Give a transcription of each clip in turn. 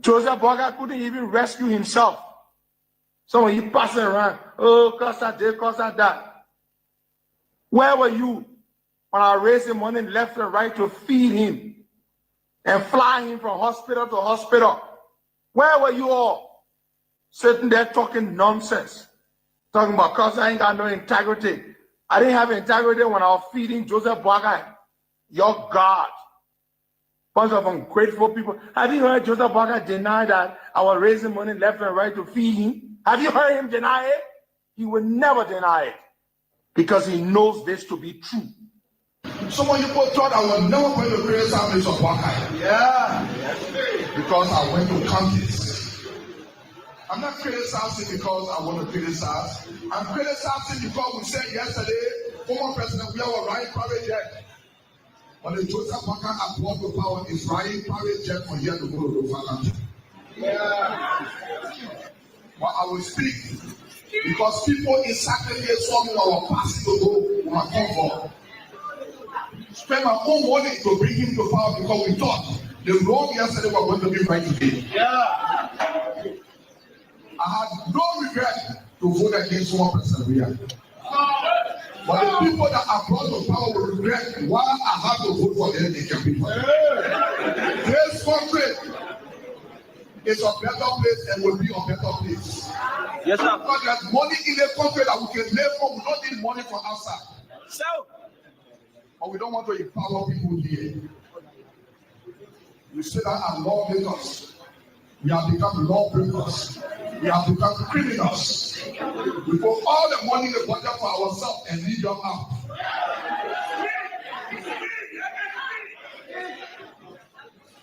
Joseph Boga couldn't even rescue himself. So when he passing around, oh, cause I did, cause I died. Where were you when I raised him money left and right to feed him and fly him from hospital to hospital? Where were you all sitting there talking nonsense? Talking about cause I ain't got no integrity. I didn't have integrity when I was feeding Joseph Boga, your God. Bunch of ungrateful people. Have you heard Joseph Boga deny that I was raising money left and right to feed him? Have you heard him deny it? He will never deny it because he knows this to be true. Some of you people thought I was never going to create families of Boga. Yeah. Because I went to counties. I'm not criticizing because I want to criticize. I'm criticizing because we said yesterday, former President, we have a right private jet. But the Joseph Boga abroad to power is riding private jet from here to go to the country. Yeah. But I will speak because people in sacrifice saw me when I was passing to go with my comfort. Spend my own money to bring him to power because we thought the wrong yesterday was going to be right today. Yeah. I had no regret to vote against one person. But the people that are brought to power will regret why I have to vote for them in people. This country is a better place and will be a better place. Yes, sir. Because there's money in the country that we can live from. We don't need money from outside. So, but we don't want to empower people here. We say that our lawmakers, we have become lawbreakers. We have become criminals. We put all the money in the budget for ourselves and leave them out.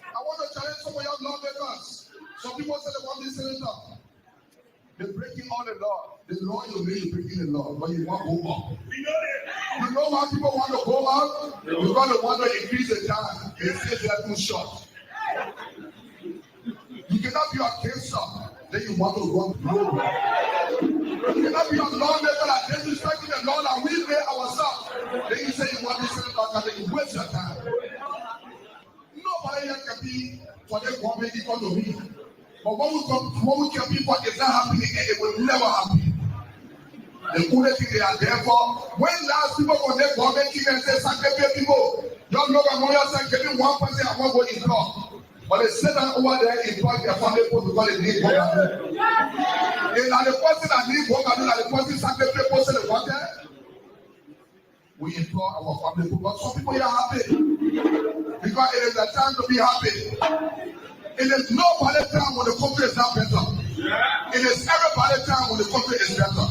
I want to challenge some of your lawmakers. Some people say they want this senator. They're breaking all the law. The law you make is breaking the law, but you want to go up. You know why people want to go up? Because they want to increase the time. They say they are too short. You cannot be a cancer, then you want to run global. You cannot be a lawmaker that disrespecting the law that we made ourselves. Then you say you want to say that, then you waste your time. Nobody here can be for the government economy. But when we can be for it's not happening, and it will never happen. The only thing they are there for, when last people from the government came and said, "Sanctify people, don't know that one person getting 1% I want to go in law." But they said that over there in fact their family people because they need work. And now the person that need work and the person sanctify people say they want that. We implore our family people, but some people are happy because it is the time to be happy. It is nobody's time when the country is not better. It is everybody's time when the country is better.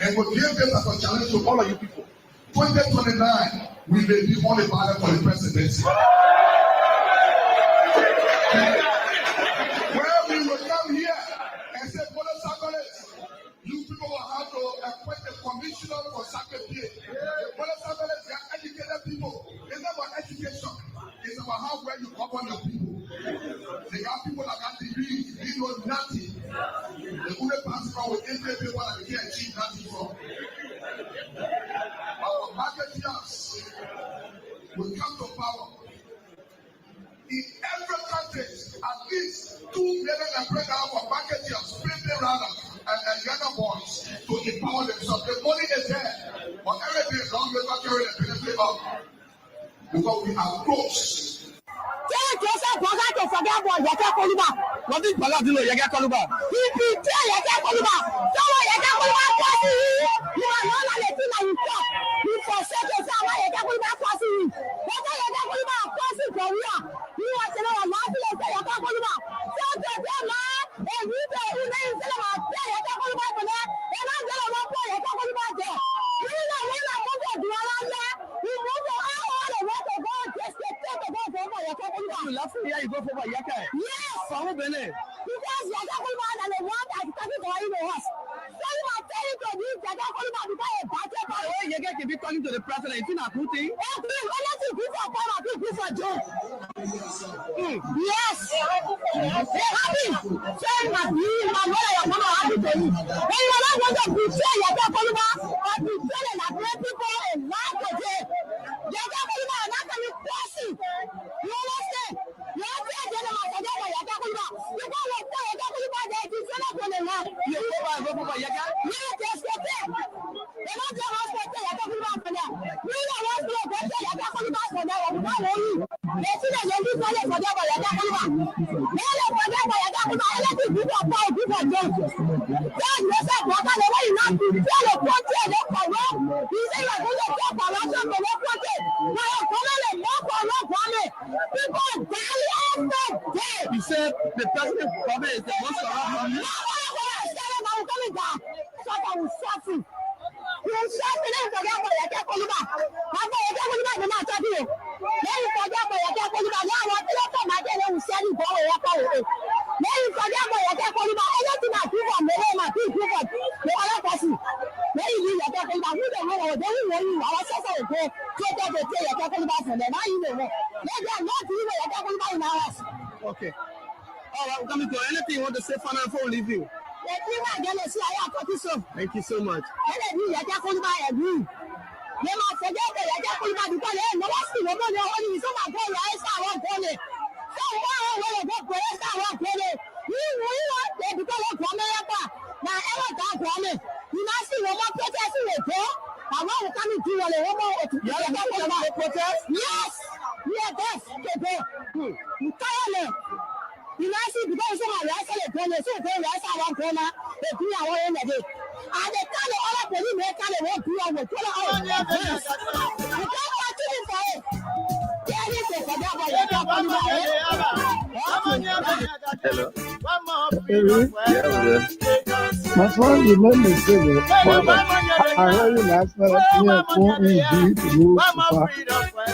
And we give this as a challenge to all of you people. 2029, we may be on the ballot for the presidency. Where we will come here and say, Brother Saccoles, you people will have to appoint a commissioner for Saccoles. Brother Saccoles, they are educated people. It's not about education. It's about how well you govern your people. They got people that got degrees, they know nothing. The only person with entry people that they can't achieve nothing from. Our marketeers will come to power. In every country, at least 2 million and break out for marketeers, people rather, and younger boys to empower themselves. The money is there, but everything is wrong with carrying the benefit of because we are close. Tell Joseph Boga to forget about Yeke Koluba. What is Boga doing? Yeke Koluba. He betrayed Yeke Koluba. So when Yeke Koluba forced you are not allowed to let him talk. He forsake yourself when Yeke Koluba forced you. But when Yeke Koluba forced you from here, you want to know what laughing and say Yeke Koluba. So to them, and you say, who they say about Yeke Koluba for that, and I'm going to put Yeke Koluba there. You know, when I move to Dualanda, you move to all the way to go, just to take the ball for Yeke Koluba. You last year you go for Yeke. Yes. For who Benin? Because Yeke Koluba and the one that is talking to you know us. So you are telling to this Yeke Koluba because a battle for Why Yeke can be talking to the president? It's not a good thing. Honestly, good for power, good for Joe. Yes. They're happy. Saying that you, my mother, your mama are happy for you. Then you are not going to betray Yeke Koluba or betray the Nigerian people and lie to them. Yeke Koluba are not going to be forcing. You understand? You have to get them out of there. He said the president Kwame is the most corrupt. You shut me down for that boy, I can't call you back. I'm going to tell you back, I'm not talking to you. Then you forget boy, I can't call you back. Now I want to let my dad who said you go away. Then you forget boy, I can't call you back. Anything I do for me, my people, the other person. Then you do, I can't call you back. We don't know, then we know you. Our sister will go, take that, I can't call you back from them. Now you know. Then they are not doing it, I can't call you back in our house. Okay. All right, coming to anything you want to say, final before we leave you. Thank you so much. You know, see, because someone else said a corner, so they rest our corner, they do our own day. And they tell the other police maker they won't do our corner. You can't watch it for it. My friend, you made me say that. I heard you last night. Yeah, phone indeed to move far.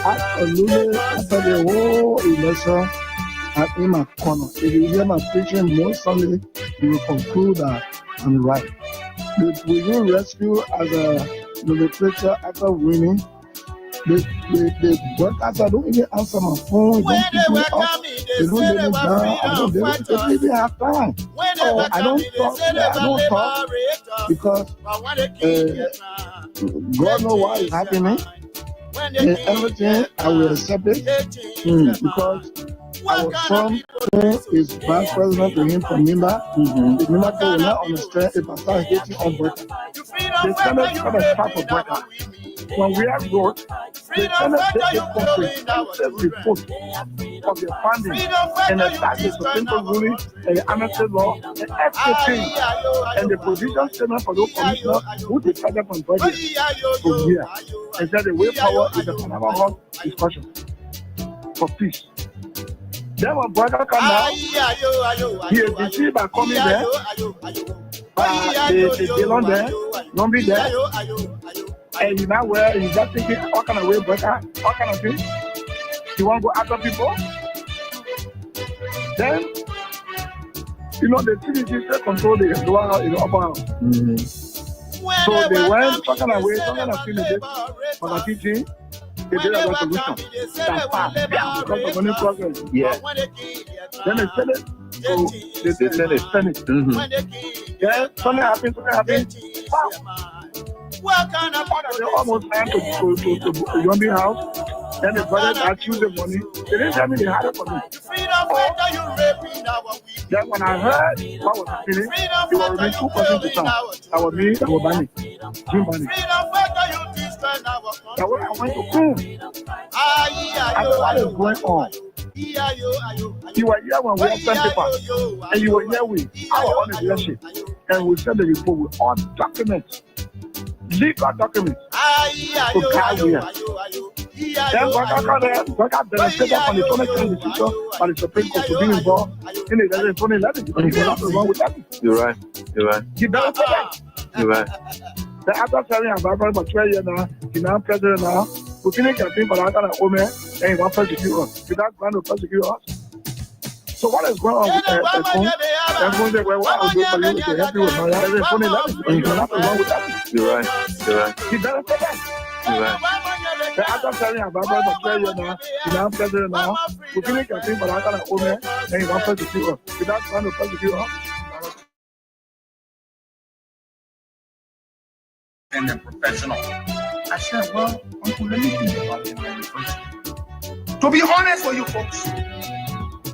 Absolutely, after the whole election. In my corner. If you hear my preaching most Sunday, you will conclude that I'm right. But will you rescue as a legislator after winning? The broadcaster don't even answer my phone. They don't pick me up. They don't let me down. They don't even have time. Oh, I don't talk because God knows why it's happening. And everything I will accept it because our son is vice president to him from Nimba. The Nimba will not understand if I start hating on Breca. The Senate got a start for Breca. When we have wrote, the Senate takes a comprehensive report of the funding and the taxes, the simple ruling, and the amnesty law, and everything, and the provision statement for those commissioners who decided on budget from here. And said the way forward is the Panama Hall discussion for peace. Then when brother come out, he is deceived by coming there. They don't there, don't be there. And you know where he's just thinking all kind of way, brother, all kind of things. You want to go after people? Then, you know, the CDC still control the lower house in the upper house. So they went talking away, talking of things for the teaching. They did a resolution that passed because of money progress. Yeah. Then they said it. So they said it. Then something happened. Wow. They almost ran to Yombi house. Then the brother that choose the money. They didn't tell me they had it for me. Then when I heard what was happening, there were only 2 persons to town. That was me, that was Bani. Jim Bani. That way I went to boom. I know what is going on. You were here when we had sent paper. And you were here with our own leadership. And we sent the report with all documents. Legal documents. To guide here. Then God got demonstrated on the 2010 decision by the Supreme Court to be involved in the 2011. Because there's nothing wrong with that. You're right. He demonstrated that. You're right. Then after serving our Bible for 12 years now, he's now president now. We finish campaign for that kind of woman, and he wants to persecute us. He's not going to persecute us. So what is going on with the phone? That phone said, well, what I'll do for you to help you with my life. There's only nothing. There's nothing wrong with that. You're right. He demonstrated that. You're right. Then after serving our Bible for 12 years now, he's now president now. We finish campaign for that kind of woman, and he wants to persecute us. He's not going to persecute us. And they're professional. I said, well, Uncle, let me think about it very first. To be honest with you folks,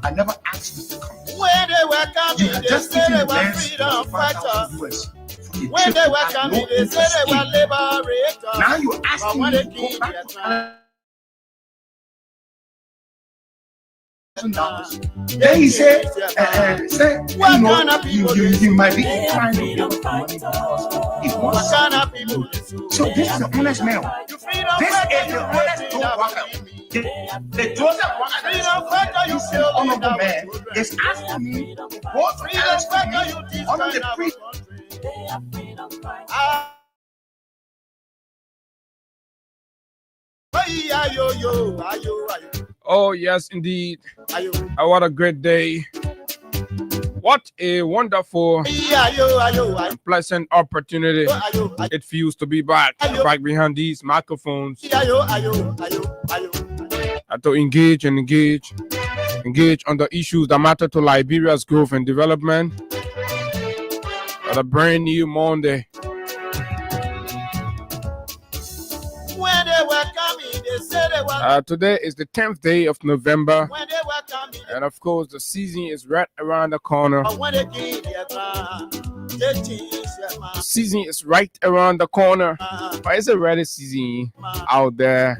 I never asked you to come. When they were coming, they said they were freedom fighters. When they were coming, they said they were liberators. Now you're asking me to go back to $1,000. Then he said, you might be inclined to give the money because he wants something. So this is the honest man. This is the honest Joe Walker. The Joseph Walker, he's an honorable man, is asking me what else to me on the priest. Oh, yes, indeed. What a great day. What a wonderful, pleasant opportunity it feels to be back behind these microphones. To engage on the issues that matter to Liberia's growth and development. On a brand new Monday. Today is the 10th day of November, and of course the season is right around the corner. The season is right around the corner, but it's already season out there.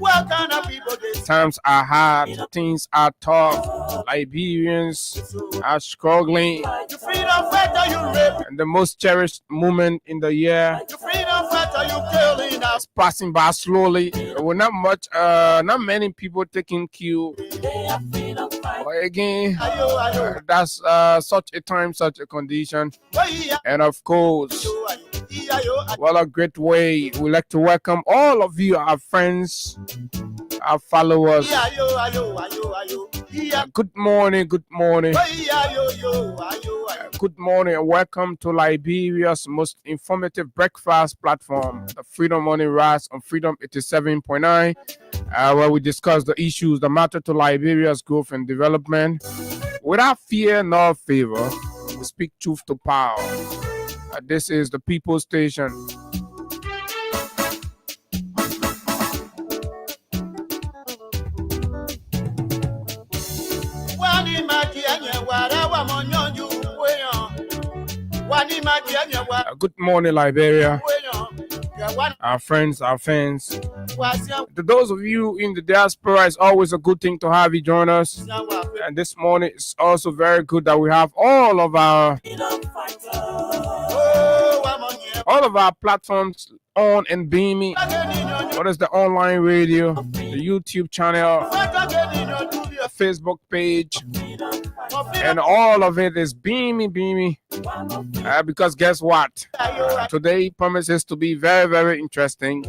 Times are hard, things are tough, Liberians are struggling, and the most cherished moment in the year is passing by slowly. Well, not many people taking cue. But again, that's such a time, such a condition. And of course, what a great way. We'd like to welcome all of you, our friends, our followers. Good morning, good morning. Good morning and welcome to Liberia's most informative breakfast platform, the Freedom Morning Rise on Freedom 87.9, where we discuss the issues that matter to Liberia's growth and development. Without fear nor favor, we speak truth to power. This is the People's Station. Good morning, Liberia. Our friends, our fans. To those of you in the diaspora, it's always a good thing to have you join us. And this morning, it's also very good that we have all of our platforms on and beaming. What is the online radio, the YouTube channel, the Facebook page, and all of it is beaming. Because guess what? Today promises to be very, very interesting.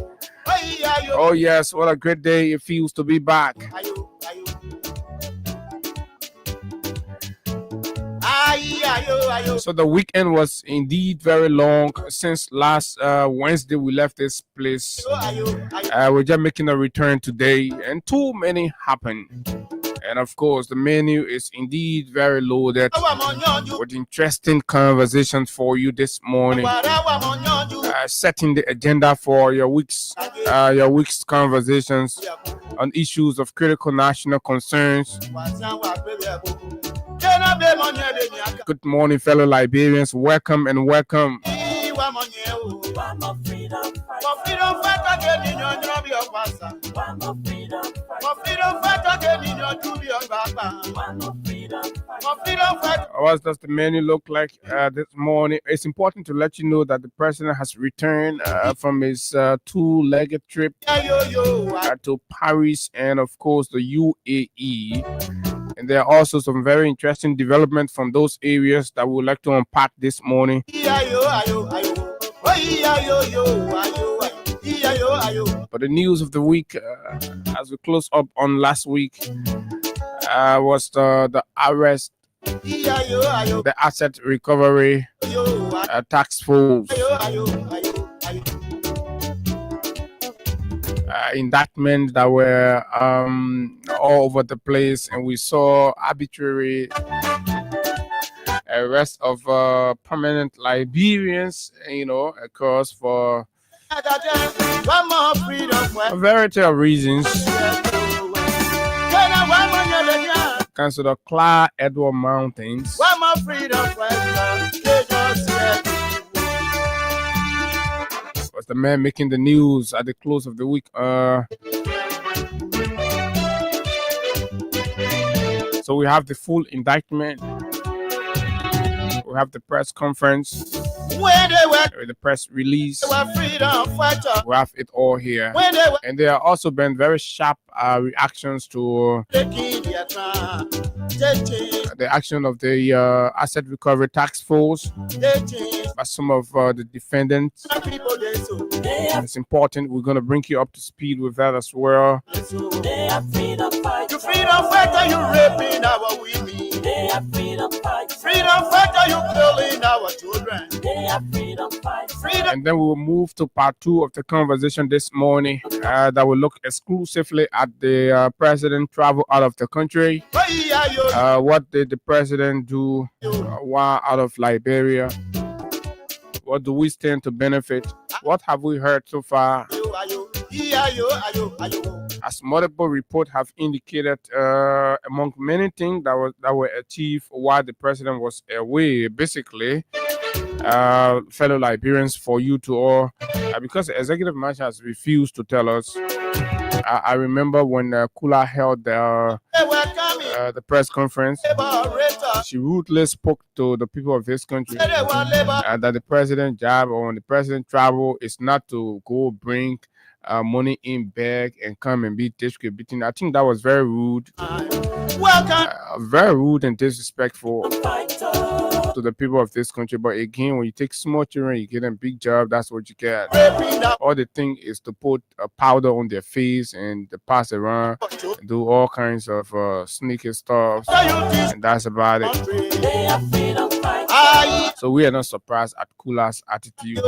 Oh yes, what a great day it feels to be back. So the weekend was indeed very long. Since last Wednesday we left this place. We're just making a return today, and too many happened. And of course, the menu is indeed very loaded with interesting conversations for you this morning. Setting the agenda for your week's conversations on issues of critical national concerns. Good morning, fellow Liberians. Welcome and welcome. What does the menu look like this morning? It's important to let you know that the president has returned from his two-legged trip to Paris and, of course, the UAE. And there are also some very interesting developments from those areas that we would like to unpack this morning. But the news of the week, as we close up on last week, was the arrest, the asset recovery task force. Indictments that were all over the place, and we saw arbitrary arrest of permanent Liberians, across for a variety of reasons. Council of Clark Edward Mountains. Was the man making the news at the close of the week. So So we have the full indictment. We have the press conference. The press release. We have it all here. And there have also been very sharp reactions to the action of the Asset Recovery Task Force by some of the defendants. And it's important. We're going to bring you up to speed with that as well. Freedom fighter, you raping our women. Freedom fighter, you killing our children. And then we will move to part 2 of the conversation this morning that will look exclusively at the president travel out of the country. What did the president do while out of Liberia? What do we stand to benefit? What have we heard so far? As multiple reports have indicated, among many things that were achieved while the president was away, basically, fellow Liberians, for you to all, because the executive branch has refused to tell us. I remember when Kula held the press conference, she rudely spoke to the people of this country that the president's job or the president's travel is not to go bring money in bag and come and be beaten. I think that was very rude, and disrespectful to the people of this country. But again, when you take small children, you get them big job, that's what you get. All the thing is to put a powder on their face and to pass around, do all kinds of sneaky stuff, and that's about it. So we are not surprised at Kula's attitude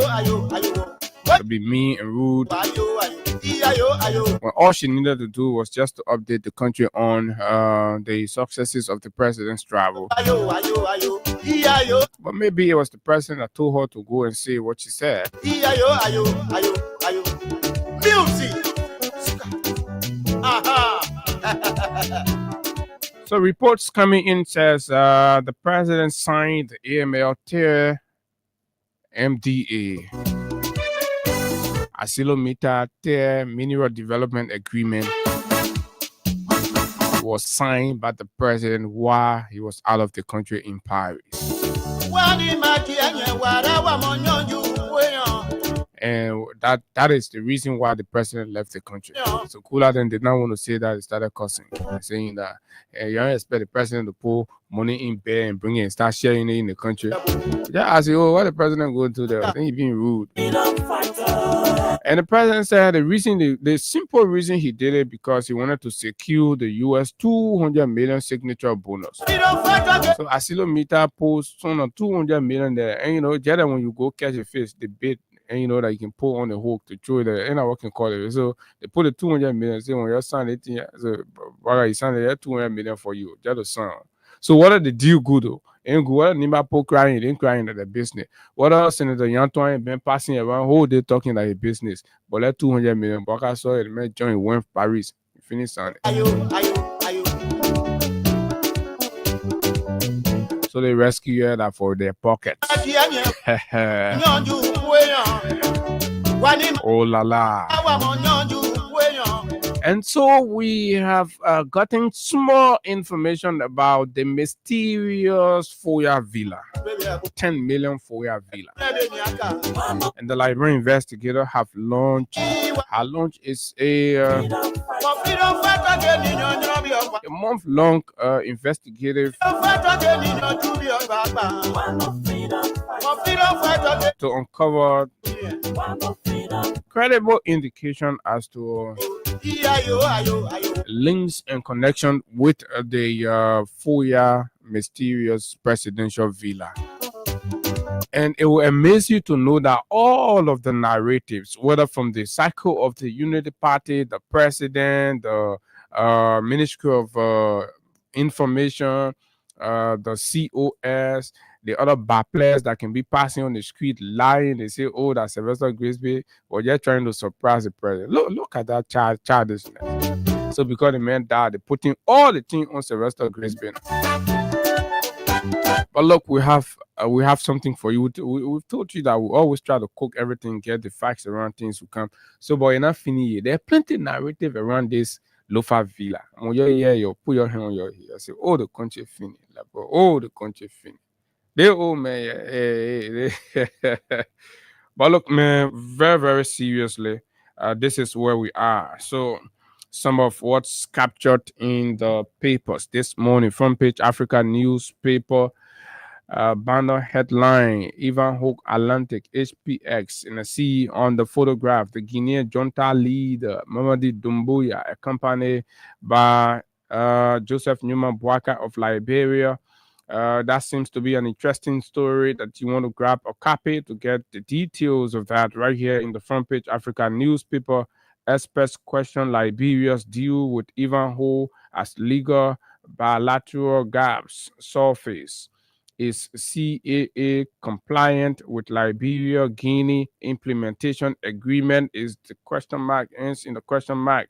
to be mean and rude, when all she needed to do was just to update the country on the successes of the president's travel. But maybe it was the president that told her to go and say what she said. So reports coming in says the president signed the AML MDA, Asilometer Mineral Development Agreement, was signed by the president while he was out of the country in Paris. And that is the reason why the president left the country. So Kula then did not want to say that. He started cussing, saying that you don't expect the president to pull money in bed and bring it and start sharing it in the country. Yeah, I say, oh, what the president going to there? I think he's being rude. And the president said the simple reason he did it because he wanted to secure the US 200 million signature bonus. So Asilometer posts on 200 million there, and Jada, when you go catch a fish, the bait, and that you can pull on the hook to throw it there, and what can call it. So they put the 200 million. Say when your son 18 years, so you son there 200 million for you, just the son. So what are the deal good though? Ain't good. What Nima Po crying, they ain't crying at the business. What else Senator Yantoine been passing around whole day talking like a business? But that 200 million, but I saw it, man, John went Paris. Finish on it. So they rescue that for their pockets. Oh la la. And so we have gotten small information about the mysterious Foya Villa, 10 million Foya Villa. And the Liberian investigator have launched. Her launch is a month-long investigative to uncover credible indication as to links and connection with the Foya mysterious presidential villa. And it will amaze you to know that all of the narratives, whether from the cycle of the Unity Party, the president, the Ministry of Information, the COS, the other bar players that can be passing on the street lying, they say, oh, that's Sylvester Grisby, or they're trying to surprise the president. Look at that childishness. So because the man died, they're putting all the things on Sylvester Grisby. But look, we have something for you. We've told you that we always try to cook everything, get the facts around things to come. So, but enough fini. There are plenty narrative around this Lofa Villa. When you hear you put your hand on your ear, say, oh, the country finished. Like, bro, oh, the country finished. They old man, but look, man, very, very seriously, this is where we are. So, some of what's captured in the papers this morning, front page Africa newspaper, banner headline: Ivanhoe Atlantic HPX in a sea on the photograph. The Guinean junta leader Mamadi Doumbouya, accompanied by Joseph Newman Boaka of Liberia. That seems to be an interesting story that you want to grab a copy to get the details of that right here in the front page Africa newspaper. Experts question Liberia's deal with Ivanhoe as legal bilateral gaps surface. Is CAA compliant with Liberia Guinea implementation agreement? Is the question mark, ends in the question mark.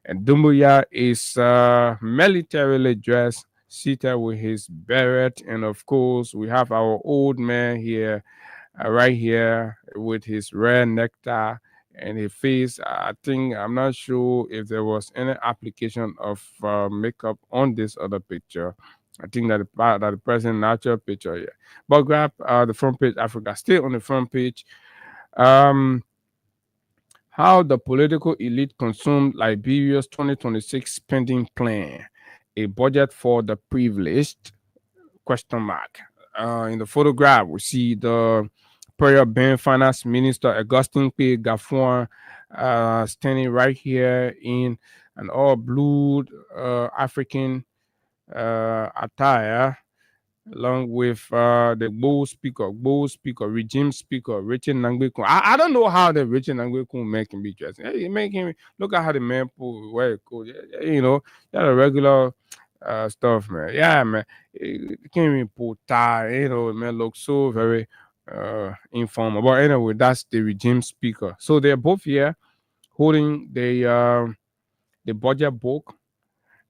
And Doumbouya is militarily dressed, seated with his beret, and of course we have our old man here, right here, with his red necktie and his face. I think, I'm not sure if there was any application of makeup on this other picture. I think that the present natural picture here. But grab the front page Africa. Still on the front page. How the political elite consumed Liberia's 2026 spending plan. A budget for the privileged? Question mark. In the photograph, we see the Prayer Ben Finance Minister Augustine P. Gaffon standing right here in an all blue African attire, along with the Bo speaker, regime speaker, Richard Nangwekun. I don't know how the Richard Nangwekun man can be dressed. He make him look at how the man pull wear it cool. You know, that a regular stuff, man. Yeah, man. It can't even pull tie. You know, man looks so very informal. But anyway, that's the regime speaker. So they're both here holding the budget book.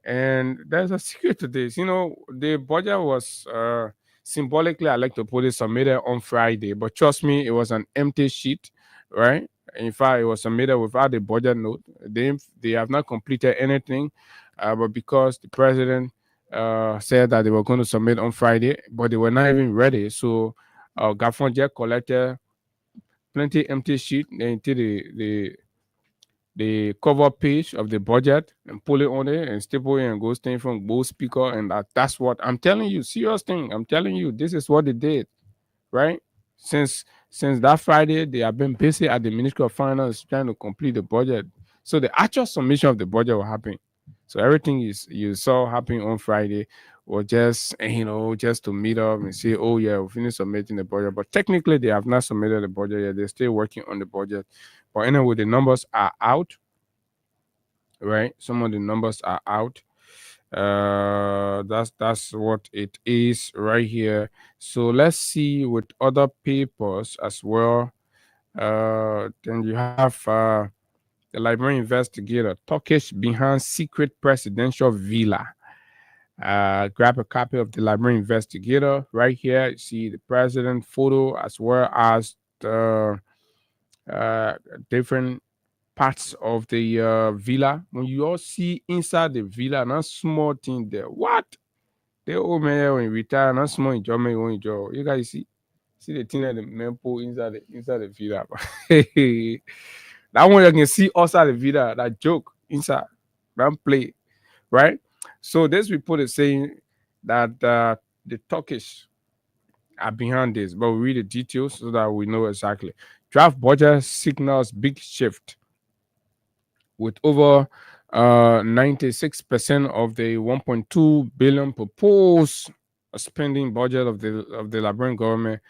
And there's a secret to this. You know, the budget was symbolically, I like to put it, submitted on Friday. But trust me, it was an empty sheet, right? In fact, it was submitted without the budget note. They have not completed anything. But because the president said that they were going to submit on Friday, but they were not even ready. So Gaffon just collected plenty empty sheet into the cover page of the budget and pull it on it and staple it and go stand from both speaker. And that's what I'm telling you. Serious thing. I'm telling you, this is what they did, right? Since that Friday, they have been busy at the Ministry of Finance trying to complete the budget. So the actual submission of the budget will happen. So everything you saw happening on Friday was just, just to meet up and say, oh yeah, we finished submitting the budget. But technically, they have not submitted the budget yet. They're still working on the budget. But anyway, the numbers are out, right? Some of the numbers are out. That's what it is right here. So let's see with other papers as well. Then you have the Liberian investigator, Turkish behind secret presidential villa. Grab a copy of the Liberian investigator right here. You see the president photo as well as the different parts of the villa. When you all see inside the villa, not small thing there. What? The old man when he retire, not small enjoyment when enjoy. You guys see the thing that the man pull inside the villa. That one you can see outside the villa, that joke inside. Man play, right? So this report is saying that the Turkish are behind this, but we read the details so that we know exactly. Draft budget signals big shift, with over 96% of the 1.2 billion proposed spending budget of the Liberian government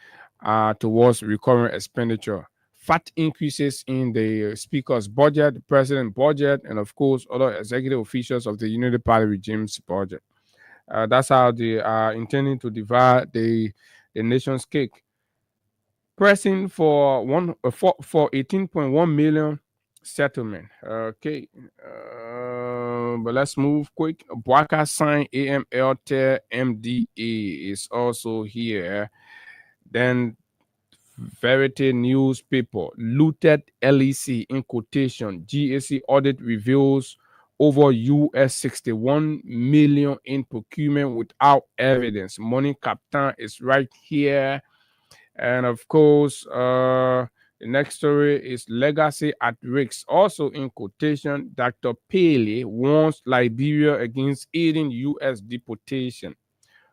towards recurring expenditure. Fat increases in the speaker's budget, the president's budget, and of course other executive officials of the Unity Party regime's budget. That's how they are intending to divide the nation's cake. Pressing for 18.1 million settlement. Okay, but let's move quick. Boaka signed AML MDA is also here. Then Verity newspaper, looted LEC in quotation. GAC audit reveals over US 61 million in procurement without evidence. Money Captain is right here. And of course, the next story is legacy at risk. Also in quotation, Dr. Paley warns Liberia against aiding U.S. deportation.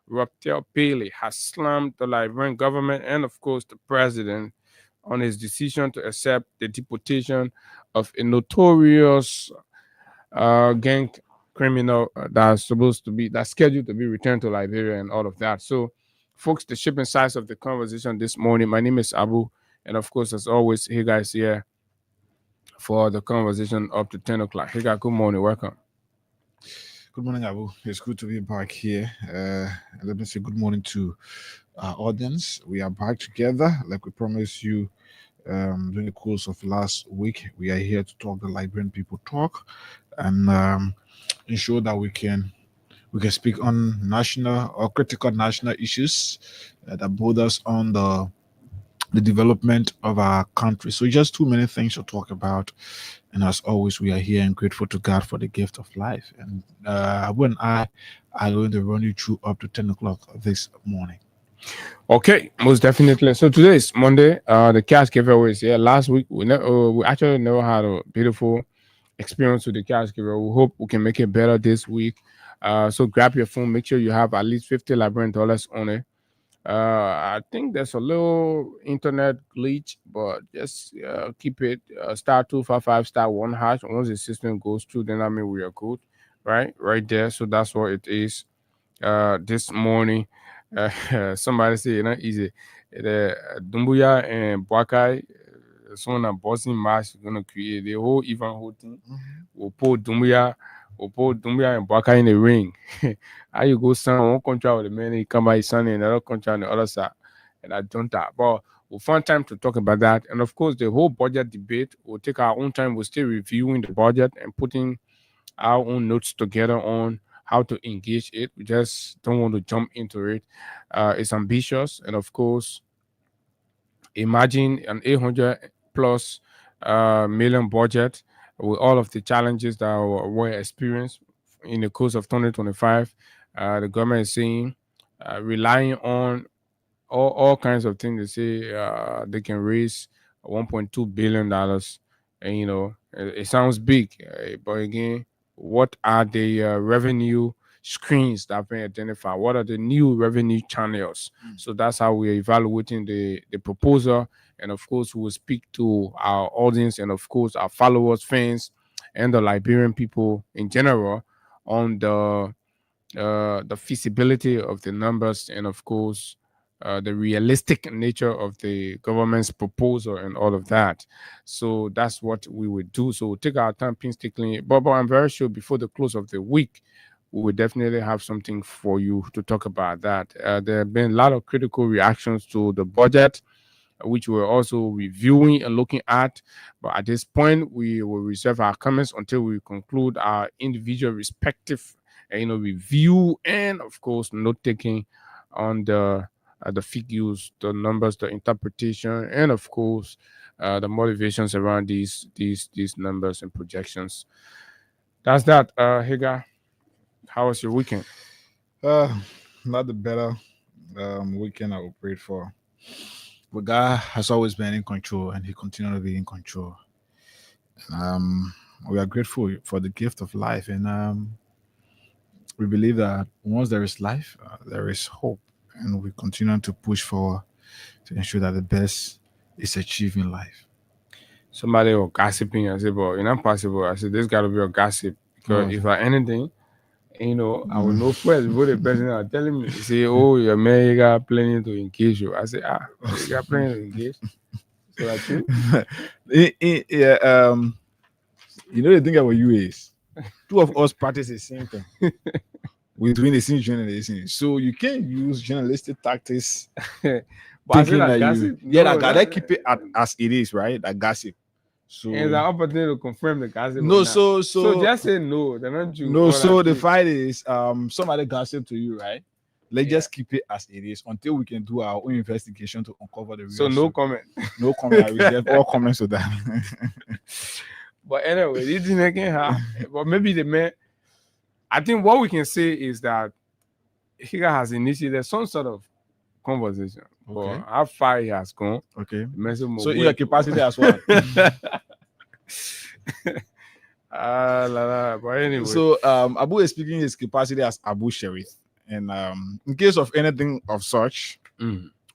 Raphael Paley has slammed the Liberian government and, of course, the president on his decision to accept the deportation of a notorious gang criminal that's scheduled to be returned to Liberia and all of that. So, folks, the shipping size of the conversation this morning. My name is Abu, and of course, as always, hey guys here for the conversation up to 10 o'clock. Hey guys, good morning, welcome. Good morning, Abu. It's good to be back here. Let me say good morning to our audience. We are back together, like we promised you during the course of last week. We are here to talk the Liberian people talk and ensure that we can speak on national or critical national issues that bother us on the development of our country. So just too many things to talk about. And as always, we are here and grateful to God for the gift of life. And Abu and I are going to run you through up to 10 o'clock this morning. Okay, most definitely. So today is Monday. The cash giveaway is here. Last week, we actually never had a beautiful experience with the cash giveaway. We hope we can make it better this week. So grab your phone. Make sure you have at least $50 Liberian on it. I think there's a little internet glitch, but just keep it *255 *1#. Once the system goes through, then I mean we are good, right there. So that's what it is. This morning, somebody say not easy. The Dumbuya and Bwakai, someone a bossing match gonna create the whole thing. We'll put Dumbuya and Bwakai in the ring. How you go sign one contract with the man, he come by signing another contract on the other side, and I don't that. But we'll find time to talk about that. And of course, the whole budget debate will take our own time. We'll still reviewing the budget and putting our own notes together on how to engage it. We just don't want to jump into it. It's ambitious, and of course, imagine an 800 plus million budget with all of the challenges that were experienced in the course of 2025. The government is saying relying on all kinds of things. They say they can raise $1.2 billion, and it sounds big, but again, what are the revenue screens that have been identified? What are the new revenue channels? So that's how we're evaluating the proposal. And of course, we will speak to our audience and of course our followers, fans, and the Liberian people in general on the feasibility of the numbers and of course the realistic nature of the government's proposal and all of that. So that's what we would do. So we'll take our time painstakingly, but I'm very sure before the close of the week we will definitely have something for you to talk about that. There have been a lot of critical reactions to the budget, which we're also reviewing and looking at. But at this point, we will reserve our comments until we conclude our individual respective review and of course note taking on the figures, the numbers, the interpretation, and of course the motivations around these numbers and projections. That's that. Higa, how was your weekend? Not the better weekend I would pray for. But God has always been in control, and He continues to be in control. We are grateful for the gift of life, and we believe that once there is life, there is hope, and we continue to push forward to ensure that the best is achieved in life. Somebody was gossiping. I said, "But it's not possible." I said, "There's got to be a gossip because if I anything, I will know first before the person are telling me, say, oh, your man, you got planning to engage you." I say, you got planning to engage? So that's true? Yeah, the thing about you is, two of us practice the same thing. We're doing the same journalism. So you can't use journalistic tactics. Thinking that gossip? Gotta keep it as it is, right? That gossip. So and the opportunity to confirm the gossip. No, so just say no. They're not you. No, so the fight is somebody gossip to you, right? Let's just keep it as it is until we can do our own investigation to uncover the real. So no comment. No comment. I reserve all comments to that. But anyway, this thing can happen. But maybe the man. I think what we can say is that Higa has initiated some sort of conversation. Okay. But how far he has gone. Okay. So in your capacity as well. But anyway. So Abu is speaking his capacity as Abu Sharif. And in case of anything of such,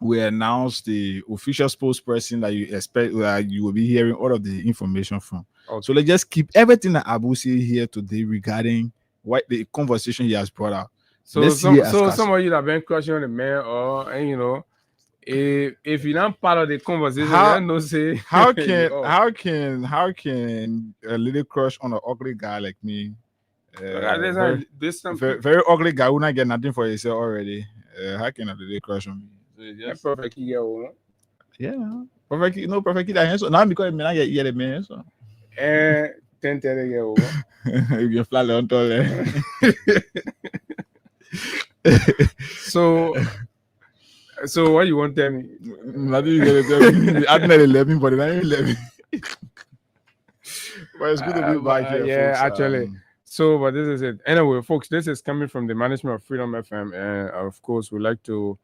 we announced the official spokesperson that you expect you will be hearing all of the information from. Okay. So let's just keep everything that Abu said here today regarding what the conversation he has brought out. So some of you that have been crushing on the man, or and you know, if you're not part of the conversation, how can a little crush on an ugly guy like me? Very ugly guy who not get nothing for himself already. How can a little crush on me? So perfect, yeah, perfect. No perfect. Now because I get the man. So. 10 years old. You can fly on tall. So what you want to tell me? Nothing you gonna tell me. I'm not 11, but I'm 11. But it's good to be back here. Yeah, folks. actually. But this is it. Anyway, folks, this is coming from the management of Freedom FM, and of course, we'd like to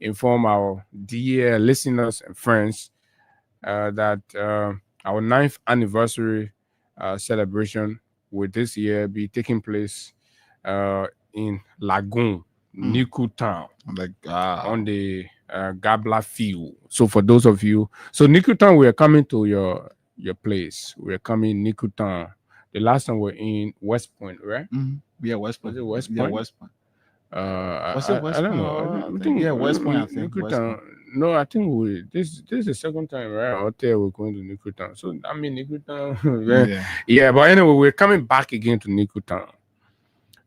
inform our dear listeners and friends that our 9th anniversary celebration will this year be taking place in Lagoon, Niku Town, on the Gabla field. So for those of you, Niku Town, we are coming to your place. We are coming Niku Town. The last time we're in West Point, right? Yeah, West Point. Was it West Point? Yeah, West Point. Was it West Point? I don't know. I think West Point. I think Niku Town. No, I think this is the second time, right? Out there we're going to Niku Town. So I mean Niku Town. Yeah, but anyway, we're coming back again to Niku Town.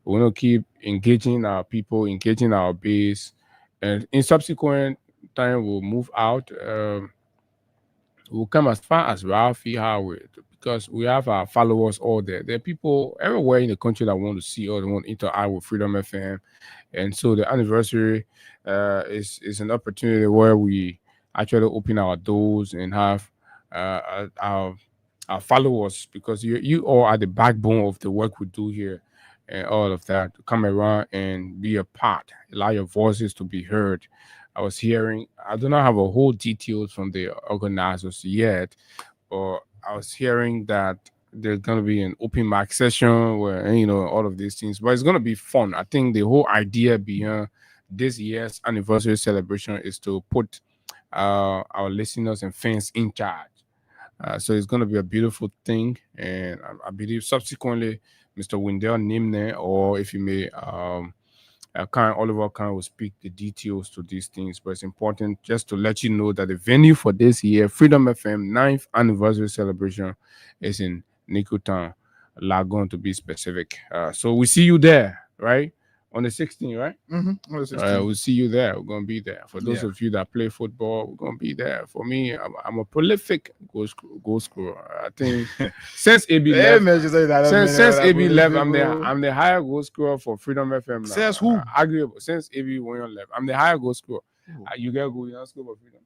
We want to keep engaging our people, engaging our base, and in subsequent time we'll move out. We'll come as far as Ralphie Highway because we have our followers all there. There are people everywhere in the country that want to see or they want to interact with Freedom FM. And so the anniversary is an opportunity where we actually open our doors and have our followers, because you all are the backbone of the work we do here and all of that, to come around and be a part, allow your voices to be heard. I was hearing, I do not have a whole details from the organizers yet, but I was hearing that there's going to be an open mic session where, you know, all of these things, but it's going to be fun. I think the whole idea behind this year's anniversary celebration is to put our listeners and fans in charge. So it's going to be a beautiful thing. And I believe subsequently, Mr. Wendell Nimne, or if you may, Oliver Khan will speak the details to these things, but it's important just to let you know that the venue for this year, Freedom FM 9th anniversary celebration, is in Niku Town, Lagoon to be specific. So we see you there, right? On the 16th, right? Mm-hmm. On the 16th. We'll see you there. We're going to be there. For those of you that play football, we're going to be there. For me, I'm a prolific goal scorer. I think since AB left, since AB left, I'm the higher goal scorer for Freedom FM now. Says who? Arguable. Since AB went left, I'm the higher goal scorer. You get goal, you don't score for Freedom.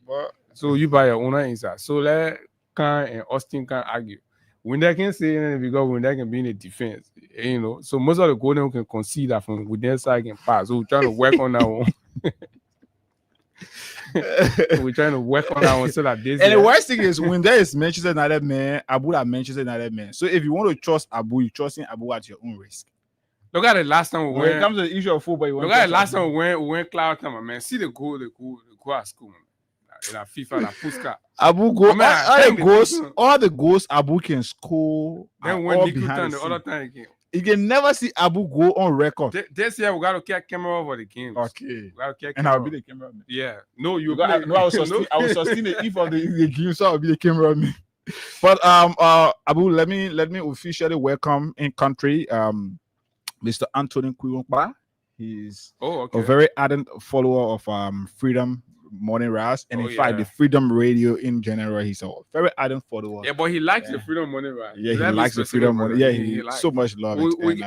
But, so you buy your own inside. So let Khan and Austin can argue. When they can say anything, because when they can be in the defense, you know. So most of the golden can concede that from within side can pass. So we're trying to work on that one. We're trying to work on that one so that this. And the worst thing is when there is Manchester United man, Abu that Manchester United man. So if you want to trust Abu, you trust in Abu at your own risk. Look at the last time when it comes to the issue of football. Look at the last time we went Cloud Tower, man. See the goal at school, man. In a FIFA, la Puskas. Abu go all the goals Abu can score. Then when Niku Town the other time again. You can never see Abu go on record. This year we gotta get camera over the games. Okay. And I'll be the cameraman. Yeah. No, you I will sustain the if of the game, so I'll be the cameraman. But Abu, let me officially welcome in country Mr. Anthony Kuyumba. He's a very ardent follower of Freedom Morning Rise, and in fact the Freedom Radio in general. He's a very ardent follower. Yeah, but he likes the Freedom Morning Rise. Yeah, he likes the Freedom Morning. Yeah, he so much love it.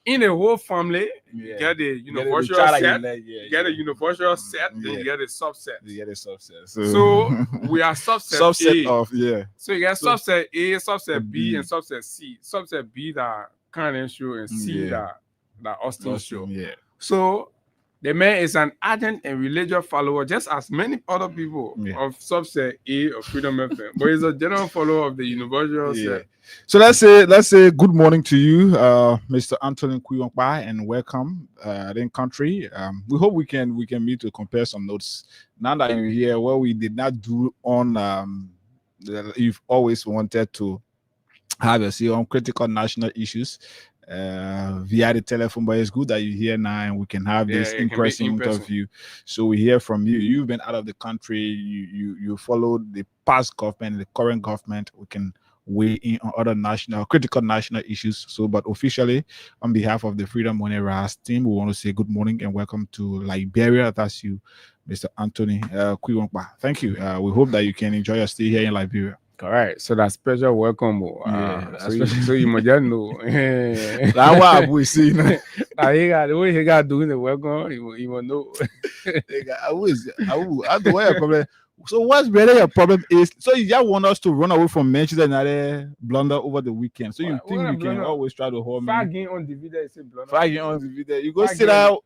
in the whole family, you Yeah. get the You get the universal child that set, you let- yeah, you get a yeah. universal set, then Yeah. you get a subset. You get a subset. So we are subset, subset A. of yeah. So you get So- subset A, subset B, B. and subset C. Subset B that Karen show and C Yeah. that Austin show. Yeah. So the man is an ardent and religious follower, just as many other people Yeah. of subset A of Freedom FM. But he's a general follower of the universal Yeah. set. So let's say good morning to you, Mr. Anthony Kuyongba, and welcome in country. We hope we can meet to compare some notes. Now that you're here, what we did not do on you've always wanted to have a say on critical national issues via the telephone, but it's good that you're here now and we can have this it can be in-person in-person. interview. So we hear from you. You've been out of the country. You followed the past government, the current government. We can weigh in on other critical national issues. So, but officially, on behalf of the Freedom Money Ras team, we want to say good morning and welcome to Liberia. That's you, Mr. Anthony Kuyongba. Thank you. We hope that you can enjoy your stay here in Liberia. All right, so that special welcome. So you must just know. That's why we see. The way he got doing the welcome, you will know. I the way your problem. So what's really your problem is? So you just want us to run away from Manchester United blunder over the weekend. So you What think you can blunder? always try to hold me? 5 game on the video, is a blunder. 5 games on the video. You go Five sit game. out.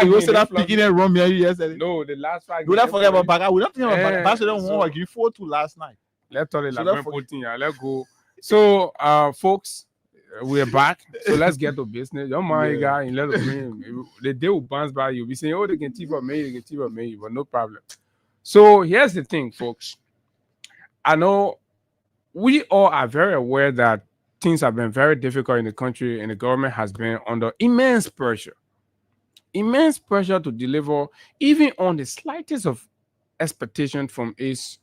You go sit out game, picking and run me yesterday. No, the last 5 Do not forget about Baga. We don't think about Yeah, Baga. Barcelona so- won like 4-2 last night. Let's talk So about let's Putin. Let's go. So, folks, we're back. So let's get to business. Your mind, guy, and let us bring the day will bounce by. You'll be saying, "Oh, they can team for me, they can team for me," but no problem. So here's the thing, folks. I know we all are very aware that things have been very difficult in the country, and the government has been under immense pressure to deliver, even on the slightest of expectation from its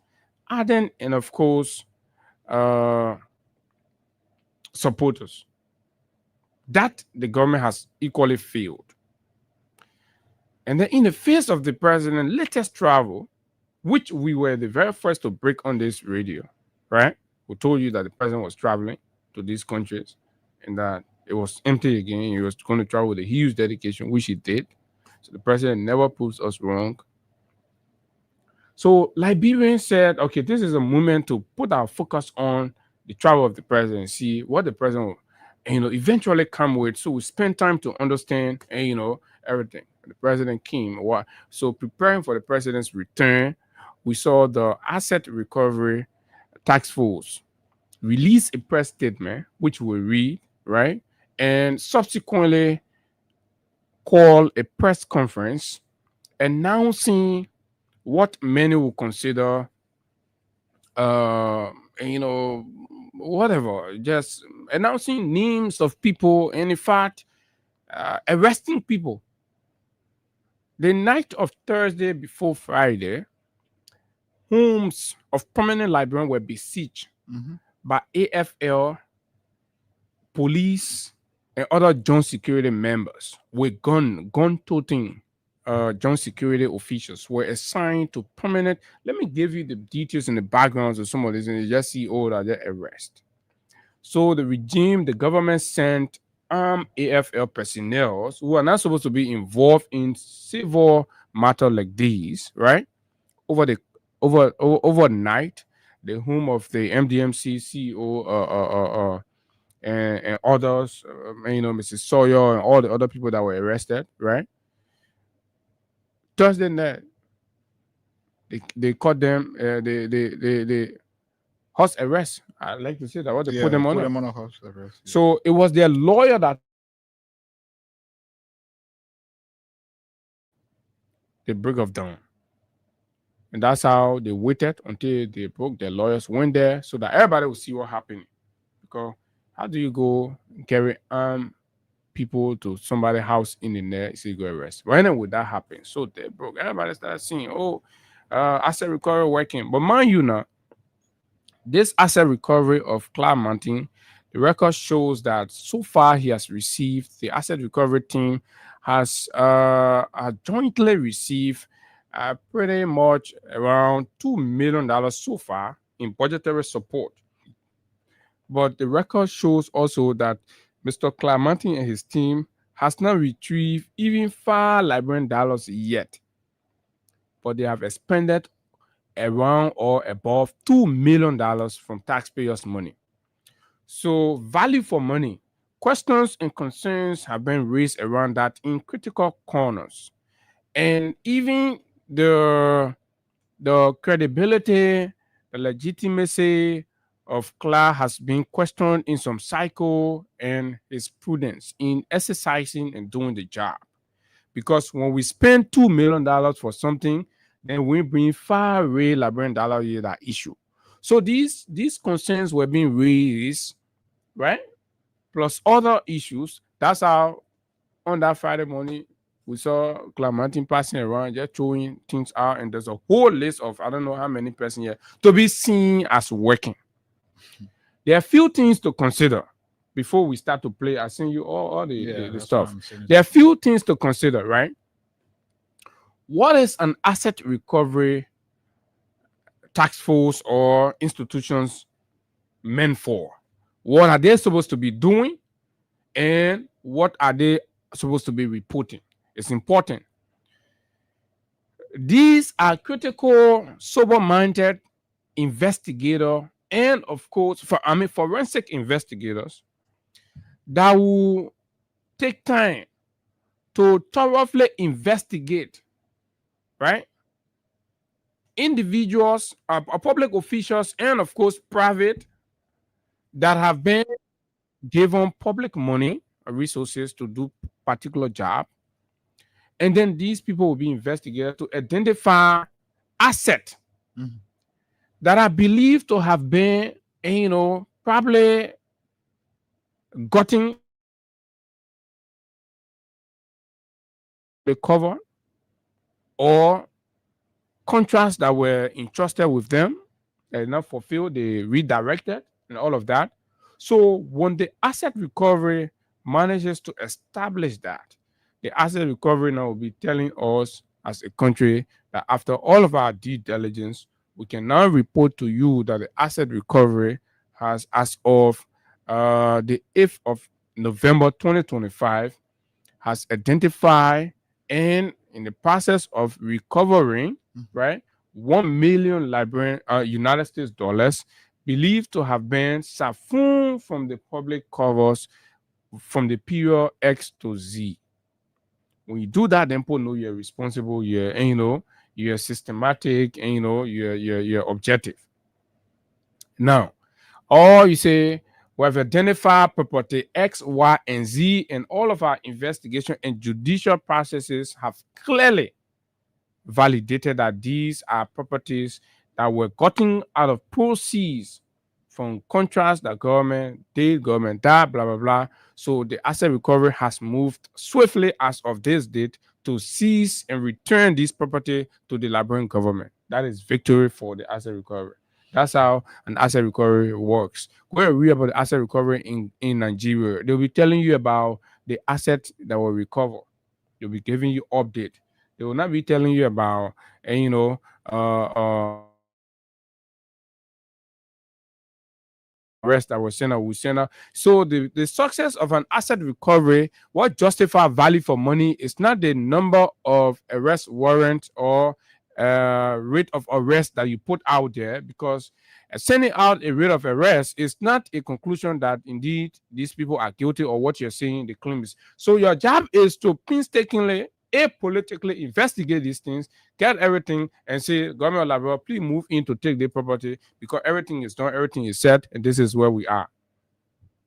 ardent and, of course, supporters. That the government has equally failed. And then in the face of the president's latest travel, which we were the very first to break on this radio, right? We told you that the president was traveling to these countries and that it was empty again. He was going to travel with a huge dedication, which he did. So the president never proves us wrong. So Liberians said, okay, this is a moment to put our focus on the travel of the president, see what the president will, eventually come with. So we spend time to understand, and, everything. The president came. So preparing for the president's return, we saw the Asset Recovery Task Force release a press statement, which we read, right? And subsequently call a press conference announcing what many will consider, whatever, just announcing names of people, and in fact, arresting people. The night of Thursday before Friday, homes of prominent Liberians were besieged by AFL, police, and other joint security members with gun-toting joint security officials were assigned to prominent. Let me give you the details and the backgrounds of some of this, and you just see all that arrest. So the government sent armed AFL personnel who are not supposed to be involved in civil matter like these, right? Overnight, the home of the MDMC CEO and others, Mrs. Sawyer and all the other people that were arrested, right? Thursday night, they caught them. They house arrest. I like to say that. What they put them on. a house arrest. Yeah. So it was their lawyer that the break of dawn. And that's how they waited until they broke. Their lawyers went there so that everybody will see what happened. Because how do you go and carry people to somebody's house in the next so you go arrest? When would that happen? So they broke. Everybody started seeing, asset recovery working. But mind you now, this asset recovery of Clark Mountain, the record shows that so far the asset recovery team has jointly received pretty much around $2 million so far in budgetary support. But the record shows also that Mr. Clark Mountain and his team has not retrieved even $5 yet, but they have expended around or above $2 million from taxpayers' money. So, value for money. Questions and concerns have been raised around that in critical corners. And even the credibility, the legitimacy of Clark has been questioned in some cycle, and his prudence in exercising and doing the job. Because when we spend $2 million for something, then we bring $5 million here that issue. So these concerns were being raised, right? Plus other issues. That's how on that Friday morning we saw Clark Martin passing around, just throwing things out, and there's a whole list of I don't know how many persons here to be seen as working. There are a few things to consider before we start to play. I send you all the stuff. There are a few things to consider, right? What is an asset recovery task force or institutions meant for? What are they supposed to be doing? And what are they supposed to be reporting? It's important. These are critical, sober-minded investigator and, of course, forensic investigators that will take time to thoroughly investigate, right? Individuals, public officials, and, of course, private that have been given public money or resources to do particular job. And then these people will be investigated to identify assets that are believed to have been, probably gotten recovered, or contracts that were entrusted with them and not fulfilled, they redirected and all of that. So when the asset recovery manages to establish that, the asset recovery now will be telling us as a country that after all of our due diligence, we can now report to you that the asset recovery has, as of the 8th of November 2025, has identified and in the process of recovering, right, 1 million United States dollars believed to have been siphoned from the public covers from the period X to Z. When you do that, then people know you're responsible, you're systematic, and you're objective. Now, or you say, we have identified property X, Y, and Z, and all of our investigation and judicial processes have clearly validated that these are properties that were gotten out of proceeds from contracts that government did, government that, blah, blah, blah. So the asset recovery has moved swiftly as of this date to seize and return this property to the Liberian government. That is victory for the asset recovery. That's how an asset recovery works. When you read about the asset recovery in Nigeria, they'll be telling you about the assets that were recovered. They'll be giving you update. They will not be telling you about, arrest that was sent out. So the success of an asset recovery, what justifies value for money is not the number of arrest warrants or rate of arrest that you put out there, because sending out a rate of arrest is not a conclusion that indeed these people are guilty or what you're saying the claim is. So your job is to painstakingly, apolitically investigate these things, get everything, and say, government of Liberia, please move in to take the property because everything is done, everything is set, and this is where we are.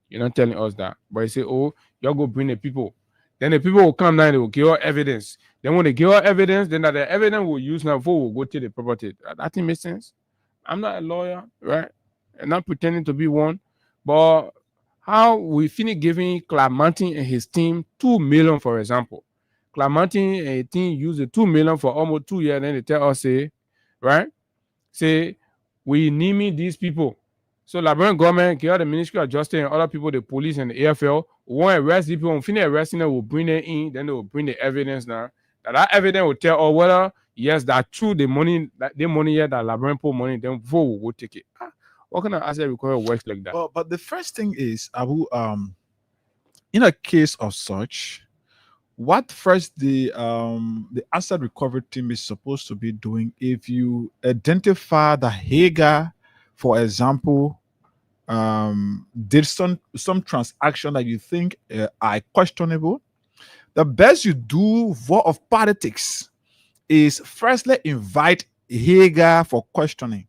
You're not telling us that. But you say, oh, you'll go bring the people. Then the people will come down, they will give us evidence. Then when they give us evidence, then that the evidence we'll use now before we'll go to the property. That thing makes sense. I'm not a lawyer, right? I'm not pretending to be one. But how we finish giving Clark Martin and his team $2 million, for example. Clark Martin and his team use the $2 million for almost 2 years, and then they tell us, we need these people. So Liberian government, the Ministry of Justice and other people, the police and the AFL, won't arrest people. When finish arresting them, will bring them in, then they will bring the evidence now. That evidence will tell whether, yes, that true, the money here, that Liberian put money, then before we will take it. What kind of asset recovery works like that? But the first thing is, Abu, in a case of such, what first the asset recovery team is supposed to be doing, if you identify the Hager, for example, did some transaction that you think are questionable, the best you do vote of politics is firstly invite Hager for questioning.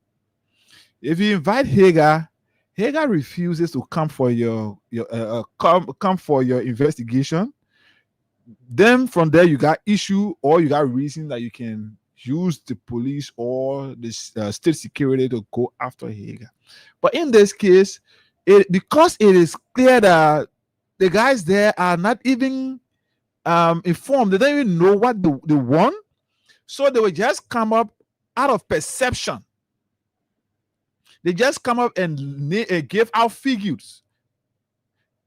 If you invite Hager refuses to come for your come for your investigation. Then from there you got issue, or you got reason that you can use the police or the state security to go after Hager. But in this case, because it is clear that the guys there are not even informed, they don't even know what they want, so they will just come up out of perception. They just come up and give out figures.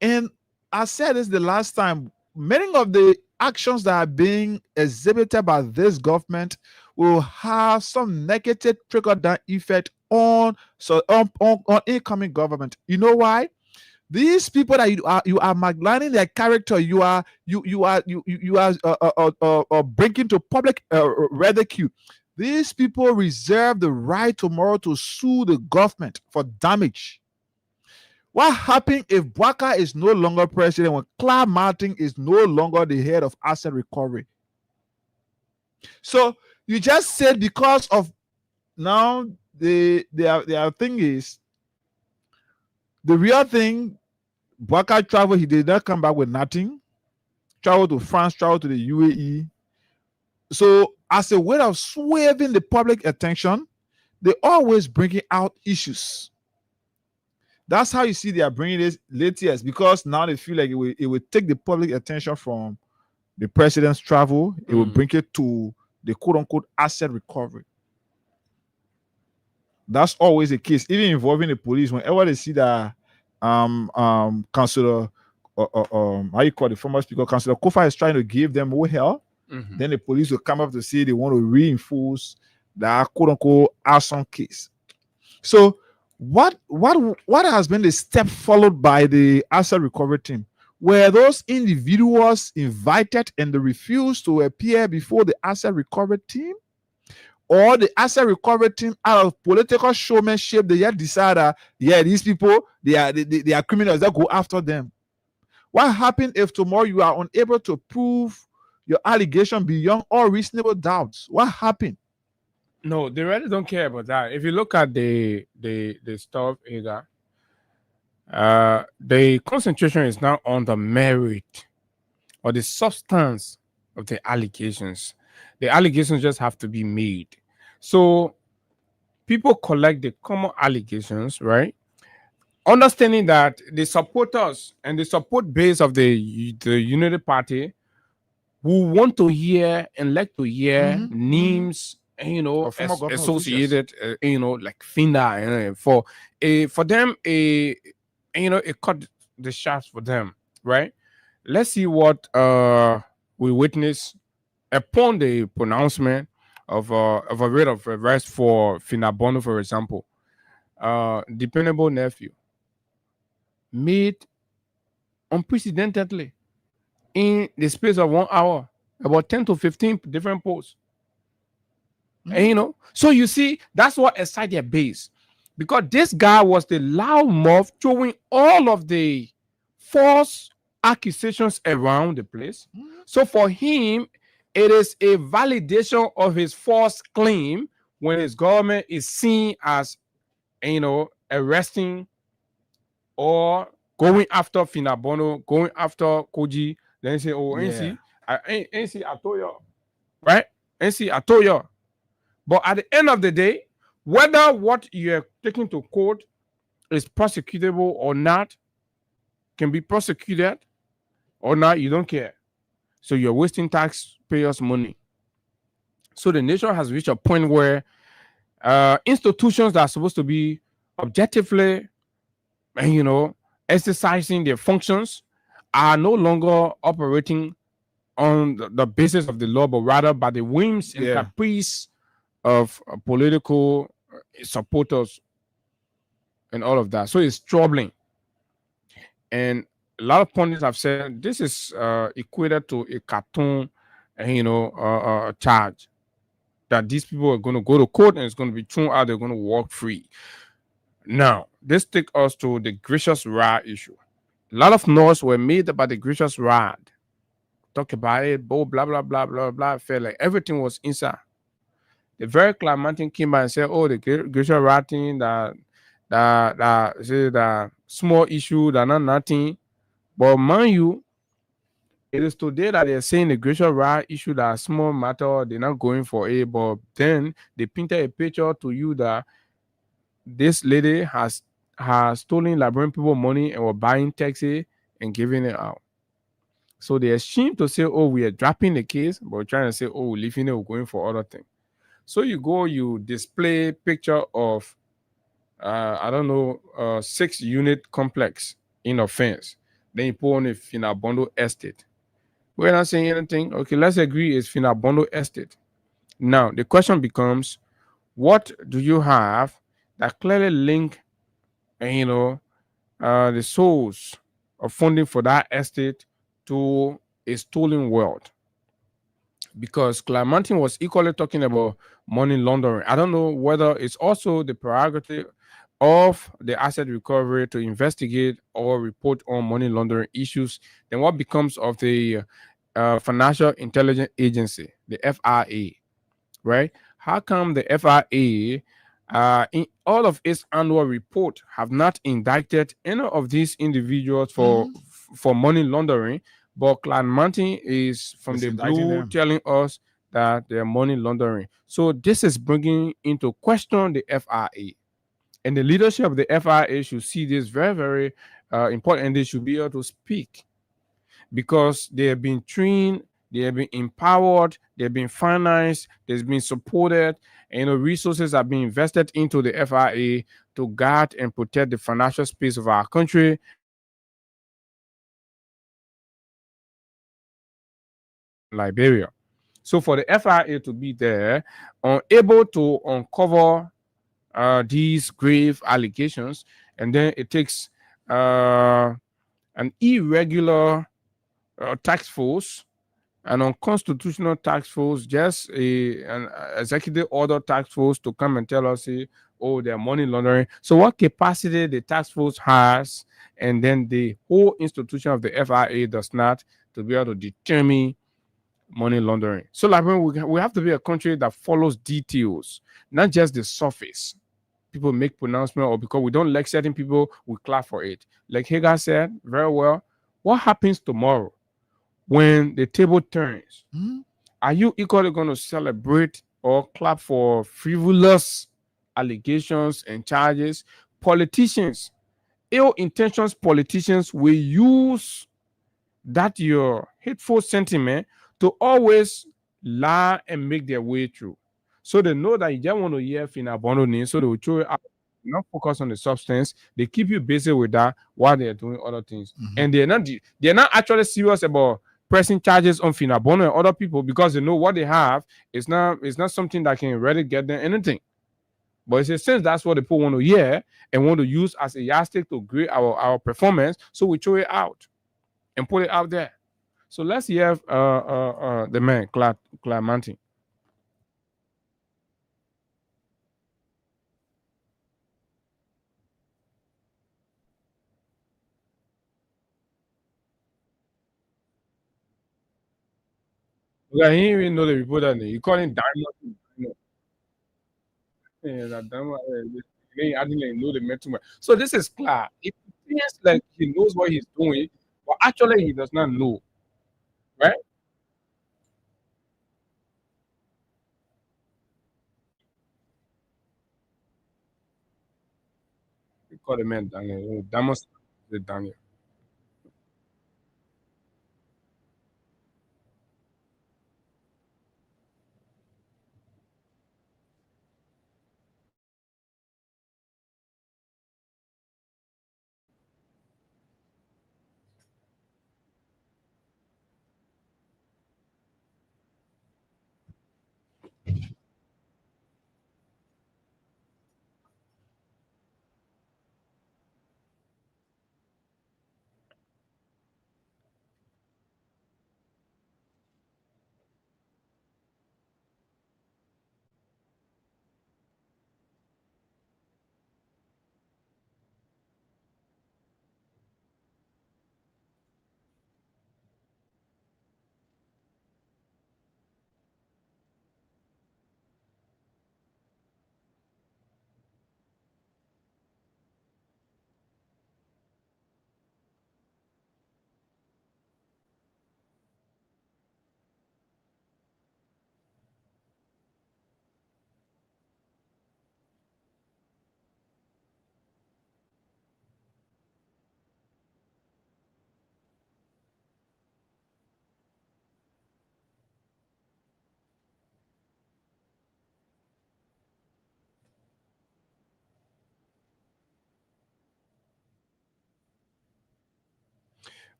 And I said this the last time, many of the actions that are being exhibited by this government will have some negative trickle-down effect on incoming government. You know why? These people that you are maligning their character, you are bringing to public ridicule. These people reserve the right tomorrow to sue the government for damage. What happens if Bwaka is no longer president, when Clark Martin is no longer the head of asset recovery? So you just said because of now the thing is the real thing. Bwaka traveled, he did not come back with nothing. Traveled to France, traveled to the UAE. So as a way of swerving the public attention, they always bringing out issues. That's how you see they are bringing this late years, because now they feel like it will take the public attention from the president's travel. It will bring it to the quote-unquote asset recovery. That's always the case, even involving the police. Whenever they see that Councillor how you call the former speaker, Councillor Kofa, is trying to give them more help, then the police will come up to say they want to reinforce that quote-unquote arson case. So what has been the step followed by the asset recovery team? Were those individuals invited and they refused to appear before the asset recovery team? Or the asset recovery team, out of political showmanship, they yet decided, these people, they are criminals, that go after them. What happens if tomorrow you are unable to prove your allegation beyond all reasonable doubts? What happened? No, they really don't care about that. If you look at the stuff, Hager, the concentration is now on the merit or the substance of the allegations. The allegations just have to be made. So people collect the common allegations, right? Understanding that the supporters and the support base of the Unity Party who want to hear and like to hear names, associated, like Finda, for them, it cut the shots for them, right? Let's see what we witness upon the pronouncement of a rate of arrest for Finda Bono, for example. Dependable nephew made unprecedentedly in the space of 1 hour about 10 to 15 different posts. And so you see, that's what excited their base, because this guy was the loudmouth throwing all of the false accusations around the place. So for him, it is a validation of his false claim when his government is seen as, arresting or going after Finda Bono, going after Koji. Then say, NC, I told you, right? NC, I told you. But at the end of the day, whether what you're taking to court is prosecutable or not, can be prosecuted or not, you don't care. So you're wasting taxpayers' money. So the nation has reached a point where institutions that are supposed to be objectively, exercising their functions are no longer operating on the basis of the law, but rather by the whims and caprice of political supporters and all of that. So it's troubling. And a lot of pundits have said this is equated to a cartoon, charge that these people are going to go to court and it's going to be thrown out. They're going to walk free. Now, this takes us to the Gracious Rod issue. A lot of noise were made about the Gracious Rod. Talk about it, blah blah blah blah blah blah. Felt like everything was inside. The very Claremontin came by and said, "Oh, the Gracious Rod thing that small issue, that not nothing." But mind you, it is today that they're saying the Gracious Rod issue that small matter, they're not going for it. But then they painted a picture to you that this lady has stolen Liberian people money and were buying taxi and giving it out. So they ashamed to say, "Oh, we are dropping the case," but we're trying to say, "Oh, we're leaving it, we're going for other things." So you display picture of I don't know, 6-unit complex in offense. Then you put on a Finabondo estate. We're not saying anything. Okay, let's agree it's Finabondo estate. Now the question becomes, what do you have that clearly link, the source of funding for that estate to a stolen wealth? Because Claremontin was equally talking about money laundering. I don't know whether it's also the prerogative of the asset recovery to investigate or report on money laundering issues. Then what becomes of the Financial Intelligence Agency, the FIA, right? How come the FIA, in all of its annual report, have not indicted any of these individuals for money laundering? But Claremontin is from the blue telling us that they're money laundering. So this is bringing into question the FIA. And the leadership of the FIA should see this very, very important, and they should be able to speak because they have been trained, they have been empowered, they've been financed, they've been supported, and resources are being invested into the FIA to guard and protect the financial space of our country. Liberia. So for the FIA to be there, unable to uncover these grave allegations, and then it takes an irregular task force, an unconstitutional task force, just an executive order task force to come and tell us, oh, they're money laundering. So what capacity the task force has, and then the whole institution of the FIA does not, to be able to determine money laundering. So we have to be a country that follows details, not just the surface. People make pronouncement, or because we don't like certain people, we clap for it. Like Hagar said very well, what happens tomorrow when the table turns? Are you equally going to celebrate or clap for frivolous allegations and charges? Politicians, ill-intentioned politicians will use that your hateful sentiment to always lie and make their way through. So they know that you just want to hear Finabondo name, so they will throw it out, not focus on the substance. They keep you busy with that while they're doing other things. And they're not actually serious about pressing charges on Finabondo and other people, because they know what they have is not something that can really get them anything. But it's a sense that's what the people want to hear and want to use as a yardstick to grade our performance, so we throw it out and put it out there. So let's hear the man, Claremontin. Yeah, he didn't even know the reporter name. He called him Diamond. Yeah, that Diamond. I didn't know the metal. So this is Clark. It feels like he knows what he's doing, but actually he does not know, right? He called the man Daniel. Diamond said Daniel.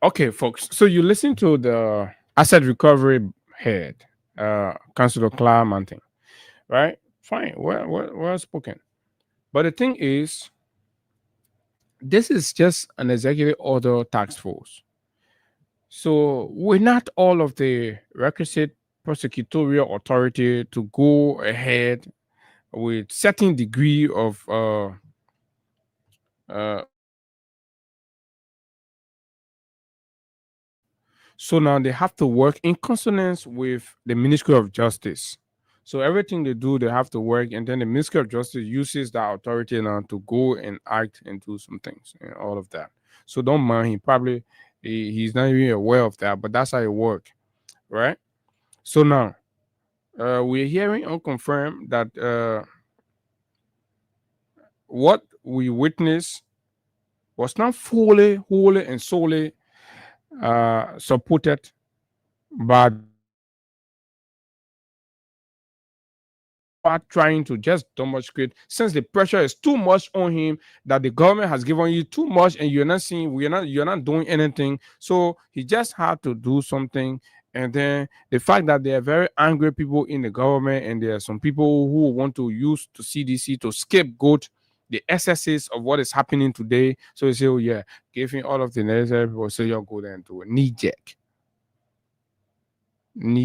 Okay, folks. So you listen to the asset recovery head, Councilor Clarmonting, right? Fine. Well spoken. But the thing is, this is just an executive order task force. So we're not all of the requisite prosecutorial authority to go ahead with certain degree of uh, so now they have to work in consonance with the Ministry of Justice. So everything they do, they have to work, and then the Ministry of Justice uses that authority now to go and act and do some things and all of that. So don't mind him. Probably he's not even aware of that, but that's how it works, right? So now we're hearing unconfirmed that what we witnessed was not fully, wholly, and solely supported by trying to just demonstrate, since the pressure is too much on him, that the government has given you too much and you're not seeing, you're not doing anything. So he just had to do something. And then the fact that there are very angry people in the government, and there are some people who want to use the CDC to scapegoat the excesses of what is happening today. So you say, oh yeah, give him all of the necessary people, so you'll go there and do it. Knee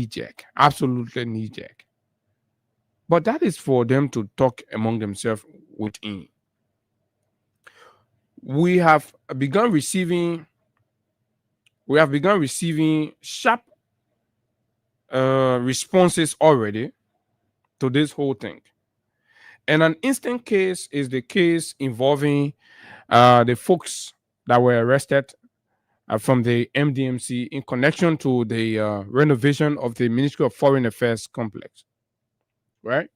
jerk, absolutely knee jerk. But that is for them to talk among themselves within. We have begun receiving sharp responses already to this whole thing. And an instant case is the case involving the folks that were arrested from the MDMC in connection to the renovation of the Ministry of Foreign Affairs complex, right?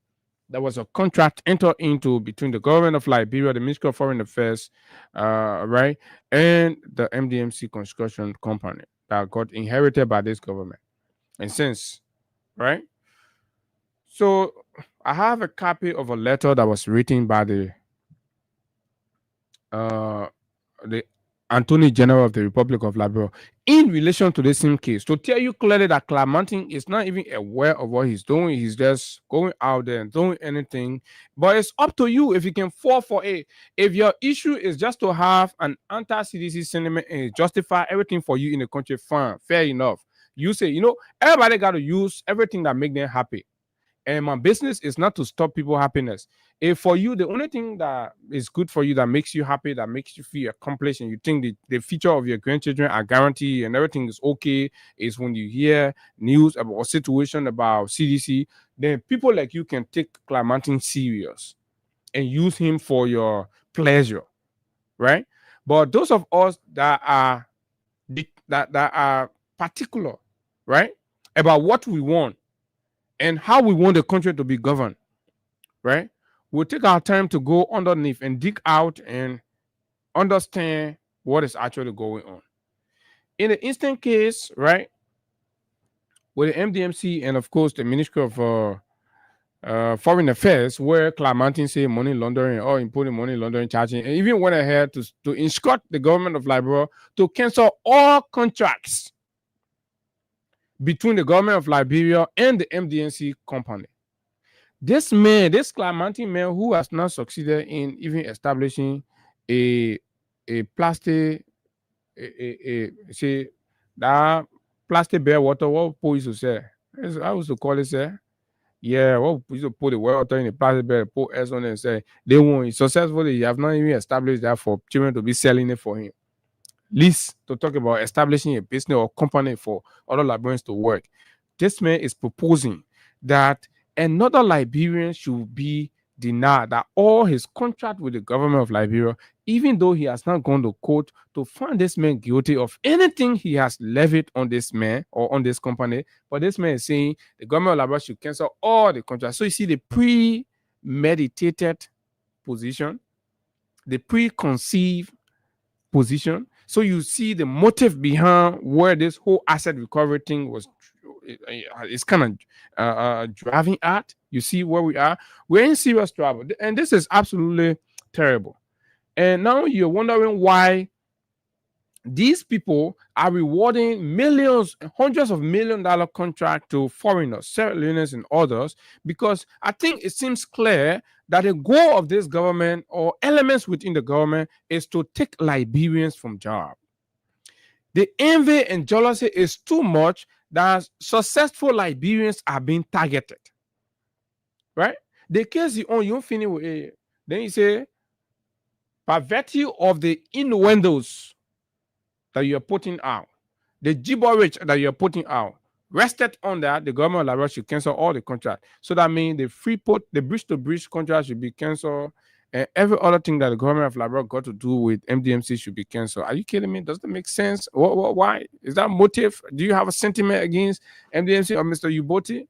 There was a contract entered into between the government of Liberia, the Ministry of Foreign Affairs, right, and the MDMC construction company that got inherited by this government. And since, right? So I have a copy of a letter that was written by the Attorney General of the Republic of Liberia in relation to the same case, to tell you clearly that Clarmonting is not even aware of what he's doing. He's just going out there and doing anything. But it's up to you if you can fall for it. If your issue is just to have an anti-CDC sentiment and justify everything for you in the country, fine, fair enough. You say, everybody got to use everything that make them happy. And my business is not to stop people happiness. If for you, the only thing that is good for you, that makes you happy, that makes you feel accomplished, and you think the future of your grandchildren are guaranteed and everything is okay, is when you hear news about a situation about CDC, then people like you can take Clarmonting serious and use him for your pleasure, right? But those of us that are particular, right, about what we want and how we want the country to be governed, right? We'll take our time to go underneath and dig out and understand what is actually going on. In the instant case, right, with the MDMC and of course the Ministry of Foreign Affairs, where Clarmonting say money laundering or imposing money laundering charging, and even went ahead to instruct the government of Liberia to cancel all contracts between the government of Liberia and the MDMC company. This Clarmonting man, who has not succeeded in even establishing a plastic, say that plastic bear water, what we used to say? I used to call it, say, yeah, what we used to put the water in the plastic bear, put S on it and say, they won't successfully, he have not even established that for children to be selling it for him. Least to talk about establishing a business or company for other Liberians to work. This man is proposing that another Liberian should be denied that all his contract with the government of Liberia, even though he has not gone to court to find this man guilty of anything he has levied on this man or on this company, but this man is saying the government of Liberia should cancel all the contracts. So you see the premeditated position, the preconceived position. So you see the motive behind where this whole asset recovery thing was. It's kind of driving at. You see where we are. We're in serious trouble, and this is absolutely terrible. And now you're wondering why these people are rewarding millions, hundreds of $1 million contract to foreigners, Sierra Leoneans and others, because I think it seems clear that the goal of this government or elements within the government is to take Liberians from job. The envy and jealousy is too much that successful Liberians are being targeted. Right? The case you own, you finish with it. Then you say, by virtue of the innuendos that you're putting out, the gibberish that you're putting out, rested on that, the government of Liberia should cancel all the contracts. So that means the Freeport, the bridge-to-bridge contract should be canceled, and every other thing that the government of Liberia got to do with MDMC should be canceled. Are you kidding me? Does that make sense? Why? Is that motive? Do you have a sentiment against MDMC or Mr. Uboti?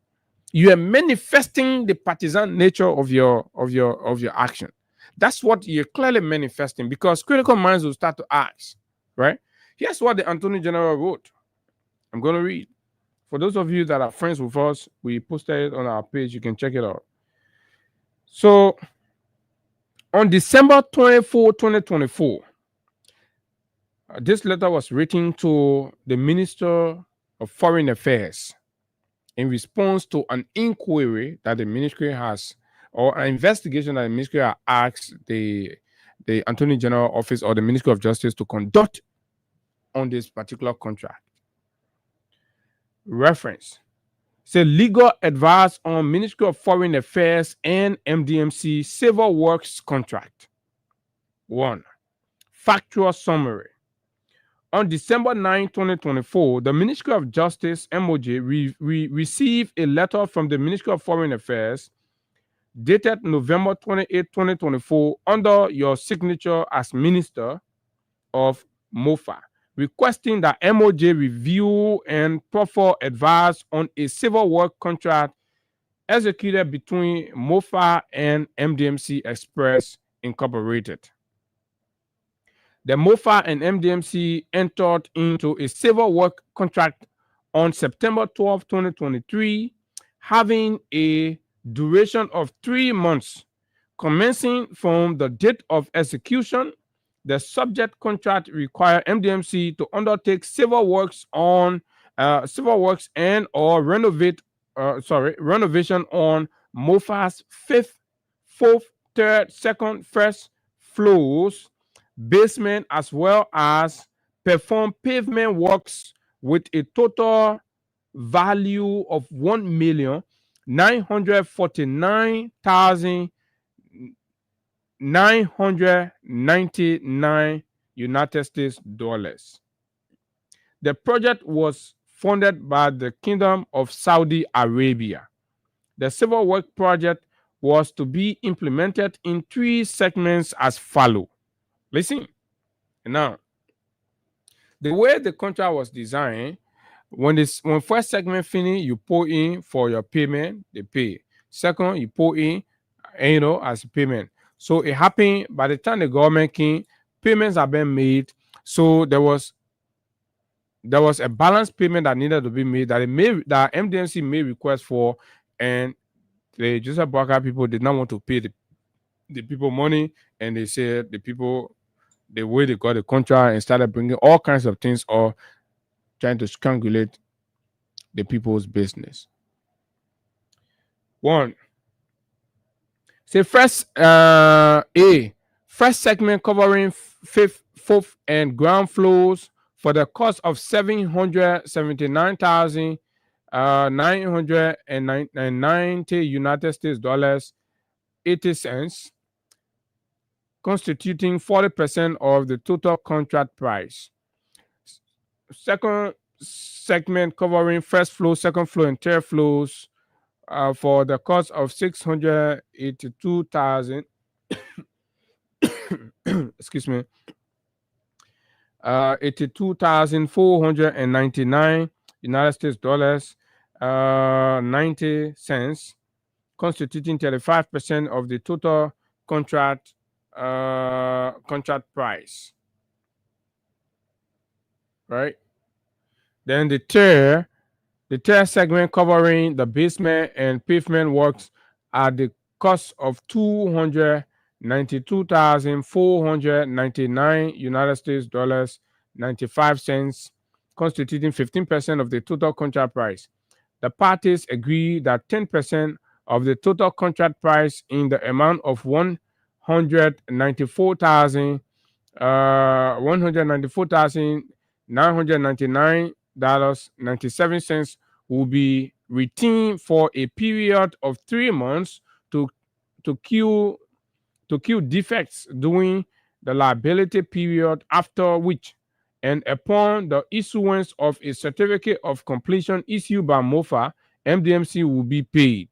You are manifesting the partisan nature of your action. That's what you're clearly manifesting, because critical minds will start to ask, right? Here's what the Attorney General wrote. I'm going to read. For those of you that are friends with us, we posted it on our page. You can check it out. So, on December 24, 2024, this letter was written to the Minister of Foreign Affairs in response to an inquiry that the ministry has, or an investigation that the ministry has asked the Attorney General Office or the Ministry of Justice to conduct on this particular contract. Reference. Say legal advice on Ministry of Foreign Affairs and MDMC Civil Works contract. 1. Factual summary. On December 9, 2024, the Ministry of Justice, MOJ, received a letter from the Ministry of Foreign Affairs dated November 28, 2024, under your signature as Minister of MOFA, requesting that MOJ review and proffer advice on a civil work contract executed between MOFA and MDMC Express Incorporated. The MOFA and MDMC entered into a civil work contract on September 12, 2023, having a duration of 3 months, commencing from the date of execution. The subject contract requires MDMC to undertake civil works and or renovation on MOFA's 5th, 4th, 3rd, 2nd, 1st floors, basement, as well as perform pavement works with a total value of $1,949,999 United States dollars. The project was funded by the Kingdom of Saudi Arabia. The civil work project was to be implemented in 3 segments as follows. Listen. Now, the way the contract was designed, when first segment finish, you pull in for your payment, they pay. Second, you pull in, as a payment. So it happened by the time the government came, payments have been made. So there was a balance payment that needed to be made that MDMC made request for, and the Joseph Boakai people did not want to pay the people money, and they said the way they got the contract and started bringing all kinds of things or trying to strangulate the people's business. 1. Say first first segment covering 5th, 4th, and ground floors for the cost of $779,990 United States dollars 80 cents, constituting 40% of the total contract price. Second segment covering first floor, second floor, and third floors for the cost of $682,000 excuse me, $82,499 United States dollars 90 cents, constituting 35% of the total contract price. Right? Then the third segment covering the basement and pavement works at the cost of $292,499 United States dollars $1,000.95, constituting 15% of the total contract price. The parties agree that 10% of the total contract price in the amount of $194,999.97 will be retained for a period of 3 months to cure defects during the liability period, after which, and upon the issuance of a certificate of completion issued by MOFA, MDMC will be paid.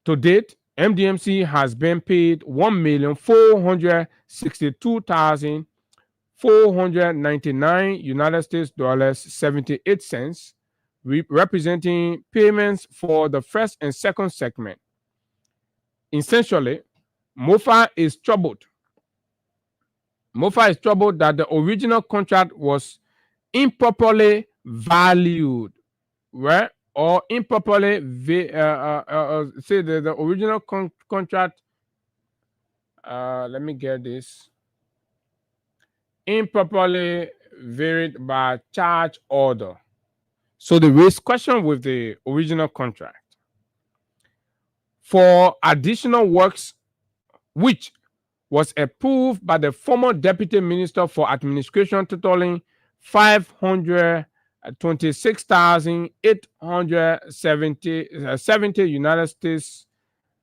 To date, MDMC has been paid $1,462,499.78, representing payments for the first and second segment. Essentially, MOFA is troubled. MOFA is troubled that the original contract was improperly valued, right? Or improperly, say the original contract, let me get this, improperly varied by charge order. So they raised question with the original contract for additional works, which was approved by the former Deputy Minister for Administration, totaling $526,870 United States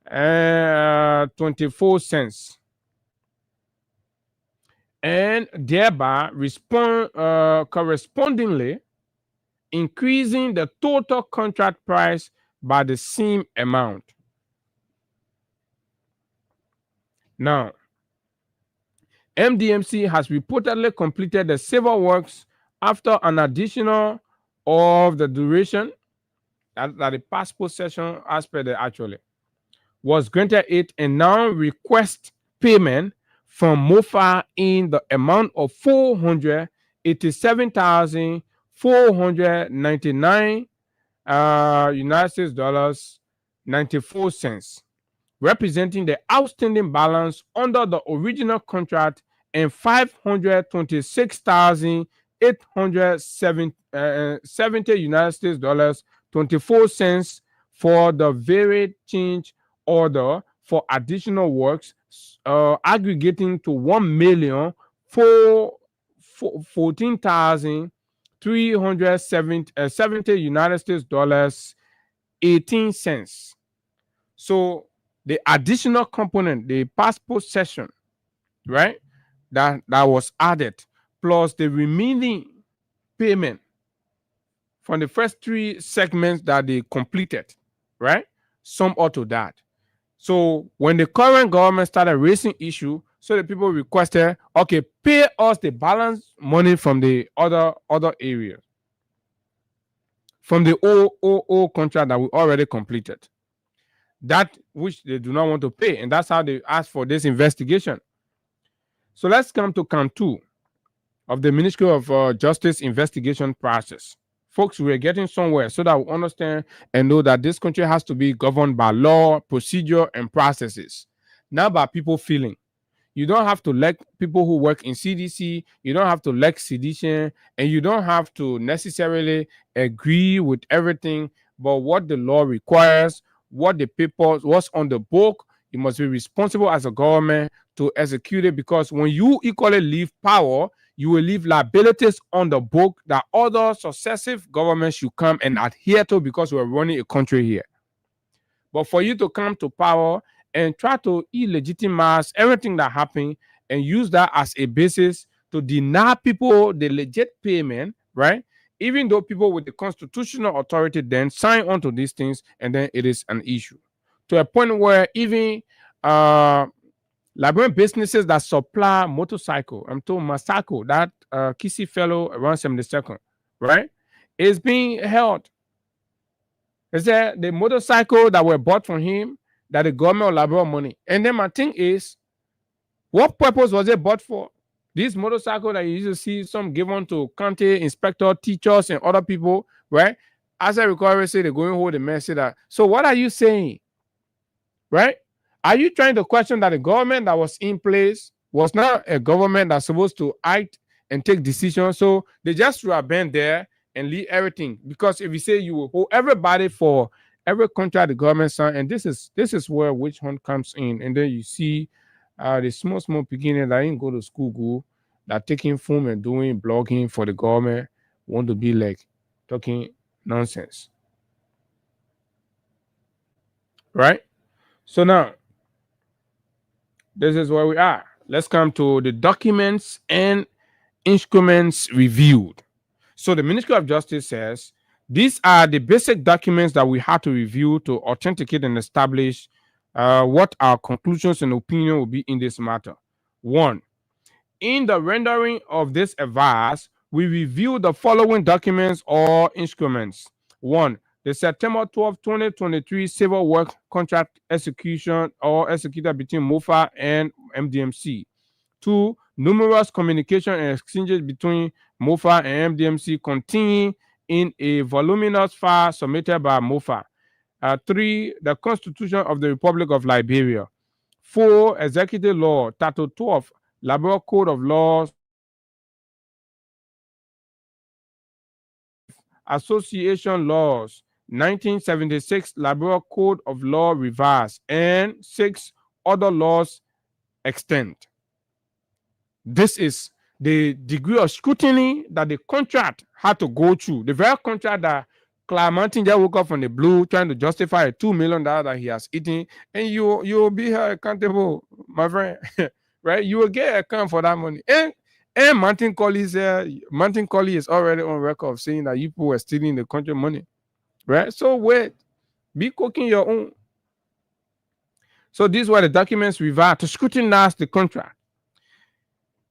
24 cents, and thereby correspondingly increasing the total contract price by the same amount. Now, MDMC has reportedly completed the civil works after an additional of the duration that the past possession, as per the actually, was granted it, and now request payment from MOFA in the amount of $487,499 United States dollars 94 cents, representing the outstanding balance under the original contract, and $526,870 United States dollars 24 cents for the varied change order for additional works, aggregating to $1,014,370 United States dollars 18 cents. So the additional component, the past possession, right, that was added, plus the remaining payment from the first 3 segments that they completed, right, sum up to that. So when the current government started raising issue, so the people requested, okay, pay us the balance money from the other areas, from the old contract that we already completed, that which they do not want to pay, and that's how they asked for this investigation. So let's come to count 2 of the Ministry of Justice investigation process. Folks, we're getting somewhere so that we understand and know that this country has to be governed by law, procedure, and processes, not by people feeling. You don't have to like people who work in CDC. You don't have to like sedition, and you don't have to necessarily agree with everything. But what the law requires, what the papers, what's on the book, you must be responsible as a government to execute it, because when you equally leave power, you will leave liabilities on the book that other successive governments should come and adhere to, because we're running a country here. But for you to come to power and try to illegitimize everything that happened and use that as a basis to deny people the legit payment, right? Even though people with the constitutional authority then sign on to these things, and then it is an issue. To a point where even Liberian businesses that supply motorcycle, I'm told Masako, that Kisi fellow around 72nd, right, is being held. Is that the motorcycle that were bought from him, that the government will borrow money? And then my thing is, what purpose was it bought for? This motorcycle that you used to see some given to county inspector, teachers, and other people, right? As I recall, say they're going hold the message that. So what are you saying, right? Are you trying to question that the government that was in place, was not a government that's supposed to act and take decisions. So they just threw a band there and leave everything. Because if you say you will hold everybody for every contract the government signed, and this is where witch hunt comes in. And then you see the small beginning that didn't go to school, that taking film and doing blogging for the government, want to be like talking nonsense. Right? So now, this is where we are. Let's come to the documents and instruments reviewed. So the Ministry of Justice says these are the basic documents that we have to review to authenticate and establish what our conclusions and opinion will be in this matter. 1. In the rendering of this advice, we review the following documents or instruments. 1. The September 12, 2023 civil work contract execution or executed between MOFA and MDMC. 2. Numerous communication and exchanges between MOFA and MDMC contained in a voluminous file submitted by MOFA. 3. The Constitution of the Republic of Liberia. 4. Executive Law, Title 12, Liberal Code of Laws, Association Laws, 1976 Liberal Code of Law revised, and 6. Other laws extant. This is the degree of scrutiny that the contract had to go through. The very contract that Clark Martin just woke up from the blue trying to justify $2 million that he has eaten, and you will be held accountable, my friend. Right? You will get account for that money. And Martin Colley is already on record of saying that you people were stealing the country money. Right? So wait, be cooking your own. So these were the documents revised to scrutinize the contract.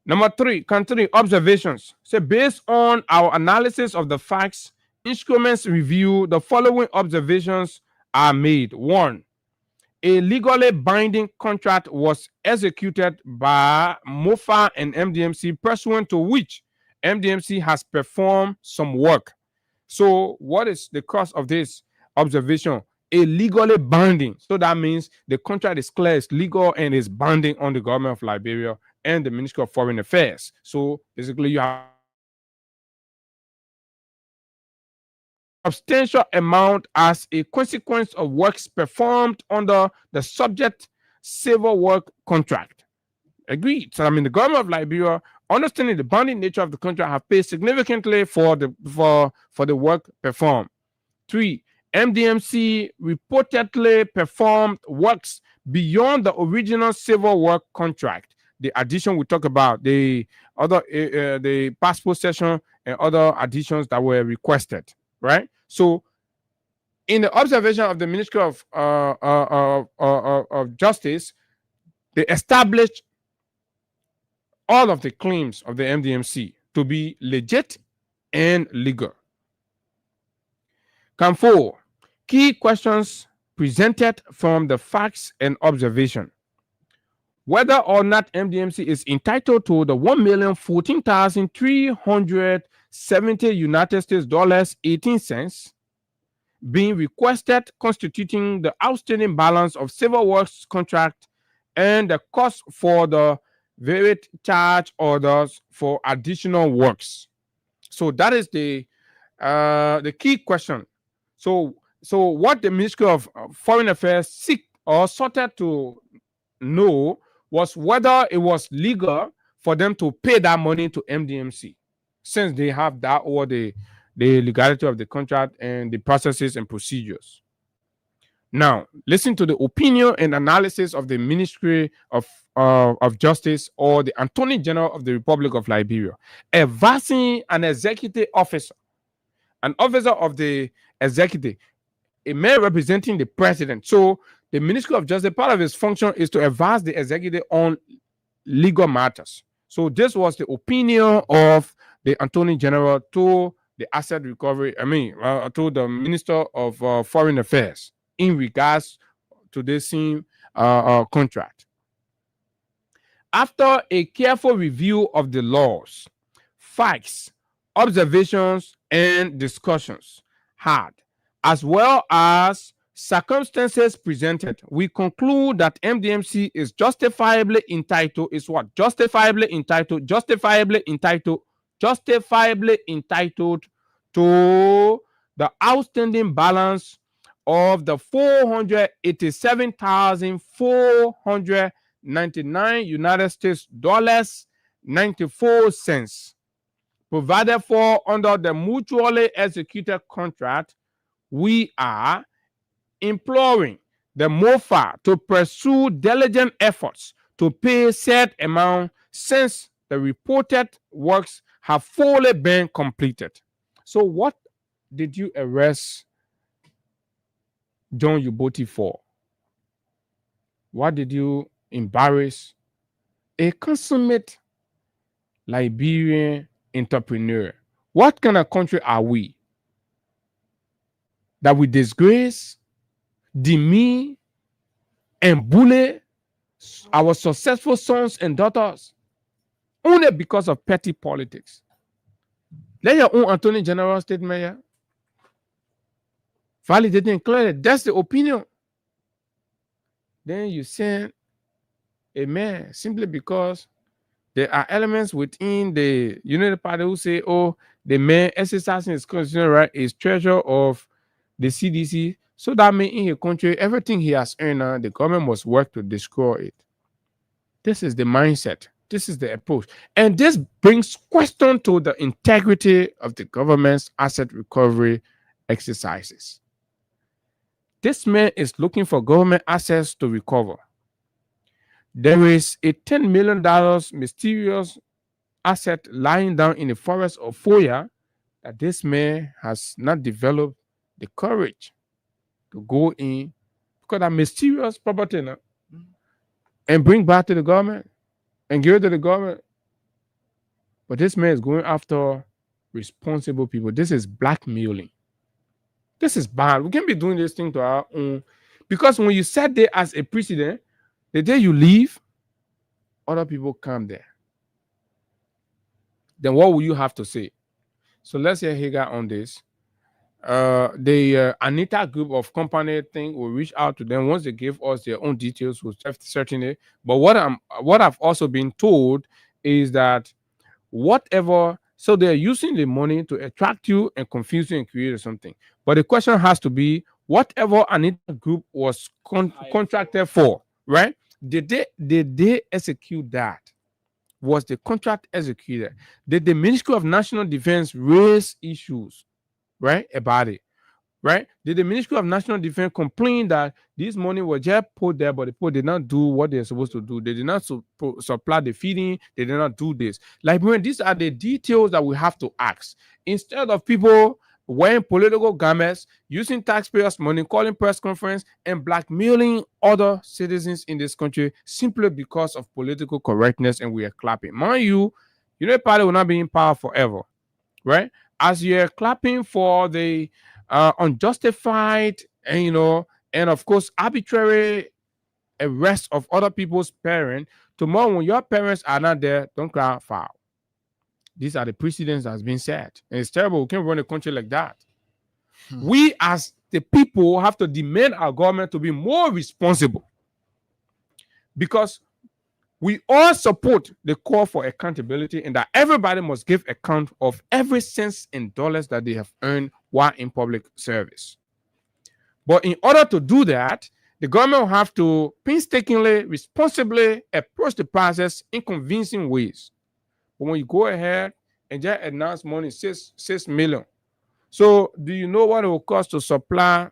Number 3, country observations. So based on our analysis of the facts, instruments review, the following observations are made. 1. A legally binding contract was executed by MOFA and MDMC, pursuant to which MDMC has performed some work. So what is the cause of this observation? A legally binding. So that means the contract is clear, it's legal, and is binding on the government of Liberia and the Ministry of Foreign Affairs. So basically you have substantial amount as a consequence of works performed under the subject civil work contract. Agreed. So I mean the government of Liberia, understanding the binding nature of the contract, have paid significantly for the work performed. 3. MDMC reportedly performed works beyond the original civil work contract. The addition we talk about, the other the past possession and other additions that were requested, right? So in the observation of the Ministry of Justice, they established all of the claims of the MDMC to be legit and legal. Come 4. Key questions presented from the facts and observation. Whether or not MDMC is entitled to the $1,014,370 United States dollars 18 cents being requested, constituting the outstanding balance of civil works contract and the cost for the varied charge orders for additional works. So that is the key question. So what the Ministry of Foreign Affairs sought to know was whether it was legal for them to pay that money to MDMC, since they have that or the legality of the contract and the processes and procedures. Now, listen to the opinion and analysis of the Ministry of Justice or the Attorney General of the Republic of Liberia, advising an executive officer, an officer of the executive, a man representing the president. So the Ministry of Justice, part of its function is to advise the executive on legal matters. So this was the opinion of the Attorney General to the asset recovery, to the Minister of Foreign Affairs in regards to this same contract. After a careful review of the laws, facts, observations, and discussions had, as well as circumstances presented, we conclude that MDMC is justifiably entitled to the outstanding balance of the $487,499 United States dollars 94 cents provided for under the mutually executed contract. We are imploring the MOFA to pursue diligent efforts to pay said amount since the reported works have fully been completed. So what did you arrest John Yuboti for? What did you embarrass a consummate Liberian entrepreneur? What kind of country are we that we disgrace, demean, and bully our successful sons and daughters only because of petty politics? Let your own Attorney General statement here. Validating clearly, that's the opinion. Then you send a man simply because there are elements within the United Party who say, oh, the man exercising his constitutional right is treasurer of the CDC. So that means in your country, everything he has earned, the government must work to destroy it. This is the mindset. This is the approach. And this brings question to the integrity of the government's asset recovery exercises. This man is looking for government assets to recover. There is a $10 million mysterious asset lying down in the forest of Foya that this man has not developed the courage to go in because that mysterious property now, and bring back to the government and give it to the government. But this man is going after responsible people. This is blackmailing. This is bad. We can't be doing this thing to our own. Because when you sat there as a president, the day you leave, other people come there. Then what will you have to say? So let's hear Hagar on this. The Anita group of company thing will reach out to them once they give us their own details. We'll certainly. But what I've also been told is that whatever. So they're using the money to attract you and confuse you and create something. But the question has to be, whatever Anita Group was contracted for, right? Did they execute that? Was the contract executed? Did the Ministry of National Defense raise issues, right, about it? Right? Did the Ministry of National Defense complain that this money was just put there, but the people did not do what they're supposed to do? They did not supply the feeding. They did not do this. Like, when these are the details that we have to ask. Instead of people wearing political garments, using taxpayers' money, calling press conference, and blackmailing other citizens in this country simply because of political correctness, and we are clapping. Mind you, United Party will not be in power forever, right? As you're clapping for the unjustified and of course arbitrary arrest of other people's parents, tomorrow when your parents are not there, don't cry foul. These are the precedents that's been set, and it's terrible. We can't run a country like that. We as the people have to demand our government to be more responsible, because we all support the call for accountability and that everybody must give account of every cent and dollars that they have earned while in public service. But in order to do that, the government will have to painstakingly, responsibly approach the process in convincing ways. But when you go ahead and just announce money, 6 million. So do you know what it will cost to supply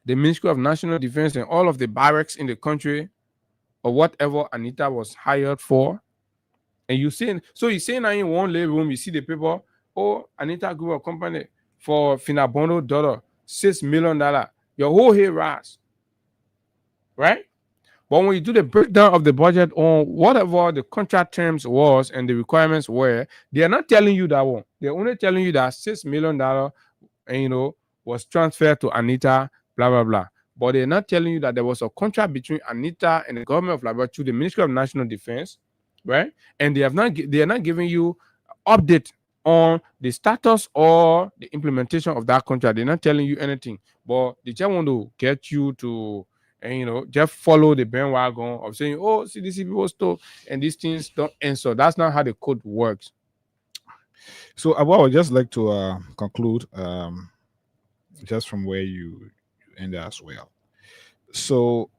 the Ministry of National Defense and all of the barracks in the country, or whatever Anita was hired for? And you see, so you say now in one lay room, you see the people, oh, Anita Group of Company for Finabondo daughter, $6 million. Your whole hair rise, right? But when you do the breakdown of the budget on whatever the contract terms was and the requirements were, they are not telling you that one. They're only telling you that $6 million, was transferred to Anita, blah, blah, blah. But they're not telling you that there was a contract between Anita and the government of Liberia to the Ministry of National Defense, right? And they are not giving you update on the status or the implementation of that contract. They're not telling you anything, but they just want to get you to, and just follow the bandwagon of saying, oh, CDC people stole, and these things don't answer. That's not how the code works. So I would just like to conclude just from where you ended as well. So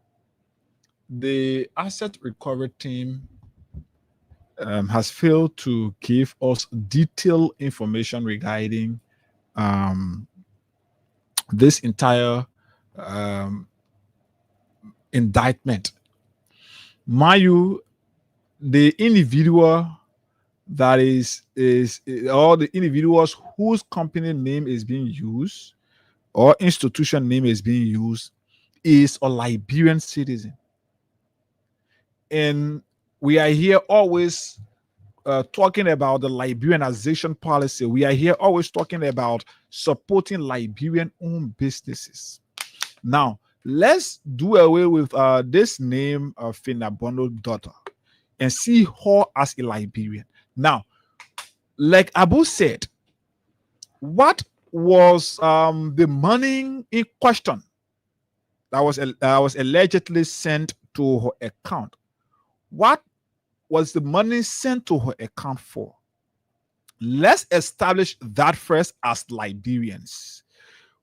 the asset recovery team has failed to give us detailed information regarding this entire indictment. Mind you, the individual that is all the individuals whose company name is being used or institution name is being used is a Liberian citizen. And we are here always talking about the Liberianization policy. We are here always talking about supporting Liberian-owned businesses. Now, let's do away with this name of Finabono daughter and see her as a Liberian. Now, like Abu said, what was the money in question that was allegedly sent to her account? What was the money sent to her account for? Let's establish that first as Liberians.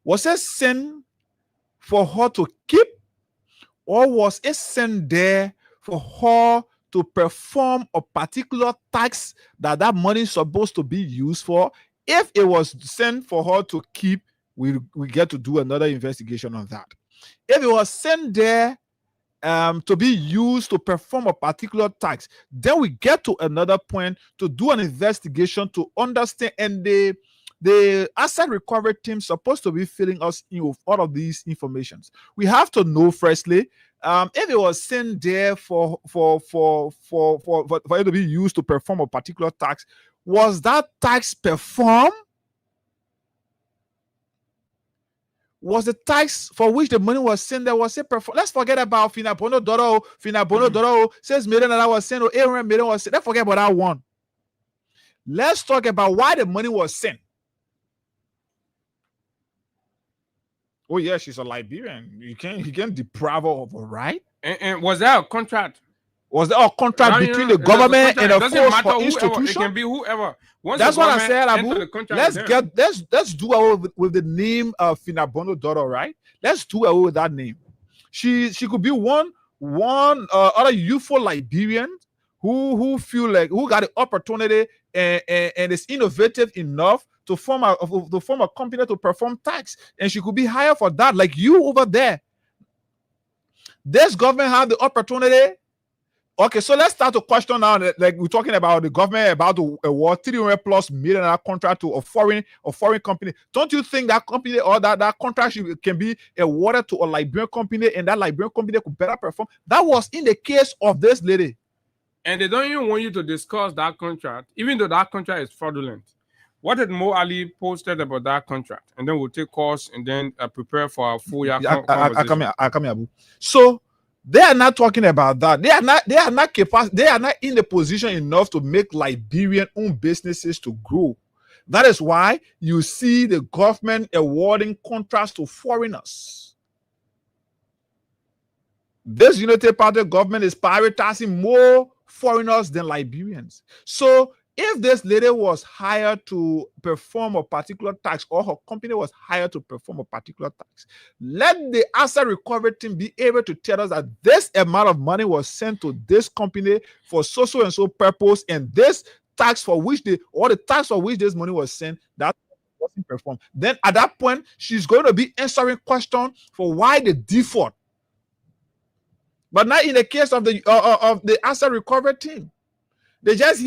Was it sent for her to keep, or was it sent there for her to perform a particular task that money is supposed to be used for? If it was sent for her to keep, we get to do another investigation on that. If it was sent there to be used to perform a particular task, then we get to another point to do an investigation to understand. And the asset recovery team supposed to be filling us in with all of these informations. We have to know firstly, if it was sent there for it to be used to perform a particular task, was that task performed? Was the tax for which the money was sent there, was it performed? Let's forget about Finabono Doro. Finabono Doro $6 million that was sent, or 800 million was sent. Let's forget about that one. Let's talk about why the money was sent. Oh yeah, she's a Liberian. You can't deprive her of a right. And was there a contract? Was there a contract between the government and a force institution? It can be whoever. Once that's what I said, Abu. Let's do away with the name of Finabono daughter, right? Let's do away with that name. She could be one other youthful Liberian who feel like who got the opportunity and is innovative enough to form a company to perform tax, and she could be hired for that, like you over there. This government have the opportunity. Okay, so let's start to question now. Like we're talking about the government about to award $300+ million contract to a foreign company. Don't you think that company or that contract can be awarded to a Liberian company, and that Liberian company could better perform? That was in the case of this lady. And they don't even want you to discuss that contract, even though that contract is fraudulent. What did Mo Ali posted about that contract? And then we'll take course and then prepare for our full year conversation. I come here, Abu. So they are not talking about that. They are not in the position enough to make Liberian-owned businesses to grow. That is why you see the government awarding contracts to foreigners. This Unity Party government is prioritizing more foreigners than Liberians. So if this lady was hired to perform a particular task, or her company was hired to perform a particular task, let the asset recovery team be able to tell us that this amount of money was sent to this company for so and so purpose, and this tax for which the tax for which this money was sent, that wasn't performed. Then at that point, she's going to be answering questions for why the default. But not in the case of the asset recovery team. They just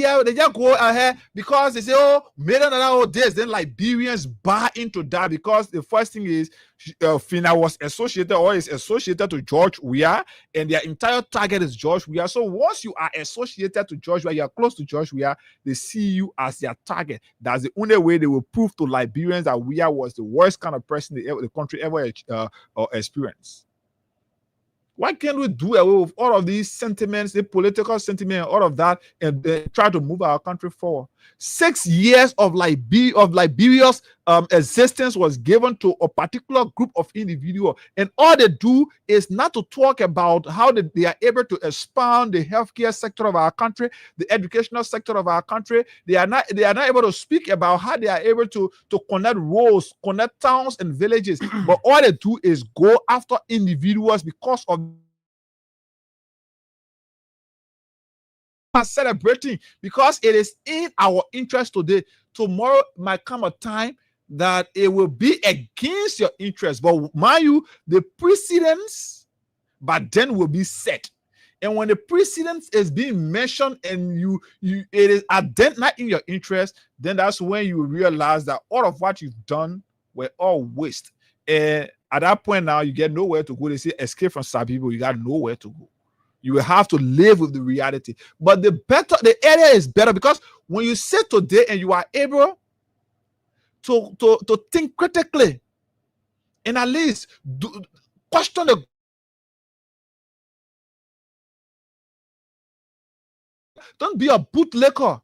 go ahead because they say, oh, $1 million, then Liberians buy into that, because the first thing is Fina was associated or is associated to George Weah, and their entire target is George Weah. So once you are associated to George Weah, you are close to George Weah, they see you as their target. That's the only way they will prove to Liberians that Weah was the worst kind of person the country ever experienced. Why can't we do away with all of these sentiments, the political sentiment, all of that, and try to move our country forward? 6 years of Liberia's existence was given to a particular group of individuals, and all they do is not to talk about how they are able to expand the healthcare sector of our country, the educational sector of our country. They are not able to speak about how they are able to connect roads, connect towns and villages. But all they do is go after individuals because of celebrating, because it is in our interest today. Tomorrow might come a time that it will be against your interest, but mind you, the precedence but then will be set. And when the precedence is being mentioned and it is not in your interest, then that's when you realize that all of what you've done were all waste. And at that point now, you get nowhere to go. They say escape from some people, you got nowhere to go. You will have to live with the reality. But the area is better, because when you sit today and you are able to think critically and at least question the don't be a bootlicker.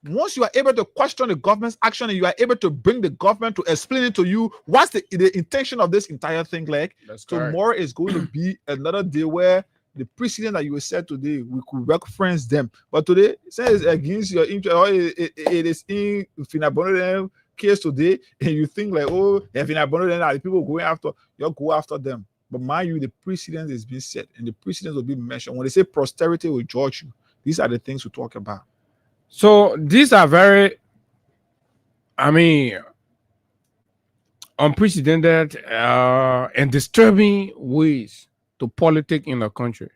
Once you are able to question the government's action and you are able to bring the government to explain it to you, what's the intention of this entire thing, like, tomorrow is going to be another day where the precedent that you will set today, we could reference them. But today, since it's against your interest, or it is in Finabono case today, and you think like, oh, if Finabono are the people going after, you'll go after them. But mind you, the precedent is being set, and the precedent will be mentioned. When they say posterity will judge you, these are the things we talk about. So these are very, unprecedented and disturbing ways to politic in the country.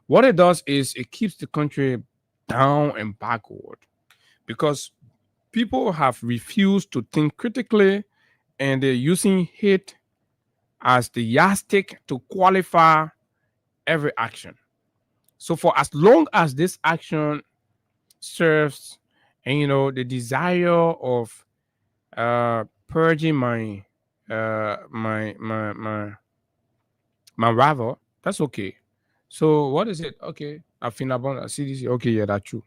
What it does is it keeps the country down and backward, because people have refused to think critically, and they're using hate as the yardstick to qualify every action. So for as long as this action serves, and the desire of purging my rival, that's okay. So what is it? Okay, Afinabon, CDC. Okay, yeah, that's true.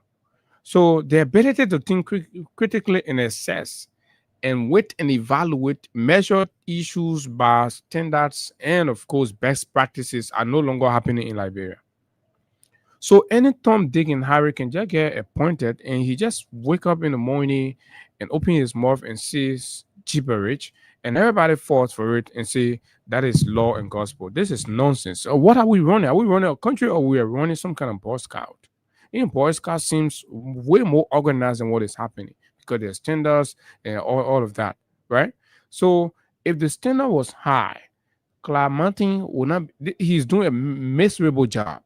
So the ability to think critically and assess and wait and evaluate measured issues by standards and, of course, best practices are no longer happening in Liberia. So any Tom, Dick, and Harry can just get appointed, and he just wake up in the morning and open his mouth and says gibberish, and everybody falls for it and say that is law and gospel. This is nonsense. So what are we running? Are we running a country, or we are running some kind of Boy Scout? Boy Scout seems way more organized than what is happening, because there's standards and all of that, right? So if the standard was high, Clark Martin will not. He's doing a miserable job.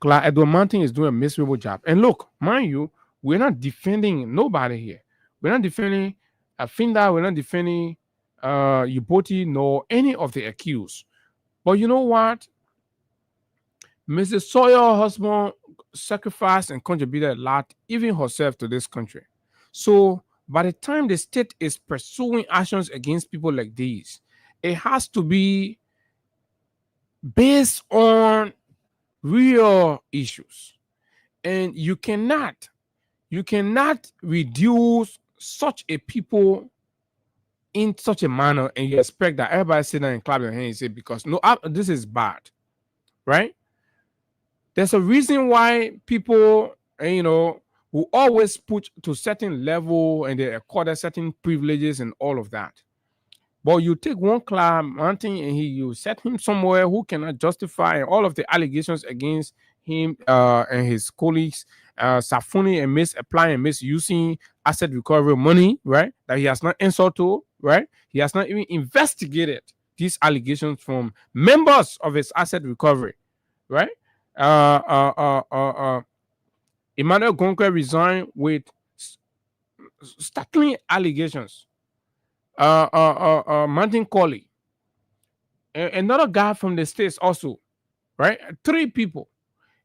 Clark Edward Martin is doing a miserable job. And look, mind you, we're not defending nobody here. We're not defending Finda. We're not defending Uboti, nor any of the accused. But you know what? Mrs. Sawyer, husband, sacrificed and contributed a lot, even herself, to this country. So by the time the state is pursuing actions against people like these, it has to be based on real issues. And you cannot reduce such a people in such a manner and you expect that everybody sit down and clap their hands and say, because no, this is bad, right? There's a reason why people, will always put to certain level and they acquire certain privileges and all of that. But you take one Clark Martin and you set him somewhere who cannot justify all of the allegations against him and his colleagues, Safuni, and misapplying and misusing asset recovery money, right? That he has not answered to, right? He has not even investigated these allegations from members of his asset recovery, right? Emmanuel Gonkwe resigned with startling allegations. Martin Colley, another guy from the States also, right? 3 people.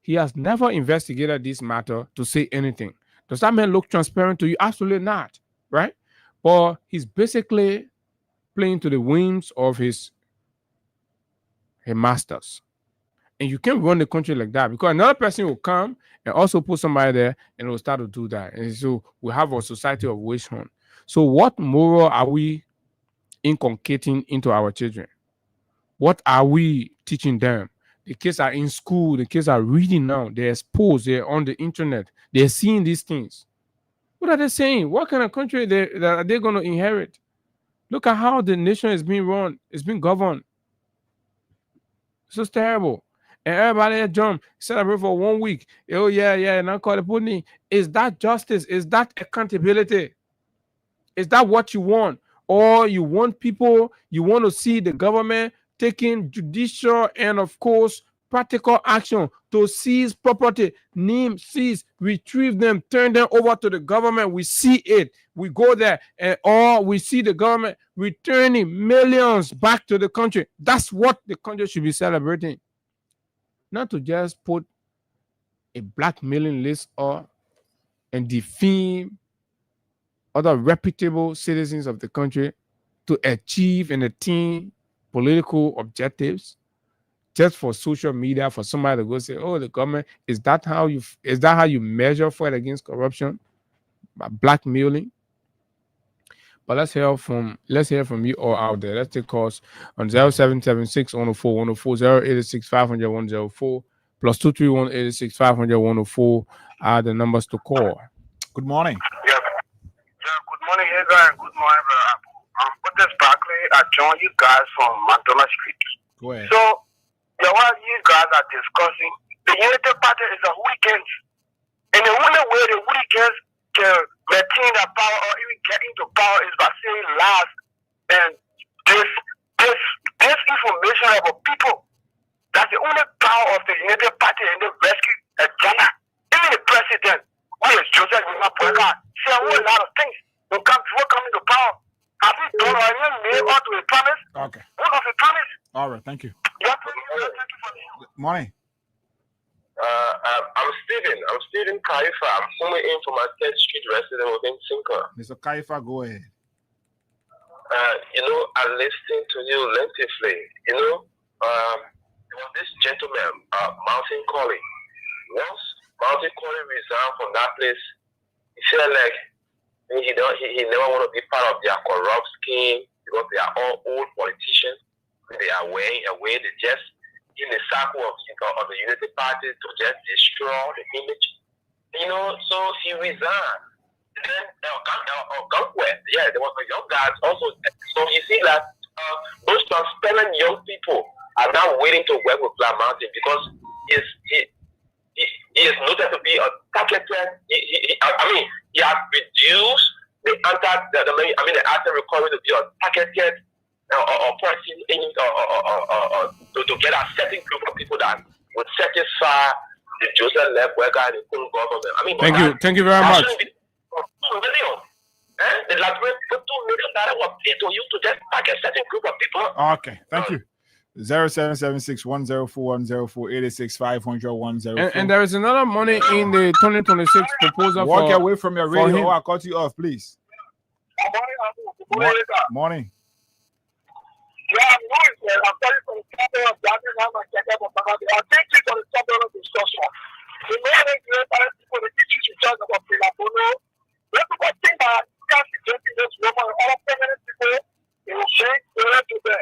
He has never investigated this matter to say anything. Does that man look transparent to you? Absolutely not, right? But he's basically playing to the whims of his a master's. And you can't run the country like that because another person will come and also put somebody there and will start to do that. And so we have a society of wage hunt. So what moral are we inculcating into our children? What are we teaching them? The kids are in school. The kids are reading now. They're exposed. They're on the internet. They're seeing these things. What are they saying? What kind of country are they going to inherit? Look at how the nation is being run. It's being governed. It's just terrible. And everybody jump, celebrate for 1 week. Oh, yeah, now call the pudding. Is that justice? Is that accountability? Is that what you want? Or you want to see the government taking judicial and, of course, practical action to seize property, seize, retrieve them, turn them over to the government. We see it. We go there, or we see the government returning millions back to the country. That's what the country should be celebrating. Not to just put a blackmailing list and defame other reputable citizens of the country to achieve and attain political objectives just for social media, for somebody to go say, oh, the government, is that how you measure fight against corruption? By blackmailing? But let's hear from you all out there. Let's take calls on 0776 104 104 086 500 104 plus 231 86 500 104 are the numbers to call. Good morning. Yeah, good morning, Hagar, and good morning, Buddhist Barclay. I join you guys from McDonald Street. Go ahead. So, what you guys are discussing, the Unity Party is a hooligans. And the only way the hooligans can maintain their power or even get into power is by saying lies and this information about people. That's the only power of the Unity Party and the rescue agenda. Even the president, who is Joseph Mapoga, say a whole lot of things. Before coming to power, have you done or even made up to a promise? Okay. One of the promise. All right, thank you. Yeah, thank you for me. Morning. I'm Stephen Kaifa. I'm coming in from a 10th Street resident within Sinker. Mr. Kaifa, go ahead. I listened to you lengthily. There was this gentleman, Martin Colley. Once Martin Colley resigned from that place, he felt like he never want to be part of their corrupt scheme because they are all old politicians. They are way away. They just in the circle of the Unity Party to just destroy the image. So he resigned. Then there was a young guy also. So you see that those transparent young people are now waiting to work with Black Mountain because he is noted to be a targeted. He has reduced the asset recovery to be a targeted or person to get a certain group of people that would satisfy the Joseph left worker and the full government. Thank you very much. The library put $2 million was paid to you to just target a certain group of people. Okay, thank you. 0776 104 104 86 500 104. And there is another money in the 2026 proposal. Walk away from your radio. I'll cut you off, please. Morning. Yeah, I'm calling from the capital of Ghana. I think it's on the capital of discussion. The main people, the teachers in charge about Pilapono, people think that you can't be taking this woman, all permanent people, they will change the way to them.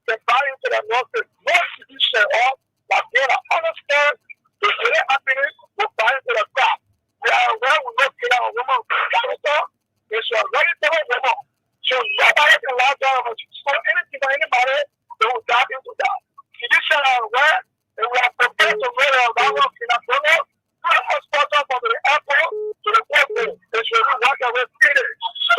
They buy into the nonsense. Most tradition or like they understand the very happiness will buy into the crap. They are aware we don't kill a woman with character. It's a very different woman. So nobody can lie down on you. So anything or anybody, they will dive into that. Tradition are aware, and we are prepared to murder a lot of Pilapono. From the airport to the airport, it's really work away freely.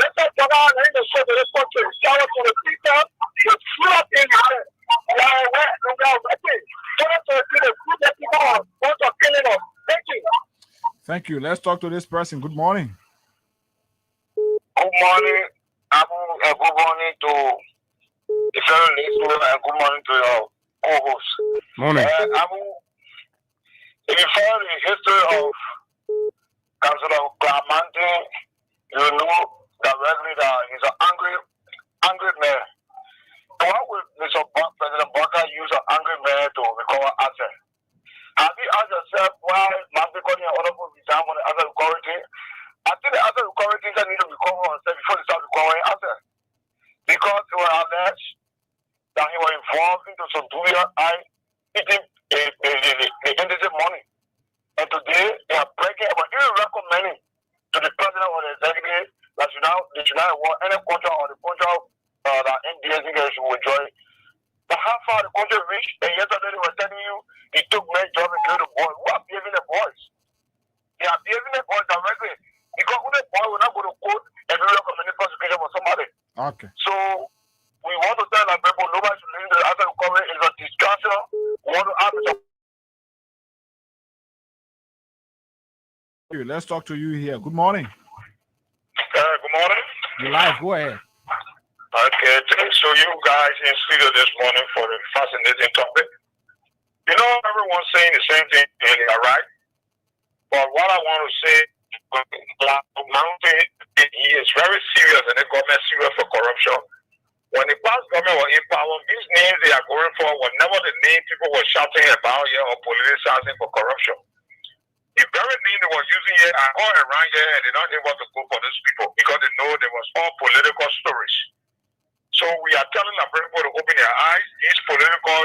Let's talk about the show to this country. Shout out to the people. It's flat in the head. We are aware and we are ready. Shout out to the people that people are going to killing us. Thank you. Thank you. Let's talk to this person. Good morning. Good morning, Abu. Good morning to the fellow listener, and good morning to your co-host. Morning. Abu, if you follow the history of Councilor Mountain, you know directly that he's an angry man. Why would Mr. President Barker use an angry man to recover assets? Have you asked yourself why Matthew Coney and other people resign on the asset recovery team? I think the asset recovery team need to recover on themselves before they start recovering assets. Because it was alleged that he was involved into some dubious eating the industry money. And today they are breaking but even recommending to the president or the executive that they should not award any contract or the contract that NDSC should withdraw. But how far the country reached, and yesterday they were telling you he took my job and killed the boy. Who are behaving the boys? They are behaving the boys directly. Because when the boy will not go to court and do recommended prosecution for somebody. Okay. So we want to tell our people nobody should leave the asset recovery is a discussion. We want to ask some. Let's talk to you here. Good morning. Good morning. You're live. Go ahead. Okay, thanks to you guys in studio this morning for the fascinating topic. You know, everyone's saying the same thing, and they are right. But what I want to say, Mountain, he is very serious, and the government serious for corruption. When the past government was in power, these names they are going for were never the name people were shouting about here or politicizing for corruption. The very name they were using here are all around here, and they're not able to go for these people because they know there was all political stories. So we are telling our people to open their eyes. These political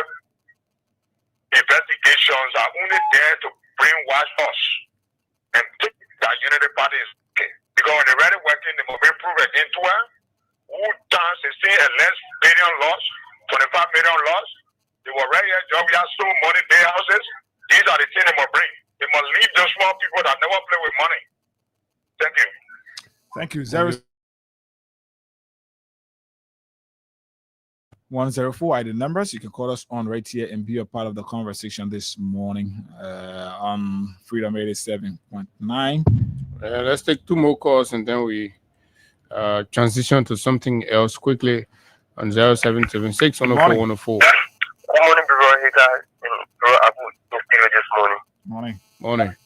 investigations are only there to brainwash us and think that unity party is okay. Because when they're already working, they must be proved again to her. Who times 16 and less billion loss, 25 million loss. They were already at job, we have so money, pay houses. These are the things they must bring. They must leave those small people that never play with money. Thank you. Thank you. 104 are the numbers. You can call us on right here and be a part of the conversation this morning on Freedom 87.9. Let's take two more calls and then we transition to something else quickly on 0776 104 104. Good morning, bro. Hey guys, and bro, I'm in studio this morning. Morning.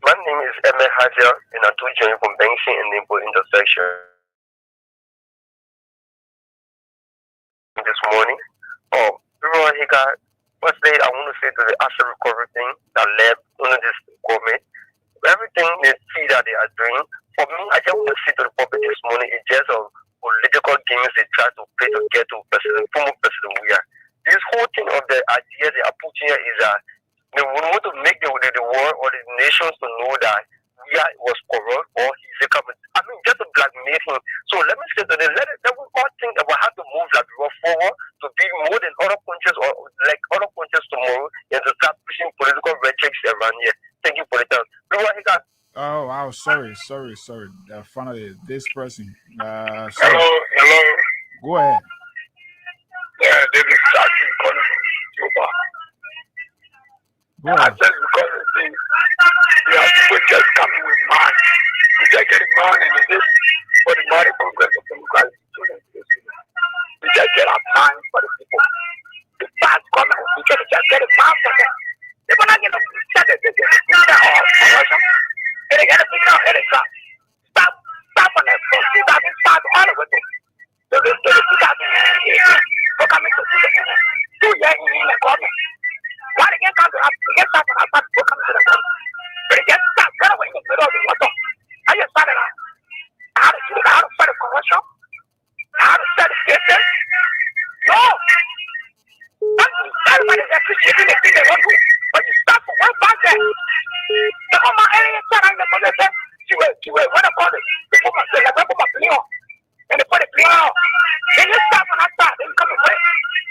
My name is Emma Hajar, and I'm joining from Banksy and Nimble intersection. This morning. Bro, hey guys, firstly, I want to say to the asset recovery thing that led under this government, everything they see that they are doing. For me, I just want to say to the public this morning, it's just a political games they try to play to get to former president we are. This whole thing of the idea they are putting here is that they want to make the world or the nations to know that we was corrupt or he's a government. I mean, just to blackmail him. So let me say to them, let we all think about how to move like we were forward to be more than other countries or like other countries tomorrow and to start pushing political rhetoric around here. Thank you for the time. Oh, wow. Sorry. Finally, this person. Hello. Go ahead. Yeah, this is Sachi calling from Cuba. Go ahead. I just because of things, people just coming with money. You just getting money and this for the money Congress of Democratic students. We just get our money for the people. The fast coming, we just get it fast for them. They're gonna get them. They get a big out headed shot. Stop on that from 2005 all the way to the 2008. For coming to 2 years in the government. Why they get come to us? They get stuff on us to come to the government. But they get stuck right away in the middle of the water. I just started out. How to fight the corruption? How to set the cases? No! Everybody's appreciating the thing they want to do. But you stop for one project. The Oma area in the position, she will what about it? They put my plea on. And they put the plea on. Then you stop on that side, then you come away.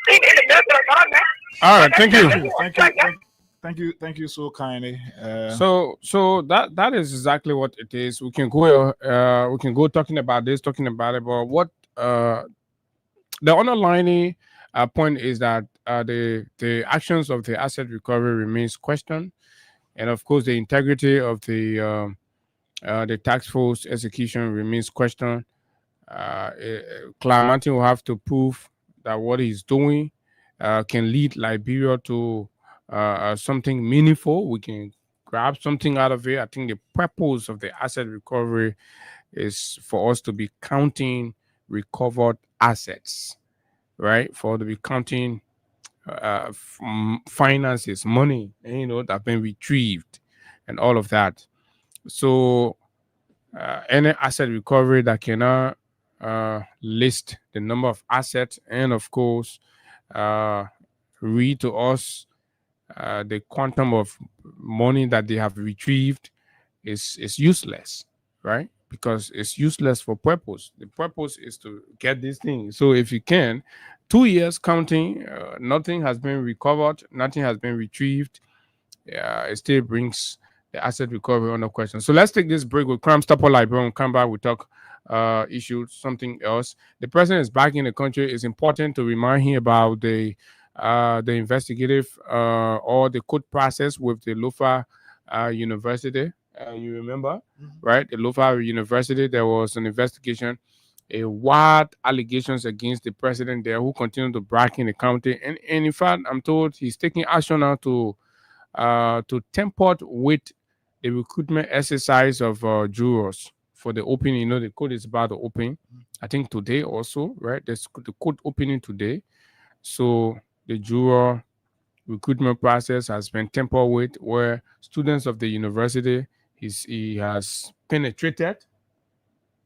In the middle of the man. All right, Thank you so kindly. So that is exactly what it is. We can go talking about it, but what the underlying point is that the actions of the asset recovery remains questioned, and of course the integrity of the tax force execution remains questioned. Claremont will have to prove that what he's doing can lead Liberia to something meaningful. We can grab something out of it. I think the purpose of the asset recovery is for us to be counting recovered assets. right? For the accounting finances, money, that have been retrieved and all of that. So any asset recovery that cannot list the number of assets and of course read to us the quantum of money that they have retrieved is useless, right? Because it's useless for purpose. The purpose is to get this thing. So if you can, 2 years counting, nothing has been recovered, nothing has been retrieved. It still brings the asset recovery under question. So let's take this break with Crime Stopper Librarian. We'll come back, we'll talk issues, something else. The president is back in the country. It's important to remind him about the investigative or the court process with the Lofa University. You remember, right? The Lofa University, there was an investigation, a wild allegations against the president there who continued to brag in the county. And in fact, I'm told he's taking action now to temper with the recruitment exercise of jurors for the opening. The code is about the opening. I think today also, right? There's the code opening today. So the juror recruitment process has been tempered with, where students of the university he has penetrated,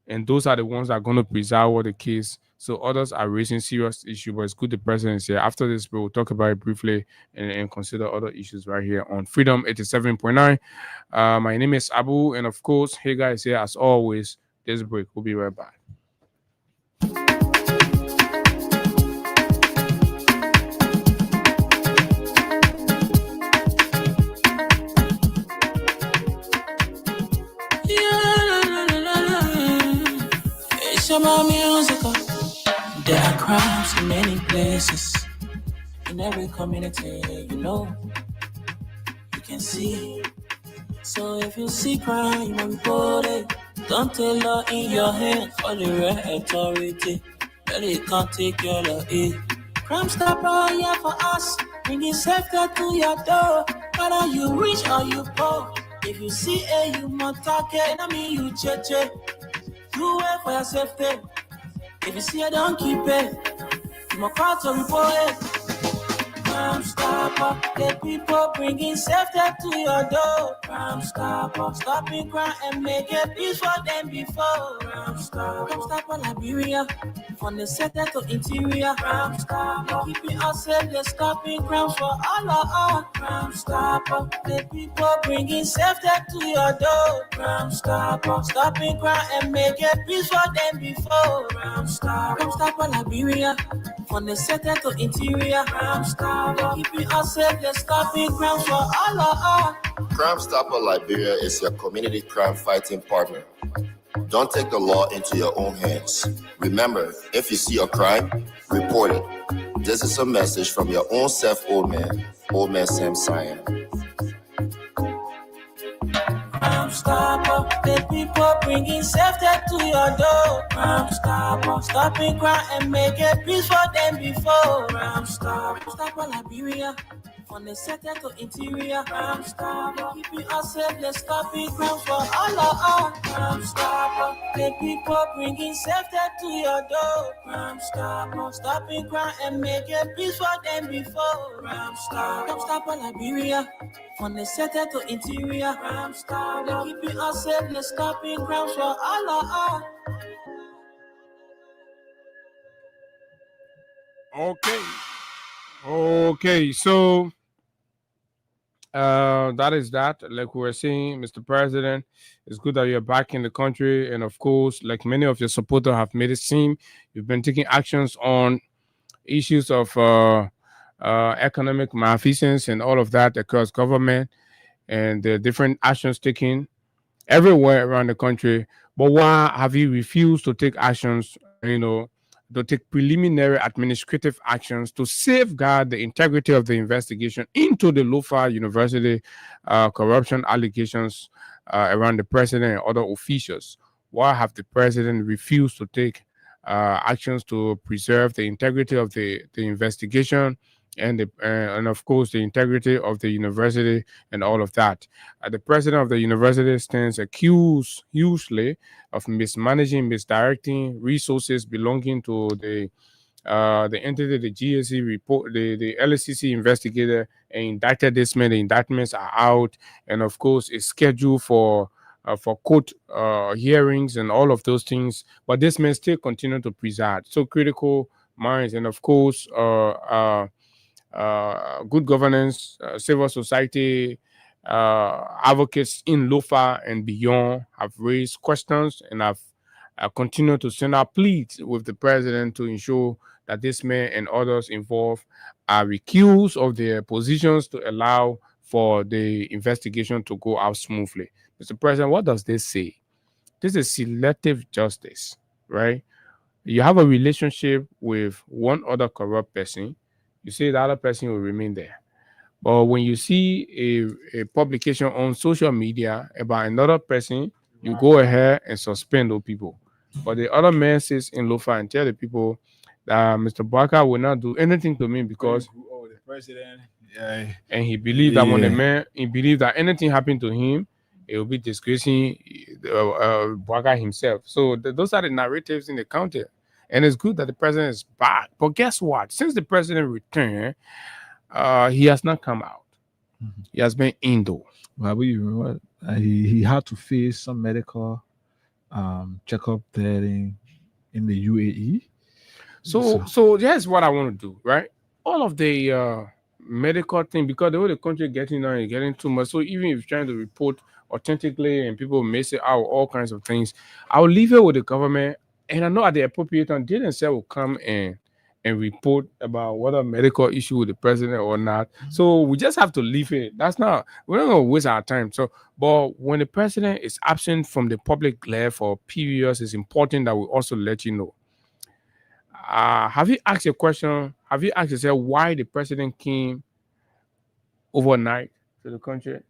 and those are the ones that are going to preside over the case. So others are raising serious issues, but it's good the president is here. After this, we'll talk about it briefly and consider other issues right here on Freedom 87.9. My name is Abu, and of course, hey guys, here as always. This break, we'll be right back. There are crimes in many places, in every community, you can see. So if you see crime, you report it. Don't take law in your hand for the right authority. But it can't take your law in. Crime Stopper here for us, bringing safety to your door. Whether you rich or you poor, if you see a you must talk it, I mean you check. You wait for your safety. If you see it, don't keep it. You must call to report it. Crime Stopper, the people bringing safety to your door. Crime Stopper, stopping crime and make it peace for them before. Crime Stopper Liberia, from the center to interior. Crime Stopper, keeping us safe, they're stopping crimes for all of us. Crime Stopper, the people bringing safety to your door. Crime Stopper, stopping crime and make it peace for them before. Crime Stopper Liberia, from the center to interior. Crime Stopper, keeping us safe, they're stopping crimes for all of us. Crime Stopper Liberia is your community crime fighting partner. Don't take the law into your own hands. Remember, if you see a crime, report it. This is a message from your own self, Old Man Sam Cyan. Crime Stopper, the people bringing safety to your door. Crime Stopper, stopping crime and make it peace for them before. Crime Stopper Liberia, from the center to interior. Crime Stopper, keeping us safe, they're stopping crimes for all of us. Crime Stopper, the people bringing safety to your door. Crime Stopper, stopping crime and make it peace for them before. Crime Stopper Liberia, from the center to interior. Crime Stopper, keeping us safe, they're stopping crimes for all of us. Okay, so that is that. Like we were saying, Mr. President, it's good that you're back in the country. And of course, like many of your supporters have made it seem, you've been taking actions on issues of economic malfeasance and all of that across government, and the different actions taken everywhere around the country. But why have you refused to take actions, to take preliminary administrative actions to safeguard the integrity of the investigation into the Lofa University corruption allegations around the president and other officials? Why have the president refused to take actions to preserve the integrity of the investigation and of course the integrity of the university and all of that? The president of the university stands accused hugely of mismanaging, misdirecting resources belonging to the the entity, the GSC report, the LSCC investigator and indicted this man. The indictments are out, and of course, it's scheduled for court hearings and all of those things. But this man still continue to preside. So critical minds, and of course, good governance, civil society advocates in Lofa and beyond have raised questions and have continued to send out pleas with the president to ensure that this man and others involved are recused of their positions to allow for the investigation to go out smoothly. Mr. President, what does this say? This is selective justice, right? You have a relationship with one other corrupt person, you say the other person will remain there. But when you see a publication on social media about another person, you go ahead and suspend those people. But the other man sits in Lofa and tell the people that Mr. Barker will not do anything to me because the president, and he believed that when the man, he believed that anything happened to him, it will be disgracing Barker himself. So those are the narratives in the county. And it's good that the president is back. But guess what? Since the president returned, he has not come out. He has been indoor. Well, you know what? He had to face some medical checkup there in the UAE. So here's what I want to do, right? All of the medical thing, because the way the country getting on and getting too much. So even if you're trying to report authentically and people may say out all kinds of things, I'll leave it with the government. And I know at the appropriate time, they themselves will come and report about whether medical issue with the president or not. So we just have to leave it. We're not going to waste our time. So, but when the president is absent from the public glare for periods, it's important that we also let you know. Have you asked a question? Have you asked yourself why the president came overnight to the country?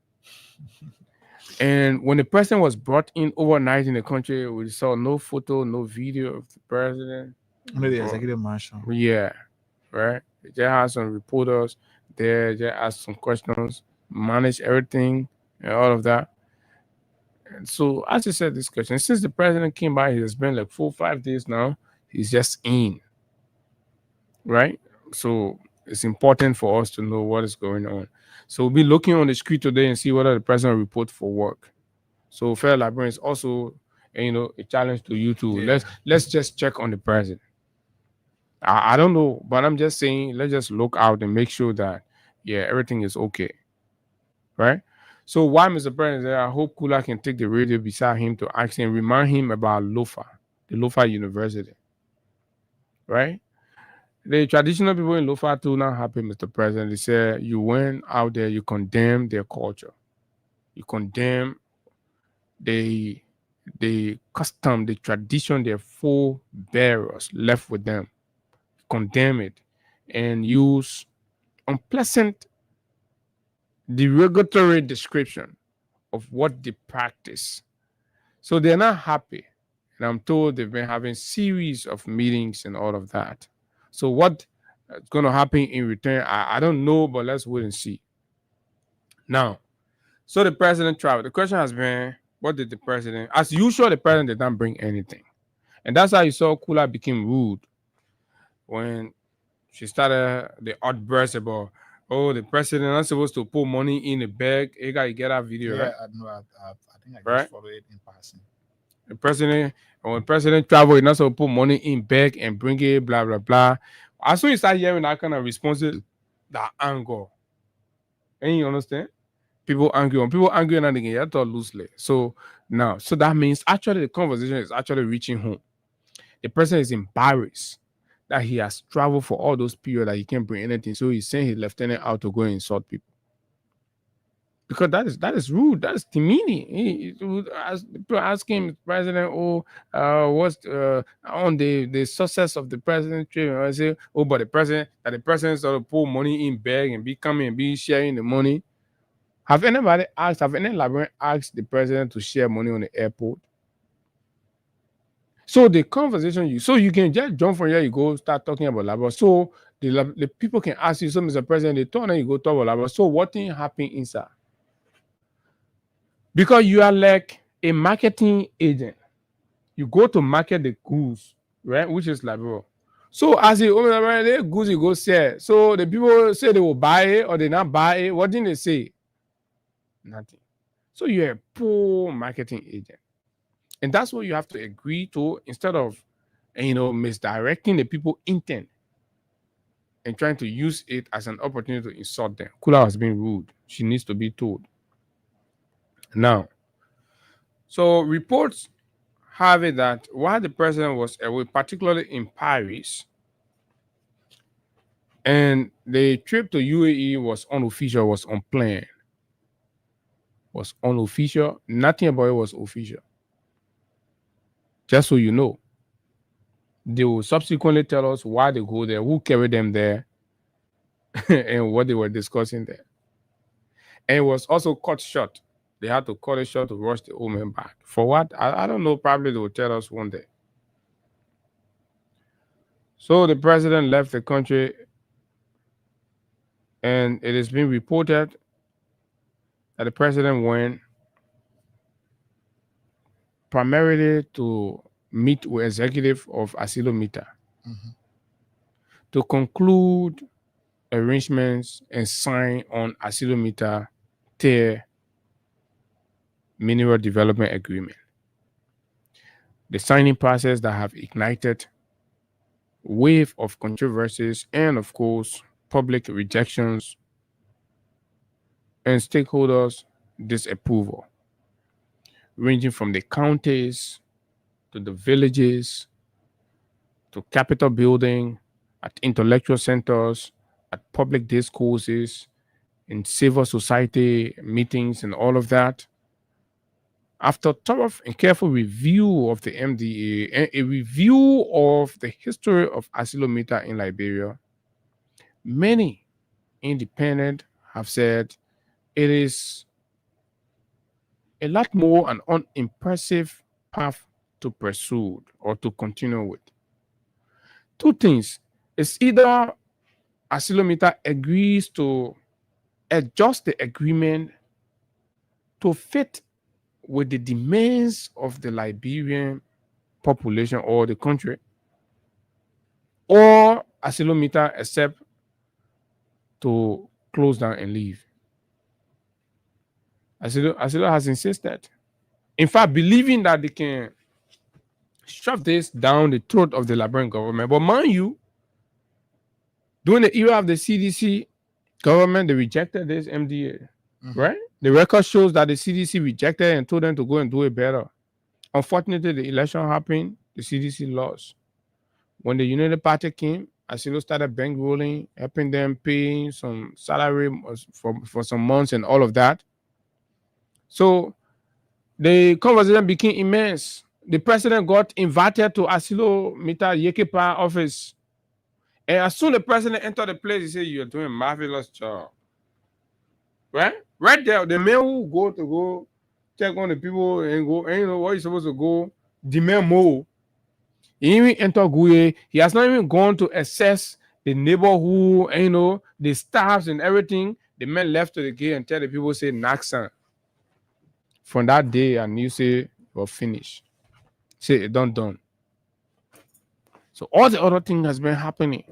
And when the president was brought in overnight in the country, we saw no photo, no video of the president. Only the executive marshal. Yeah, right. They just had some reporters there, just asked some questions, managed everything and all of that. And so, as I said, this question, since the president came by, he has been like 4 or 5 days now. He's just in, right? So it's important for us to know what is going on. So we'll be looking on the screen today and see whether the president report for work. So, fellow librarians, also, a challenge to you too. Yeah. Let's just check on the president. I don't know, but I'm just saying, let's just look out and make sure that, everything is okay, right? So while Mr. President is there, I hope Kula can take the radio beside him to ask him, remind him about Lofa, the Lofa University, right? The traditional people in Lofa too not happy, Mr. President. They say you went out there, you condemn their culture, you condemn the custom, the tradition their forebearers left with them. Condemn it and use unpleasant derogatory description of what they practice. So they're not happy. And I'm told they've been having series of meetings and all of that. So what is going to happen in return, I don't know, but let's wait and see. Now, so the president traveled. The question has been, what did the president, as usual, the president did not bring anything. And that's how you saw Kula became rude when she started the outburst about, the president not supposed to put money in the bag. You got to get that video, right? I think I just followed it in passing. The president, when the president travel, he's not supposed to put money in bag and bring it, blah, blah, blah. As soon as you start hearing that kind of responses, that anger. And you understand? People angry. When people angry and anything, you have to loosely. So now, so that means actually the conversation is actually reaching home. The president is embarrassed that he has traveled for all those periods that he can't bring anything. So he's saying his lieutenant out to go and insult people. Because that is rude. That is demeaning. People ask him, President, what's on the success of the president trip? I say, but the president sort of pull money in bag and be coming and be sharing the money. Have any librarian asked the president to share money on the airport? So the conversation you can just jump from here, you go start talking about labor. So the people can ask you, so Mr. President, they turn and you go talk about labor. So what thing happened inside? Because you are like a marketing agent. You go to market the goods, right? Which is labor. So as the goods you go sell. So the people say they will buy it or they not buy it. What didn't they say? Nothing. So you're a poor marketing agent. And that's what you have to agree to instead of misdirecting the people intent and trying to use it as an opportunity to insult them. Kula has been rude. She needs to be told. Now, so reports have it that while the president was away, particularly in Paris, and the trip to UAE was unofficial, was unplanned, was unofficial. Nothing about it was official. Just so you know. They will subsequently tell us why they go there, who carried them there, and what they were discussing there. And it was also cut short. They had to cut it short to rush the old man back. For what? I don't know. Probably they will tell us one day. So the president left the country, and it has been reported that the president went primarily to meet with executive of Acylometa to conclude arrangements and sign on Acylometa Tier Mineral Development Agreement. The signing process that have ignited wave of controversies and, of course, public rejections and stakeholders' disapproval, ranging from the counties to the villages to Capitol building, at intellectual centers, at public discourses, in civil society meetings and all of that. After thorough and careful review of the MDA and a review of the history of Acylometa in Liberia, many independent have said it is a lot more an unimpressive path to pursue or to continue with. Two things. It's either Acylometa agrees to adjust the agreement to fit with the demands of the Liberian population or the country, or Acylometa accept to close down and leave. Acylo has insisted. In fact, believing that they can shove this down the throat of the Liberian government. But mind you, during the era of the CDC government, they rejected this MDA, right? The record shows that the CDC rejected and told them to go and do it better. Unfortunately, the election happened, the CDC lost. When the United Party came, Acylo started bankrolling, helping them pay some salary for some months and all of that. So the conversation became immense. The president got invited to Acylometa Yekepa office. And as soon as the president entered the place, he said, "You're doing a marvelous job." Right? Right there, the man who go check on the people and go, and you know what you're supposed to go, demand more. He even entered Guye. He has not even gone to assess the neighborhood, and you know, the staffs and everything. The man left to the gate and tell the people, say, Naxan. From that day, I knew, say, we're finished. Say, done. So all the other thing has been happening.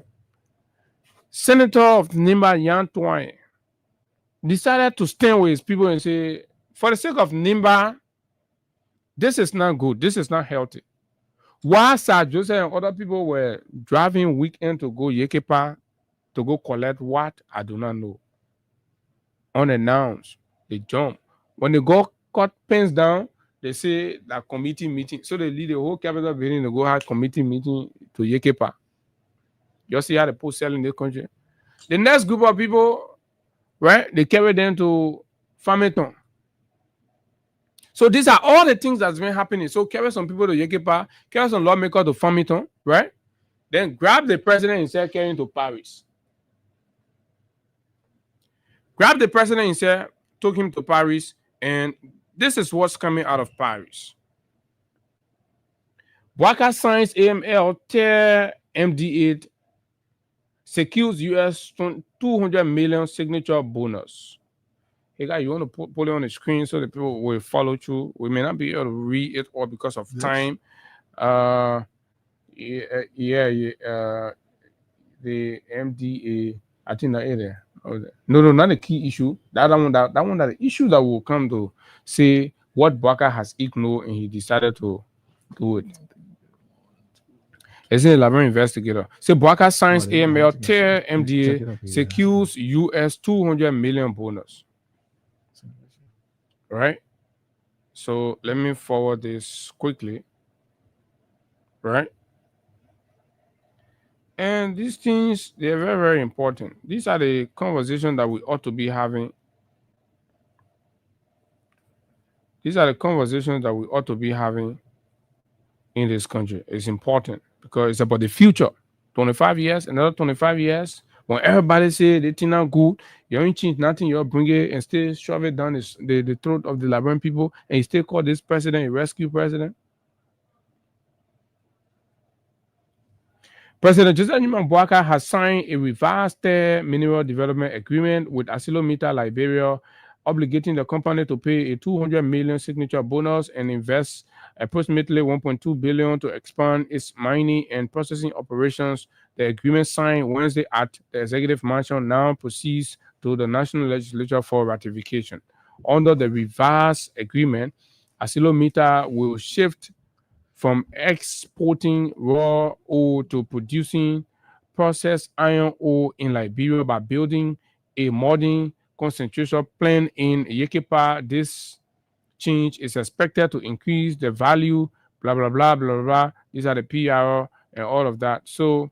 Senator of Nimba, Yan Twine, decided to stand with his people and say, for the sake of Nimba, this is not good. This is not healthy. While Sir Joseph and other people were driving weekend to go Yekepa to go collect what, I do not know. Unannounced, they jump. When they go cut pens down, they say that committee meeting. So they lead the whole capital building to go have committee meeting to Yekepa. You see how the post sell in the country. The next group of people, right, they carry them to Farmington. So these are all the things that's been happening. So carry some people to Yekepa, carry some lawmakers to Farmington, right? Then grab the president himself, carry him to Paris. Grab the president himself, took him to Paris, and this is what's coming out of Paris. Bouaka signs AML Tier MD8 secures US 200 million signature bonus. Hey guys, you want to put it on the screen so that people will follow through. We may not be able to read it all because of time. The MDA, I think that area. No, not the key issue. That one, that the issue that will come to say what Baka has ignored and he decided to do it. As an elaborate investigator, say Baka signs AML tear MDA secures US 200 million bonus. Right. So let me forward this quickly. Right. And these things, they're very, very important. These are the conversations that we ought to be having. These are the conversations that we ought to be having in this country. It's important because it's about the future. 25 years, another 25 years, when everybody say they think not good, you ain't change nothing, you bring it and still shove it down the throat of the Liberian people, and you still call this president a rescue president. President Joseph Nyeman Boakai has signed a revised mineral development agreement with ArcelorMittal Liberia, obligating the company to pay a 200 million signature bonus and invest approximately 1.2 billion to expand its mining and processing operations. The agreement signed Wednesday at the Executive Mansion now proceeds to the National Legislature for ratification. Under the revised agreement, ArcelorMittal will shift from exporting raw ore to producing processed iron ore in Liberia by building a modern concentration plant in Yekepa. This change is expected to increase the value, blah, blah, blah, blah, blah. These are the PR and all of that. So,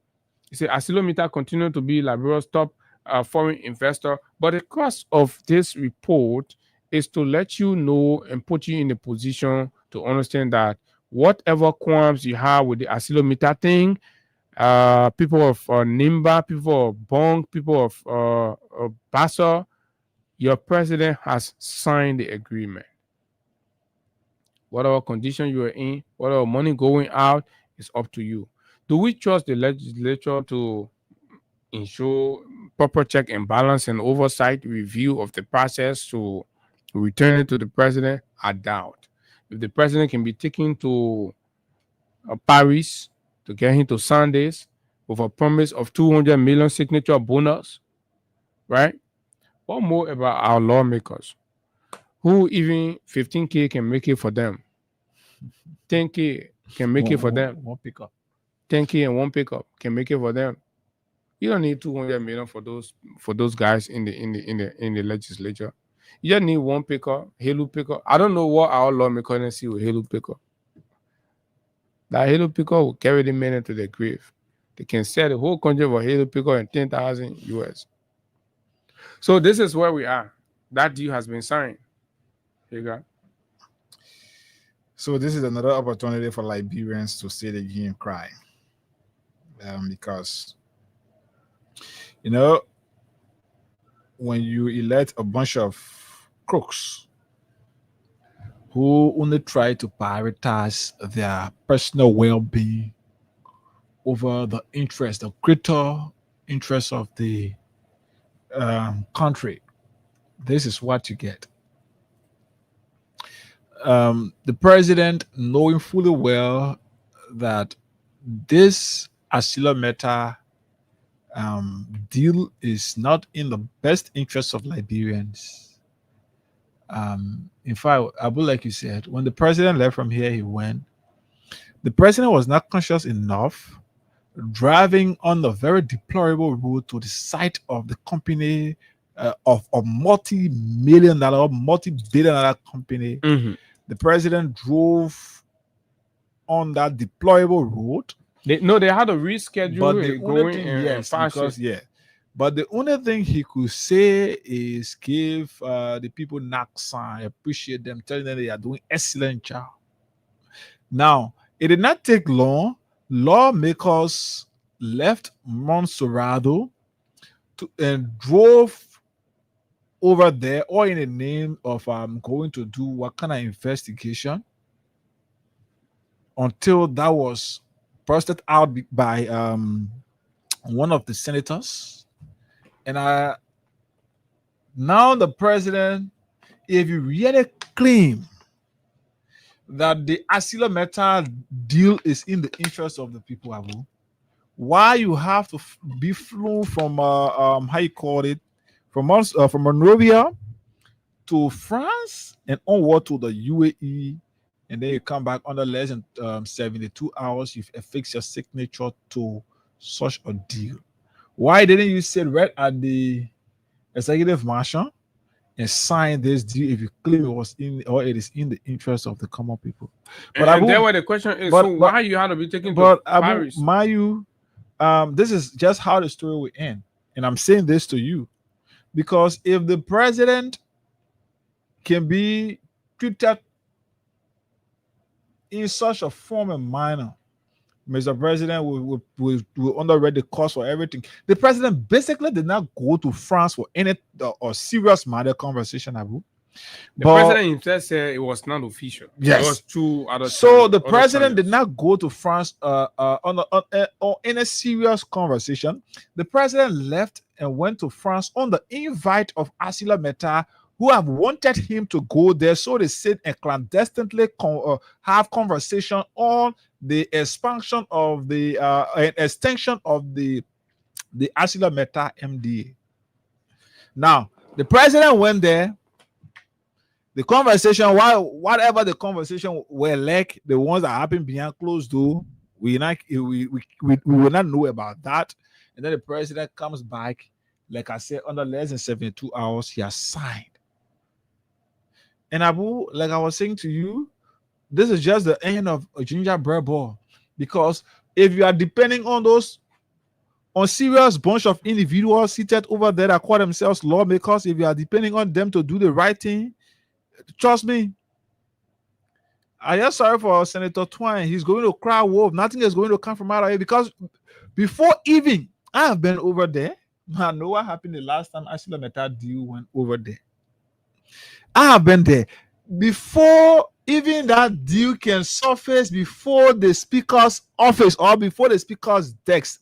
you see, ArcelorMittal continue to be Liberia's top foreign investor. But the cost of this report is to let you know and put you in a position to understand that whatever qualms you have with the ArcelorMittal thing, people of Nimba, people of Bong, people of Bassa, your president has signed the agreement. Whatever condition you are in, whatever money going out, is up to you. Do we trust the legislature to ensure proper check and balance and oversight review of the process to return it to the president? I doubt. If the president can be taken to Paris to get him to Sundays with a promise of 200 million signature bonus, right? What more about our lawmakers who even 15K can make it for them? 10K can make it for them. One pickup. 10K and one pickup can make it for them. You don't need 200 million for those guys in the legislature. You just need one pickup, Halo pickup. I don't know what our lawmakers see with Halo pickup. That Halo pickup will carry the men into their grave. They can sell the whole country for Halo pickup and 10,000 US. So this is where we are. That deal has been signed. Here you go. So this is another opportunity for Liberians to say the game cry. Because, when you elect a bunch of crooks who only try to prioritize their personal well-being over the greater interest of the country, this is what you get. The president, knowing fully well that this ArcelorMittal deal is not in the best interest of Liberians. In fact, Abu, like you said, when the president left from here, he went. The president was not conscious enough, driving on the very deplorable road to the site of the company, of a multi-billion dollar company. Mm-hmm. The president drove on that deplorable road. They had to reschedule but it going But the only thing he could say is give the people Naksan, appreciate them, telling them they are doing excellent job. Now, it did not take long. Lawmakers left Montserrado and drove over there, all in the name of going to do what kind of investigation, until that was busted out by one of the senators. And now the president, if you really claim that the ArcelorMittal deal is in the interest of the people, Abu? Why you have to be flown from how you call it, from Monrovia to France and onward to the UAE, and then you come back under less than 72 hours, you've affixed your signature to such a deal? Why didn't you sit right at the executive mansion and sign this deal if you claim it was in, or it is in the interest of the common people? But and then where the question is, so why you have to be taken to Paris? Mayu, this is just how the story will end. And I'm saying this to you because if the president can be treated in such a form and manner, Mr. President will underwrite the cost for everything. The president basically did not go to France for any or serious matter conversation, Abu. The president himself said it was not official. Yes. It was two other. So the president did not go to France on any serious conversation. The president left and went to France on the invite of ArcelorMittal, who have wanted him to go there. So they sit and clandestinely have conversation on the expansion of the extension of the ArcelorMittal MDA. Now, the president went there. The conversation, whatever the conversation were like, the ones that happened behind closed door, we will not know about that. And then the president comes back, like I said, under less than 72 hours, he has signed. And Abu, like I was saying to you, this is just the end of a gingerbread ball. Because if you are depending on serious bunch of individuals seated over there that call themselves lawmakers, if you are depending on them to do the right thing, trust me, I am sorry for Senator Twine. He's going to cry wolf. Nothing is going to come from out of here because before even I have been over there, I know what happened the last time ArcelorMittal deal went over there. I have been there. Before even that deal can surface, before the speaker's office or before the speaker's desk,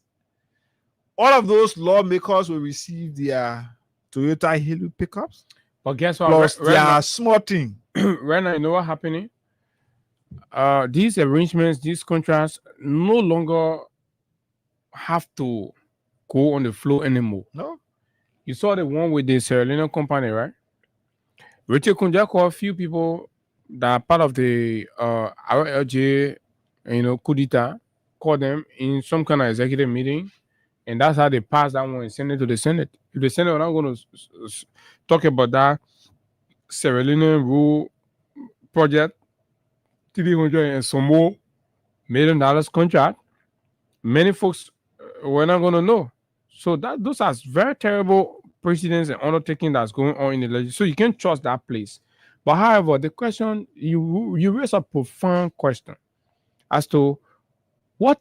all of those lawmakers will receive their Toyota Hilux pickups. But guess what? Plus their small thing. Right now, you know what's happening? These arrangements, these contracts no longer have to go on the floor anymore. No. You saw the one with the Sierra Leone company, right? Richard Kunja called a few people that are part of the RLJ, coup d'etat, called them in some kind of executive meeting, and that's how they passed that one and sent it to the Senate. If the Senate were not going to talk about that Sierra Leone rule project, $300 and some more $1 million contract, many folks were not going to know. So those are very terrible precedents and undertaking that's going on in the legislature. So you can't trust that place. But however, the question, you raise a profound question as to what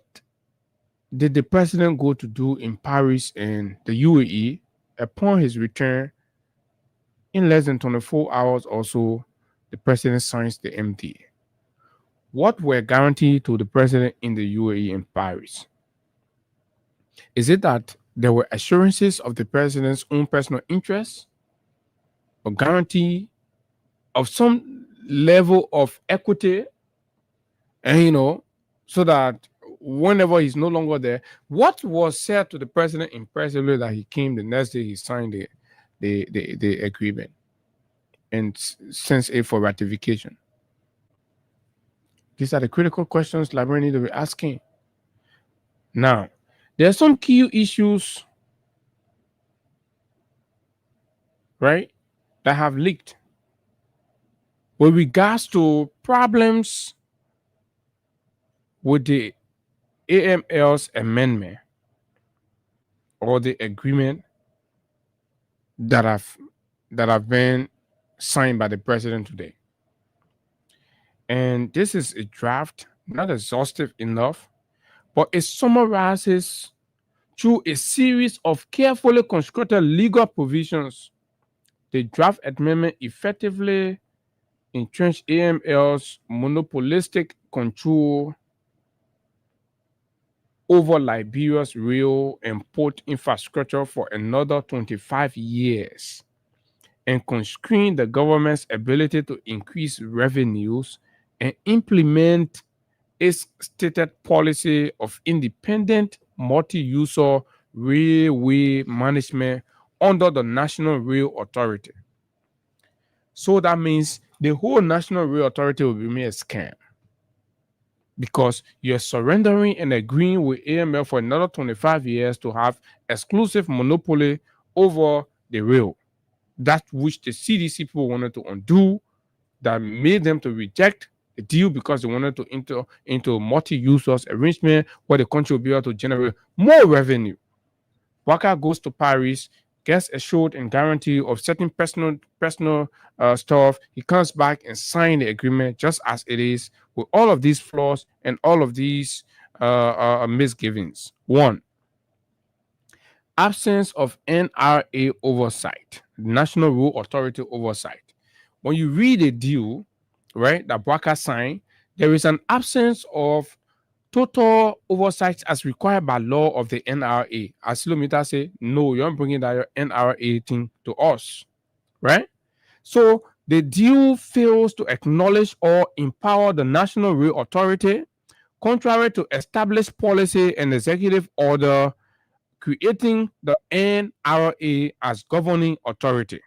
did the president go to do in Paris and the UAE upon his return? In less than 24 hours or so, the president signs the MDA. What were guaranteed to the president in the UAE and Paris? Is it that there were assurances of the president's own personal interests, a guarantee of some level of equity, and so that whenever he's no longer there, what was said to the president impressively that he came the next day, he signed the agreement and sends it for ratification? These are the critical questions librarians need to be asking. Now, there are some key issues, right, that have leaked with regards to problems with the AML's amendment or the agreement that have been signed by the president today. And this is a draft, not exhaustive enough, but it summarizes through a series of carefully constructed legal provisions. The draft amendment effectively entrenched AML's monopolistic control over Liberia's rail and port infrastructure for another 25 years and constrained the government's ability to increase revenues and implement its stated policy of independent multi-user railway management under the National Rail Authority. So that means the whole National Rail Authority will be a scam, because you're surrendering and agreeing with AML for another 25 years to have exclusive monopoly over the rail. That which the CDC people wanted to undo, that made them to reject the deal because they wanted to enter into multi-users arrangement where the country will be able to generate more revenue. Waka goes to Paris, gets assured and guarantee of certain personal stuff. He comes back and signs the agreement just as it is, with all of these flaws and all of these misgivings. 1, absence of NRA oversight, National Rail Authority oversight. When you read a deal, right, that Waka signed, there is an absence of total oversight as required by law of the NRA. ArcelorMittal say, no, you're bringing that NRA thing to us, right? So the deal fails to acknowledge or empower the National Rail Authority, contrary to established policy and executive order, creating the NRA as governing authority.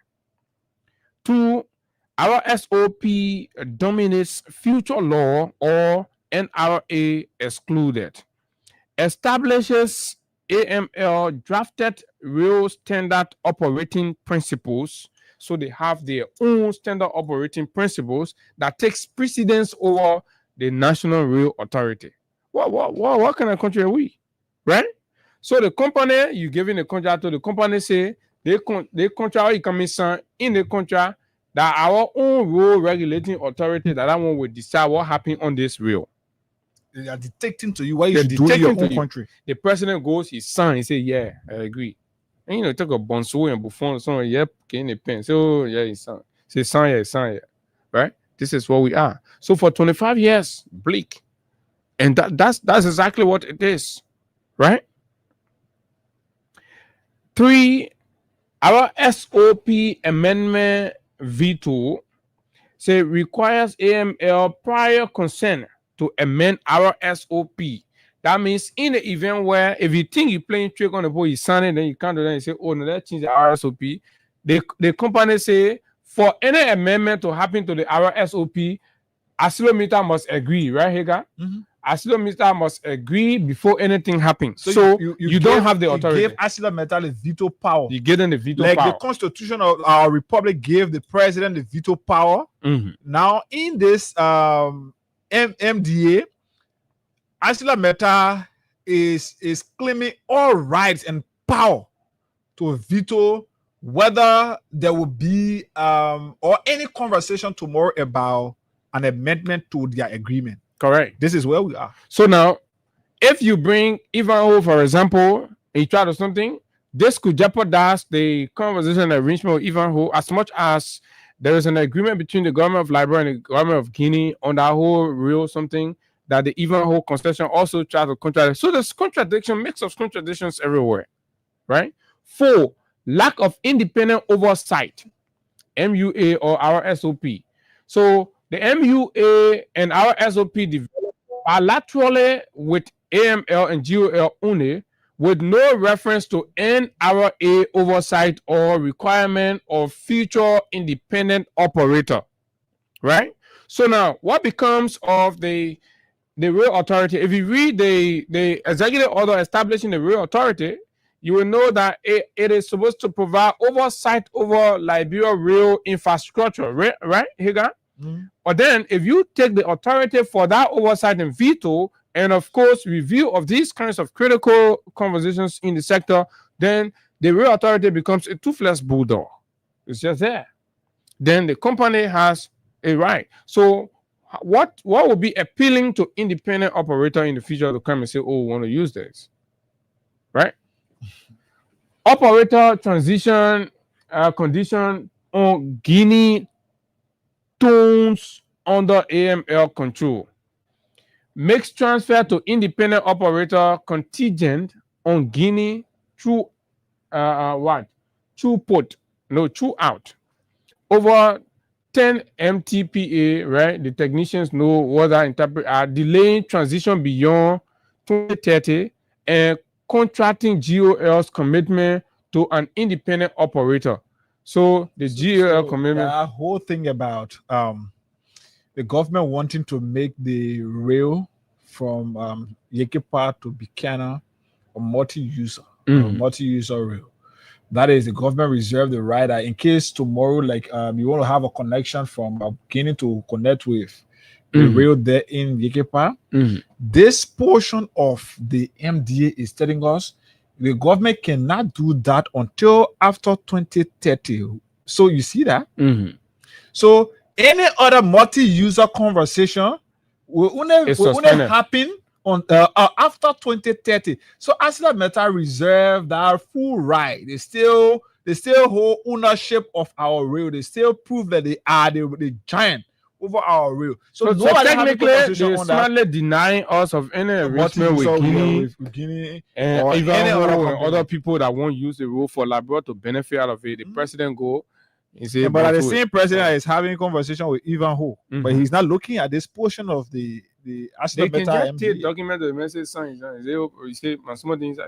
2, our SOP dominates future law or NRA excluded. Establishes AML drafted rail standard operating principles. So they have their own standard operating principles that takes precedence over the National Rail Authority. What kind of country are we? Right? So the company, you giving the contract to the company, say they contract you coming in the contract that our own rail regulating authority that one will decide what happened on this rail. They are dictating to you what you should do in your own country. The president goes, he signs, he say, yeah, I agree. And you know, take a Bonso and Buffon, someone, yep, in the pen. So yeah, he signed. Say sign, yeah. Right? This is what we are. So for 25 years, bleak. And that's exactly what it is. Right? 3, our SOP amendment veto say requires AML prior consent to amend our SOP. That means in the event where if you think you're playing trick on the board, you sign it, then you can't do that and say, oh no, let's change the SOP. The company say for any amendment to happen to the SOP, ArcelorMittal must agree, right, Hagar? Mm-hmm. ArcelorMittal must agree before anything happens. So you don't have the authority. You gave ArcelorMittal the veto power. You give them the veto power. Like the Constitution of our republic gave the president the veto power. Mm-hmm. Now in this MDA, ArcelorMittal is claiming all rights and power to veto whether there will be or any conversation tomorrow about an amendment to their agreement. Correct. This is where we are. So now, if you bring Ivanhoe, for example, and you try to something, this could jeopardize the conversation arrangement with Ivanhoe as much as there is an agreement between the government of Liberia and the government of Guinea on that whole real something that the Ivanhoe concession also tries to contradict. So there's contradiction, mix of contradictions everywhere, right? 4, lack of independent oversight, MUA or our SOP. So the MUA and our SOP developed bilaterally with AML and GOL only, with no reference to NRA oversight or requirement of future independent operator, right? So now, what becomes of the Rail Authority? If you read the executive order establishing the Rail Authority, you will know that it is supposed to provide oversight over Liberia rail infrastructure, right, Hagar? Mm-hmm. But then if you take the authority for that oversight and veto, and of course review of these kinds of critical conversations in the sector, then the Rail Authority becomes a toothless bulldog. It's just there. Then the company has a right. So what would be appealing to independent operator in the future to come and say, oh, we want to use this, right? Operator transition condition on Guinea tones under AML control. Makes transfer to independent operator contingent on Guinea through through out over 10 MTPA, right? The technicians know what that interpret are delaying transition beyond 2030 and contracting GOL's commitment to an independent operator. So the GOL commitment. That whole thing about the government wanting to make the rail from Yekepa to Buchanan a multi-user rail. That is, the government reserved the right that in case tomorrow, like you want to have a connection from Guinea to connect with the rail there in Yekepa, this portion of the MDA is telling us the government cannot do that until after 2030. So you see that? So any other multi-user conversation will only happen on after 2030. So ArcelorMittal reserve that full right. They still hold ownership of our rail. They still prove that they are the giant over our rail. So technically, they're smartly denying us of any arrangement with Guinea and even other people that won't use the rail for Liberia to benefit out of it. The president go. But the same president is having conversation with Ivan Ho, but he's not looking at this portion of the ArcelorMittal MDA. Document the message sign. You say some things.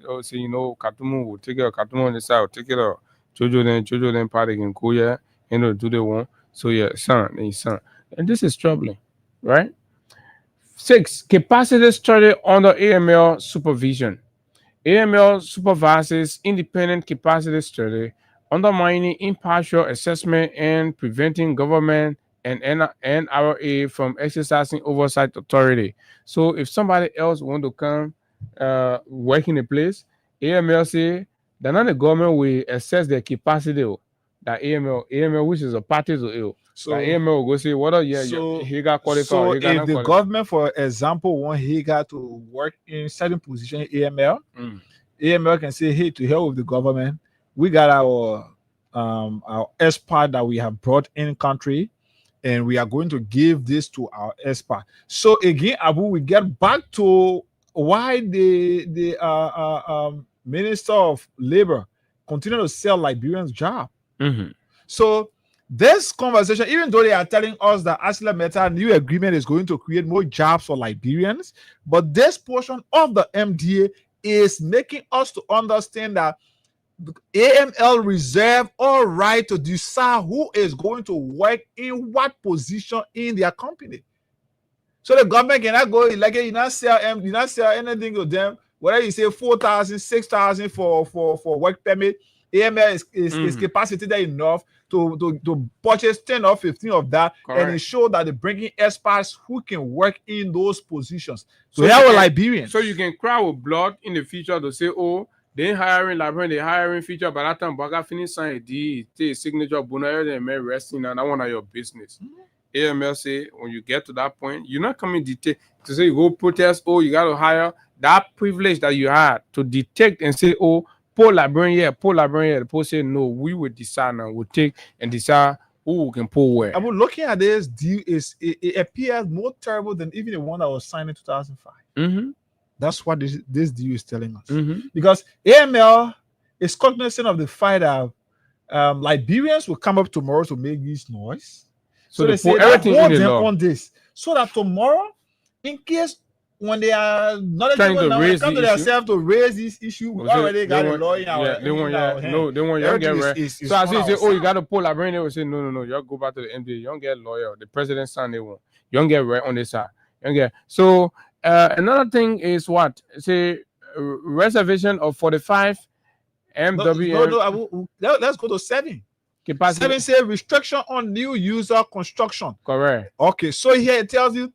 Oh, say Katumu will take care of Katumu on the side. Will take care of Jojo then party can go here and do the one. So son, and this is troubling, right? 6, capacity study under AML supervision. AML supervises independent capacity study, undermining impartial assessment and preventing government and NRA from exercising oversight authority. So if somebody else want to come work in a place, AML say that not the government will assess their capacity. That AML, which is a party to ill. So AML will go say, what he got qualified. So if the government, for example, want Higa to work in certain position in AML, AML can say, hey, to hell with the government. We got our expert that we have brought in country, and we are going to give this to our expert. So again, Abu, we get back to why the Minister of Labor continue to sell Liberians job. So this conversation, even though they are telling us that ArcelorMittal new agreement is going to create more jobs for Liberians, but this portion of the MDA is making us to understand that AML reserve all right to decide who is going to work in what position in their company. So the government cannot go like you not sell anything to them. Whether you say 4,000, 6,000 for work permit, AML is capacitated enough to purchase 10 or 15 of that. Correct. And ensure that they bring in experts who can work in those positions. So they are Liberians. So you can cry with blood in the future to say, oh, they hiring Liberian, they hiring future. By that time, Baga finish sign a deal, take a signature, bonus, and may resting, and that one of your business. AML say when you get to that point, you're not coming detail to say you go protest. Oh, you got to hire that privilege that you had to detect and say, oh, poor Liberian. The post say no, we will decide now. We'll take and decide who can pull where. I mean, looking at this deal, it appears more terrible than even the one that was signed in 2005. That's what this deal is telling us. Because AML is cognizant of the fact that Liberians will come up tomorrow to make this noise. So they say everything on this, so that tomorrow, in case when they are not trying to raise come to themselves to raise this issue, we already got a lawyer. They want you get right. So as you say, oh, you got to pull Liberian, they will say no, you go back to the MD. You don't get lawyer. The president's son they want. You don't get right on this side. You don't get so. Another thing is what? Say reservation of 45 MW. Let's go to 7. Capacity. 7 say restriction on new user construction. Correct. Okay, so here it tells you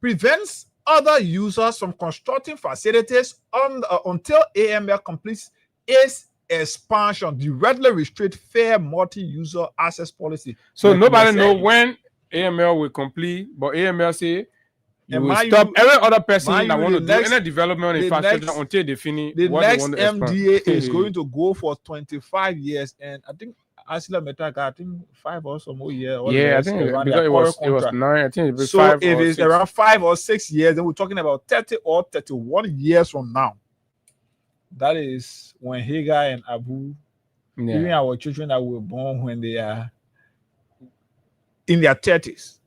prevents other users from constructing facilities until AML completes its expansion. Directly restrict fair multi-user access policy. So nobody know when AML will complete, but AML say you will stop every other person that want to do any development infrastructure until they finish. The next MDA is going to go for 25 years, and I think ArcelorMittal got 5 or so more years. Yeah, I think it was 9. I think it was so 5 if or it's 6. Around 5 or 6 years, then we're talking about 30 or 31 years from now. That is when Hagar and Abu, even our children that were born when they are in their 30s.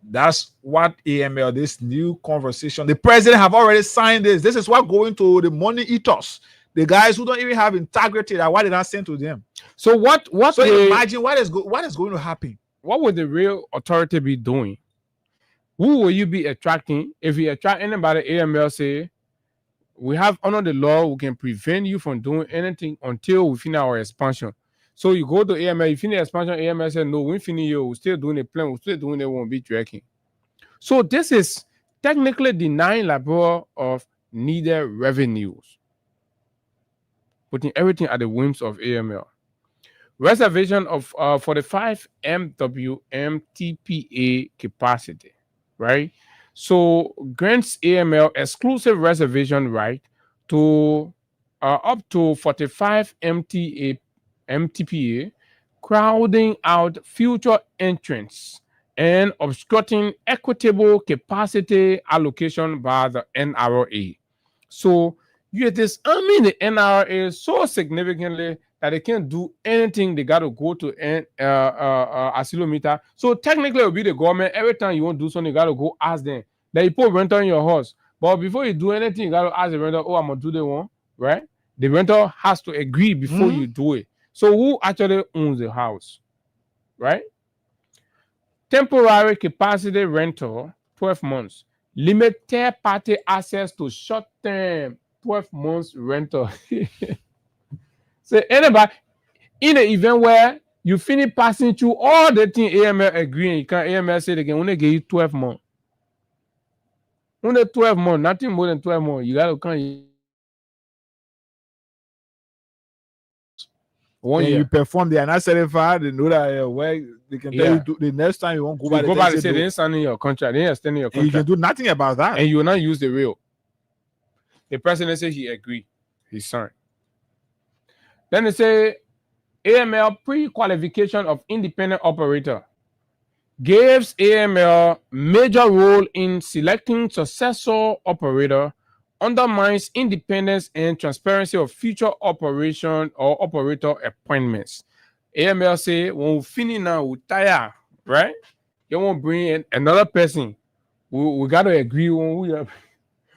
That's what AML, this new conversation. The president have already signed this. This is what going to the money eaters. The guys who don't even have integrity, that why did I send to them? So what? So imagine what is going to happen. What would the real authority be doing? Who will you be attracting? If you attract anybody, AML say, we have under the law, we can prevent you from doing anything until we finish our expansion. So you go to AML, you finish the expansion, AML said, no, we finish you, we're still doing the plan, we're still doing it, won't be tracking. So this is technically denying Liberia of needed revenues, putting everything at the whims of AML. Reservation of 45 MWMTPA capacity, right? So grants AML exclusive reservation right to up to 45 MTPA, crowding out future entrants and obstructing equitable capacity allocation by the NRA. So you disarming the NRA so significantly that they can't do anything. They got to go to Asilometer. So technically, it will be the government. Every time you want to do something, you got to go ask them. That you put rental in your house. But before you do anything, you got to ask the renter, oh, I'm going to do the one, right? The renter has to agree before you do it. So who actually owns the house, right? Temporary capacity rental, 12 months. Limit third-party access to short-term 12 months rental. So anybody, in the event where you finish passing through all the things AML agreeing, you can AML say they can only give you 12 months. Only 12 months, nothing more than 12 months. You got to come. When you perform, they are not certified. They know that where they can tell you the next time you won't go back. You go back and say they ain't signing your contract, they ain't extending your contract. You can do nothing about that. And you will not use the real. The president said he agreed. He signed. Then they say AML pre-qualification of independent operator gives AML major role in selecting successor operator, undermines independence and transparency of future operation or operator appointments. AML say when we finish now, we tire, right? You won't bring in another person. We got to agree when we are.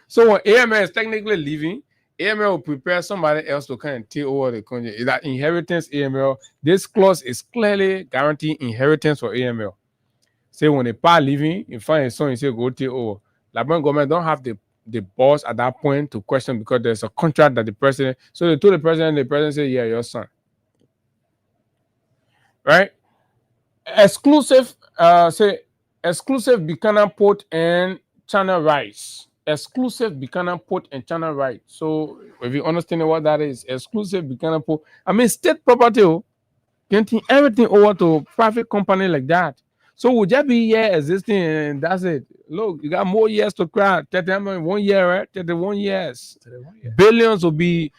So when AML is technically leaving, AML will prepare somebody else to kind of take over the country. That inheritance AML, this clause is clearly guaranteeing inheritance for AML. Say when the part leaving, you find a son, you say go take over. Liberian government don't have the boss at that point to question because there's a contract that the president. So they told the president said, yeah, your son. Right? Exclusive Buchanan Port and Channel rights. Exclusive Buchanan Port and Channel rights. So if you understand what that is, exclusive Buchanan Port. I mean, state property, getting everything over to private company like that. So would that be here existing and that's it? Look, you got more years to cry. 1 year, right? 31 years. Billions will be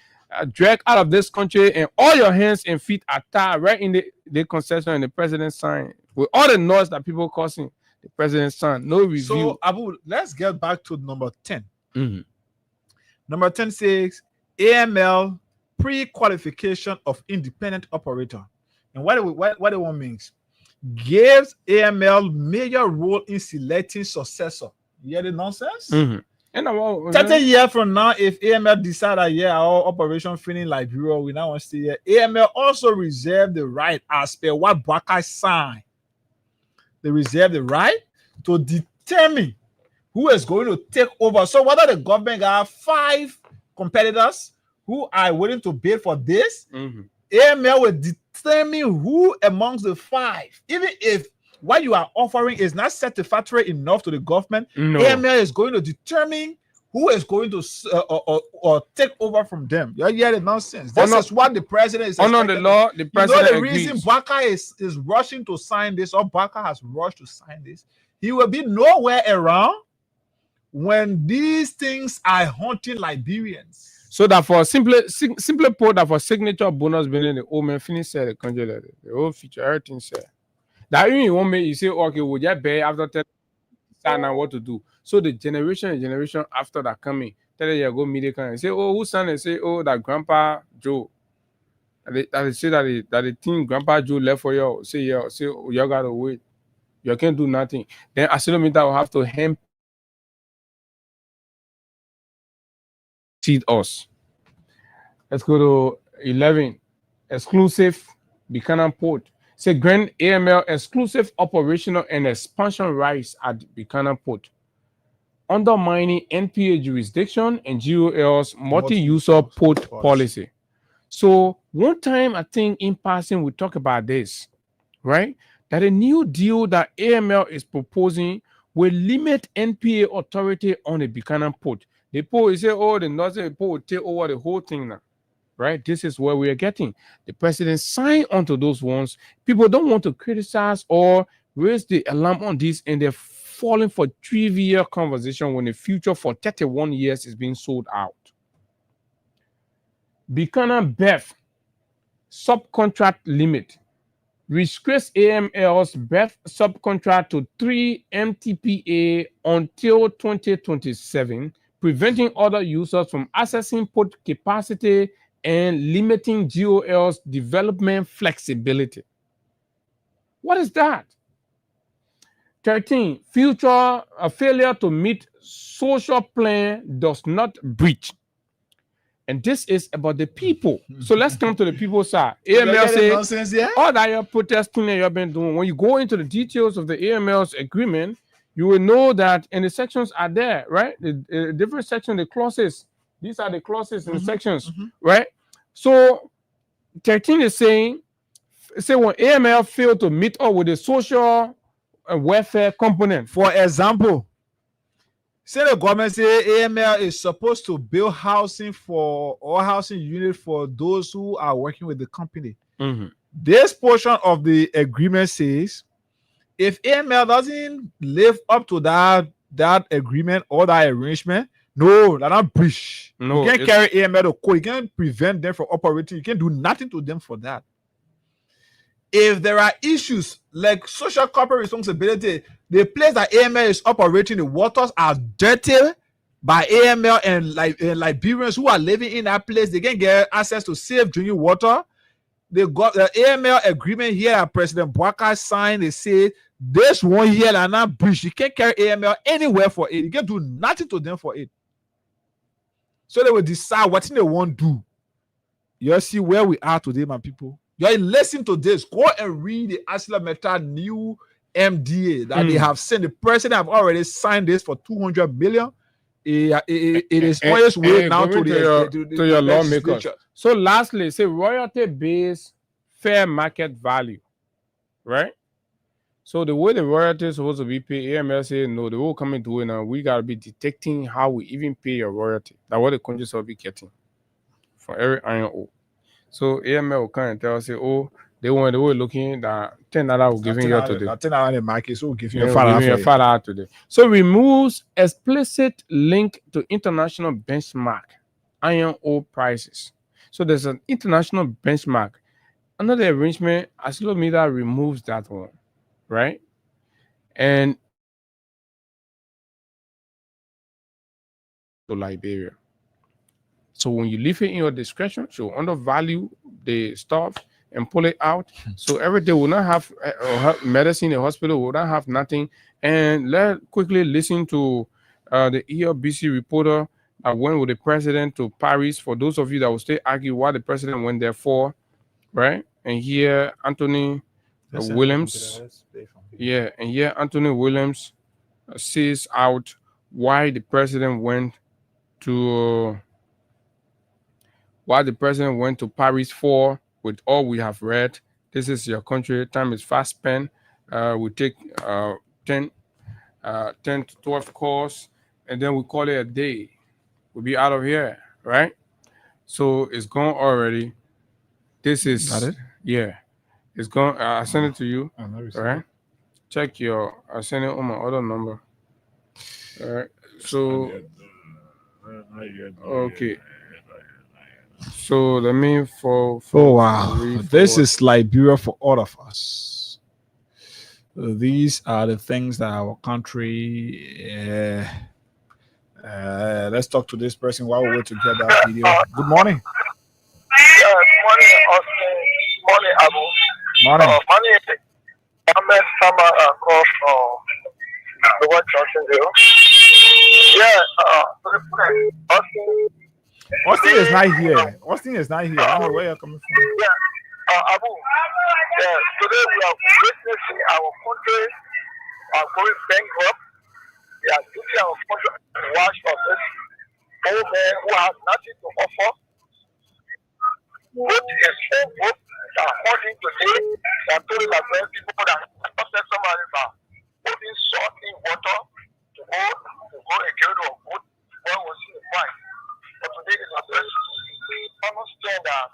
dragged out of this country and all your hands and feet are tied right in the concession and the president signed. With all the noise that people causing, the president signed. No review. So, Abu, let's get back to number 10. Mm-hmm. Number 10 says AML pre-qualification of independent operator. And what the one means? Gives AML major role in selecting successor. You hear the nonsense? Mm-hmm. 30 years from now, if AML decide that our operation feeling like Liberia, we now want to stay here. AML also reserve the right, as per what Baka signed. They reserve the right to determine who is going to take over. So whether the government got 5 competitors who are willing to bid for this, AML will determine who amongst the 5, even if what you are offering is not satisfactory enough to the government, AML is going to determine who is going to or take over from them. You hear the nonsense. This is what the president is under the law. The president the reason Baka is rushing to sign this, or Baka has rushed to sign this, he will be nowhere around when these things are haunting Liberians. So that for simply put, that for signature bonus being the old man finish said the country the whole feature everything said. That even you won't make you say, okay, we'll just pay after 10 now what to do. So the generation after that coming, 30 years ago, media can say, oh, who's son? They say, oh, that Grandpa Joe. That they say that the thing Grandpa Joe left for you. Say, yeah, say, oh, you gotta wait. You can't do nothing. Then ArcelorMittal will have to seed us. Let's go to 11. Exclusive Buchanan Port. Say grant AML exclusive operational and expansion rights at Buchanan Port, undermining NPA jurisdiction and GOL's multi-user port policy. So one time, I think in passing, we talk about this, right? That a new deal that AML is proposing will limit NPA authority on the Buchanan Port. The port, say, oh, the Northern Port will take over the whole thing now, right? This is where we are getting. The president signed onto those ones. People don't want to criticize or raise the alarm on this, and they're falling for trivial conversation when the future for 31 years is being sold out. Buchanan BEF subcontract limit restricts AML's BEF subcontract to 3 MTPA until 2027, preventing other users from accessing port capacity and limiting GOL's development flexibility. What is that? 13, a failure to meet social plan does not breach. And this is about the people. So let's come to the people side. AML say, all that you're protesting and you've been doing, when you go into the details of the AML's agreement, you will know that, and the sections are there, right? The different sections, the clauses, these are the clauses and the sections, right? So 13 is saying, when AML failed to meet up with the social welfare component. For example, say the government say AML is supposed to build housing for or housing unit for those who are working with the company. This portion of the agreement says if AML doesn't live up to that agreement or that arrangement, no, they're not breach. No, you can't carry AML to court. You can't prevent them from operating. You can't do nothing to them for that. If there are issues like social corporate responsibility, the place that AML is operating, the waters are dirty by AML and Liberians who are living in that place. They can get access to safe drinking water. They got the AML agreement here that President Bouaka signed. They say this one here are not breach. You can't carry AML anywhere for it. You can't do nothing to them for it. So they will decide what they want to do. You see where we are today, my people. You listen to this. Go and read the ArcelorMittal new MDA that they have sent. The president have already signed this for 200 million. It is on its way now to your lawmakers. So lastly, say royalty-based fair market value, right? So the way the royalty is supposed to be paid, AML say no, they will come into it now. We gotta be detecting how we even pay your royalty. That's what the countries will be getting for every iron ore. So AML will come and tell us, oh, they were looking that $10 will give you today. $10 in the market, so give you $5 today. So removes explicit link to international benchmark iron ore prices. So there's an international benchmark. Under the arrangement, ArcelorMittal removes that one, right? And to Liberia. So when you leave it in your discretion, so undervalue the stuff and pull it out. So every day will not have medicine in the hospital, will not have nothing. And let's quickly listen to the ELBC reporter that went with the president to Paris. For those of you that will still argue why the president went there for, right? And here Anthony Williams, and here Anthony Williams says out why the president went to Paris for. With all we have read, this is your country. Time is fast spent. We take 10 to 12 calls, and then we call it a day. We'll be out of here, right? So it's gone already. This is it's gone. I sent it to you. All right. Check I sent it on my other number. All right. So okay. So let me this is Liberia for all of us. These are the things that our country. Let's talk to this person while we wait to get that video. Good morning. Good morning, Austin. Good morning, Abu. Morning. My name is Ahmed Sama call from Lower Johnsonville. Yeah, Austin is not here. Austin is not here. I don't know where you're coming from. Yeah, Abu. Yeah, today we are witnessing our country going bankrupt. We are losing our country to watch of this old man who has nothing to offer. Put his own book according to today and told him that when people that trusted somebody about putting salt in water to go and get rid of food, when was in the price. But today is a first. We understand that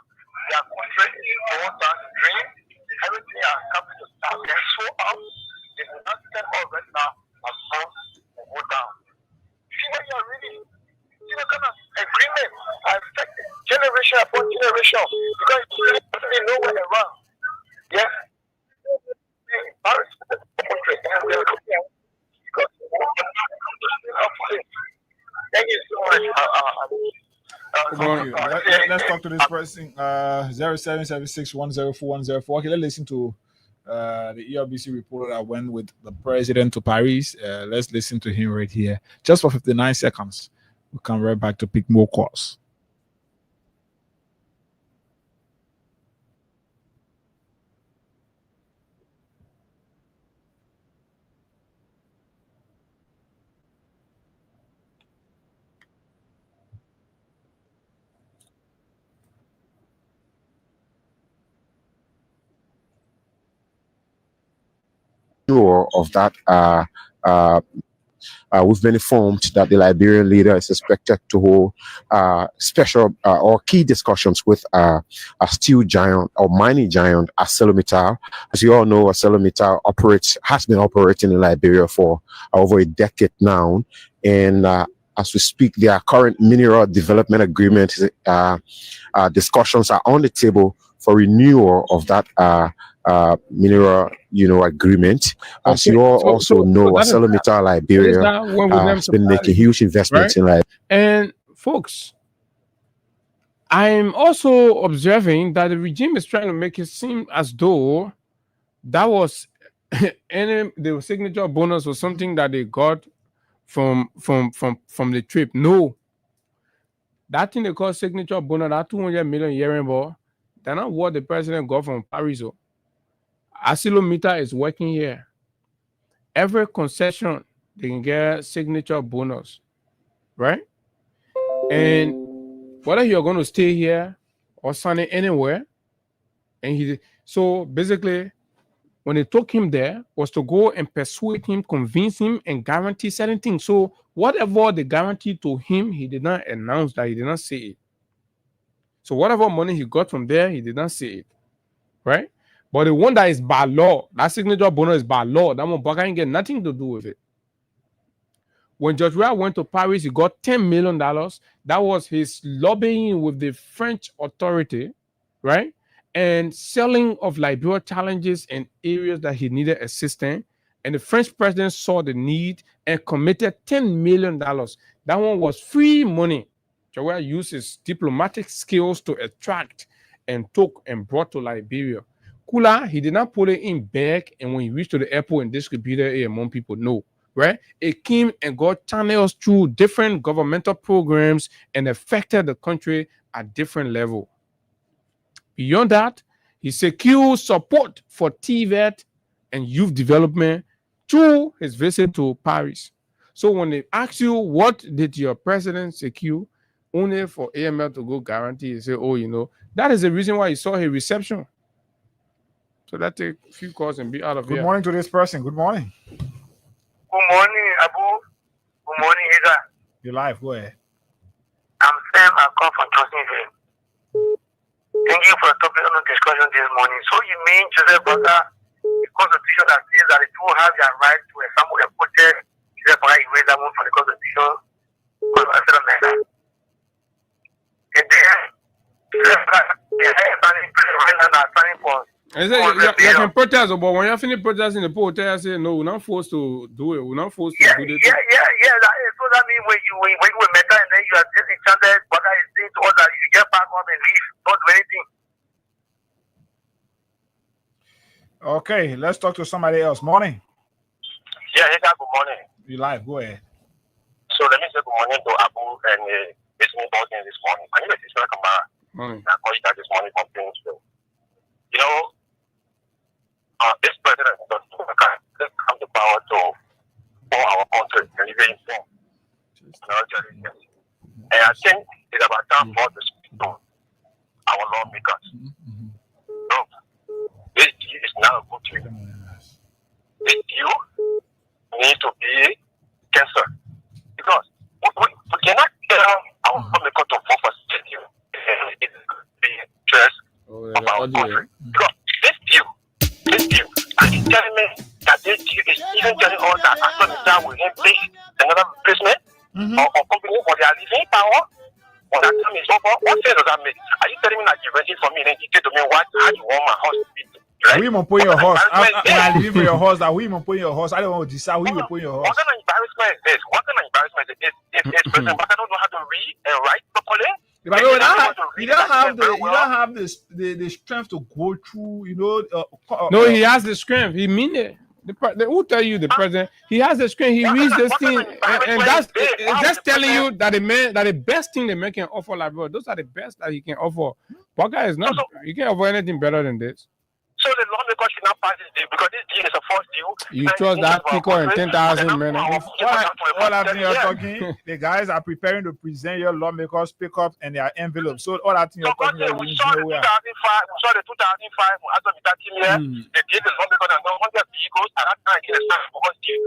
their country is going down the drain. Everything has come to stop. They're so out. They will not stand up right now as funds will go down. See what you're reading? See the kind of agreement affected generation upon generation because it's really nowhere around. Yes. Thank you so much. Let's talk to this person. 0776104104. Okay, let's listen to the ERBC reporter that went with the president to Paris. Let's listen to him right here, just for 59 seconds. We'll come right back to pick more calls. Of that, we've been informed that the Liberian leader is expected to hold special or key discussions with a steel giant or mining giant, ArcelorMittal. As you all know, ArcelorMittal has been operating in Liberia for over a decade now, and as we speak, their current mineral development agreement discussions are on the table for renewal of that mineral, agreement. As you all also know, ArcelorMittal Liberia has been making huge investments in Liberia. And folks, I'm also observing that the regime is trying to make it seem as though that was the signature bonus was something that they got from the trip. No, that thing they call signature bonus, that 200 million year ball, that's not what the president got from Paris. ArcelorMittal is working here. Every concession, they can get signature bonus, right? And whether you're going to stay here or sign it anywhere, so basically, when they took him there, was to go and persuade him, convince him, and guarantee certain things. So whatever they guaranteed to him, he did not announce that, he did not say it. So whatever money he got from there, he did not say it, right? But the one that is by law, that signature bonus is by law. That one Baka ain't get nothing to do with it. When George Weah went to Paris, he got $10 million. That was his lobbying with the French authority, right? And selling of Liberia challenges in areas that he needed assistance. And the French president saw the need and committed $10 million. That one was free money. George Weah used his diplomatic skills to attract and took and brought to Liberia. Kula, he did not put it in back, and when he reached to the airport and distributed it among people, no, right? It came and got channels through different governmental programs and affected the country at different level. Beyond that, he secured support for TVET and youth development through his visit to Paris. So when they ask you, what did your president secure? Only for AML to go guarantee, you say, oh, that is the reason why he saw his reception. So that take a few calls and be out of here. Good morning to this person. Good morning. Good morning, Abu. Good morning, Ida. You're live. Go ahead. I'm Sam. I come from Johnsonville. Thank you for the topic on the discussion this morning. So you mean, Joseph Baka, the constitution that says that they do have their right to assemble a protest, Joseph Baka erase that one from the constitution because of settlement. And then, Joseph Baka, they are standing for. I said you can protest, but when you finish protesting the protest, I say no, we're not forced to do it. We're not forced to do this. Yeah. So that means when you metal and then you are just enchanted, what I saying to others, you get back up and leave, not do anything. Okay, let's talk to somebody else. Morning. Yeah, good morning. You live, go ahead. So let me say good morning to Abu and it's me boss this morning. I need to see Kamara. I call you that this morning from Prince. You know, this president does come to power to for our country and even for and I think it's about time for to speak to our lawmakers. No, this deal is not a good thing. This deal needs to be cancelled because we cannot tell our lawmakers to vote for this deal and it's the interest of our country. Because this deal, are you telling me that this deal is even telling us that ArcelorMittal will pay another replacement or company for their leaving power? When that time is over, what sense does that make? Are you telling me that you're renting for me and then you say to me, what how you want my house to be? Right? We even put your horse. I leave for your horse. That we even put your horse. I don't want to decide. We even put your horse. What kind of embarrassment is this? What kind of embarrassment is this? If President Baka don't know how to read and write properly, you don't have the strength to go through. You know. No, he has the strength. He mean it. Who tell you the president? He has the strength. He reads this thing, and that's just telling you that the best thing the man can offer, like bro, those are the best that he can offer. Baka is not. You can't offer anything better than this. So the lawmakers should not pass this deal because this deal is a false deal. You trust that people and 10,000 men? All I think you're talking, the guys are preparing to present your lawmakers pick up and their envelopes. So all I think you're talking about we saw the 2005, ArcelorMittal team here. They did the lawmakers and not 100 vehicles at that time in the start because deal.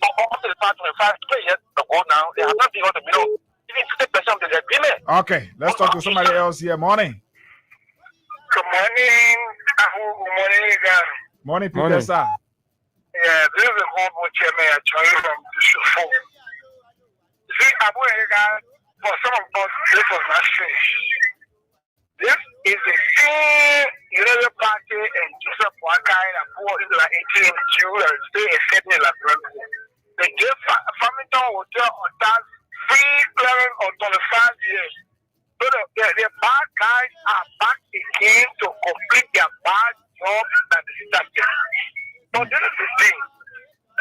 But up to the 2025, 2 years ago now, they have not been able to even 50% of the agreement. Okay, let's talk to somebody else here. Morning. Good morning. Good morning, guys. Morning, Professor. Yeah, this is a horrible chairman I joined from the show. See, Abu Egan, for some of us, this was not strange. This is the same United Party and Joseph Wakai and Paul is like 18 June and stay a setting like the Jeff Farmington Hotel on that free clearing on 25 years. So the bad guys are back again to complete their bad job that they started. So this is the thing.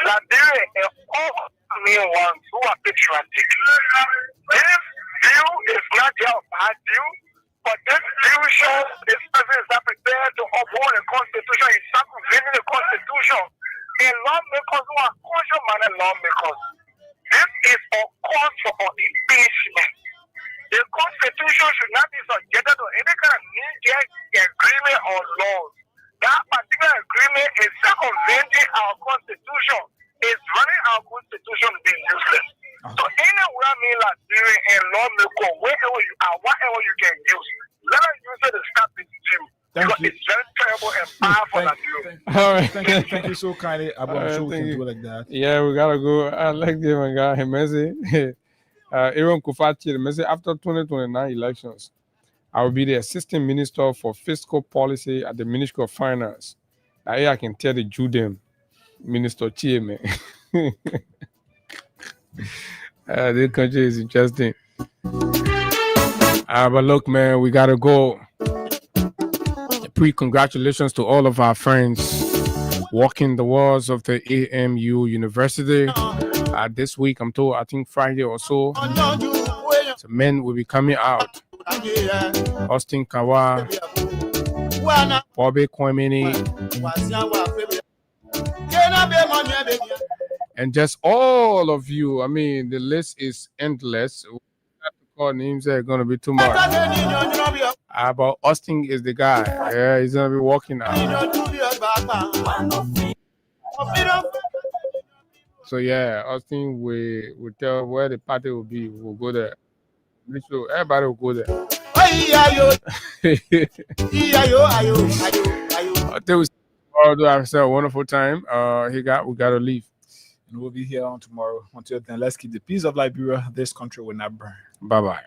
Liberia and all main ones who are patriotic. This view is not their bad view, but this view shows this person is not prepared to uphold the Constitution. He's circumventing the Constitution. And lawmakers who are conscious-minded lawmakers. This is a cause for impeachment. The Constitution should not be subjected to any kind of knee-jerk agreement or laws. That particular agreement is circumventing our Constitution. It's running our Constitution being useless. So anywhere I mean Liberia and lawmaker, wherever you are, whatever you can use, let us use it to stop this deal. Because it's very terrible and powerful as you. All right. Thank you so kindly. I'm sure we can do it like that. Yeah, we gotta go. I like this one guy. Aaron Kufati, the message after 2029 elections, I will be the Assistant Minister for Fiscal Policy at the Ministry of Finance. I can tell the Judean Minister Chie, man. This country is interesting. But look, man, we gotta go. Congratulations to all of our friends walking the walls of the AMU University. This week, I'm told, I think Friday or so, men will be coming out. Austin Kawa, Bobby Kwemini, and just all of you. I mean, the list is endless. Call names are going to be too much. But Austin is the guy. Yeah, he's going to be walking out. So yeah, Austin will tell where the party will be. We'll go there. So everybody will go there. Until we do have a wonderful time. We got to leave. And we'll be here on tomorrow. Until then, let's keep the peace of Liberia. This country will not burn. Bye-bye.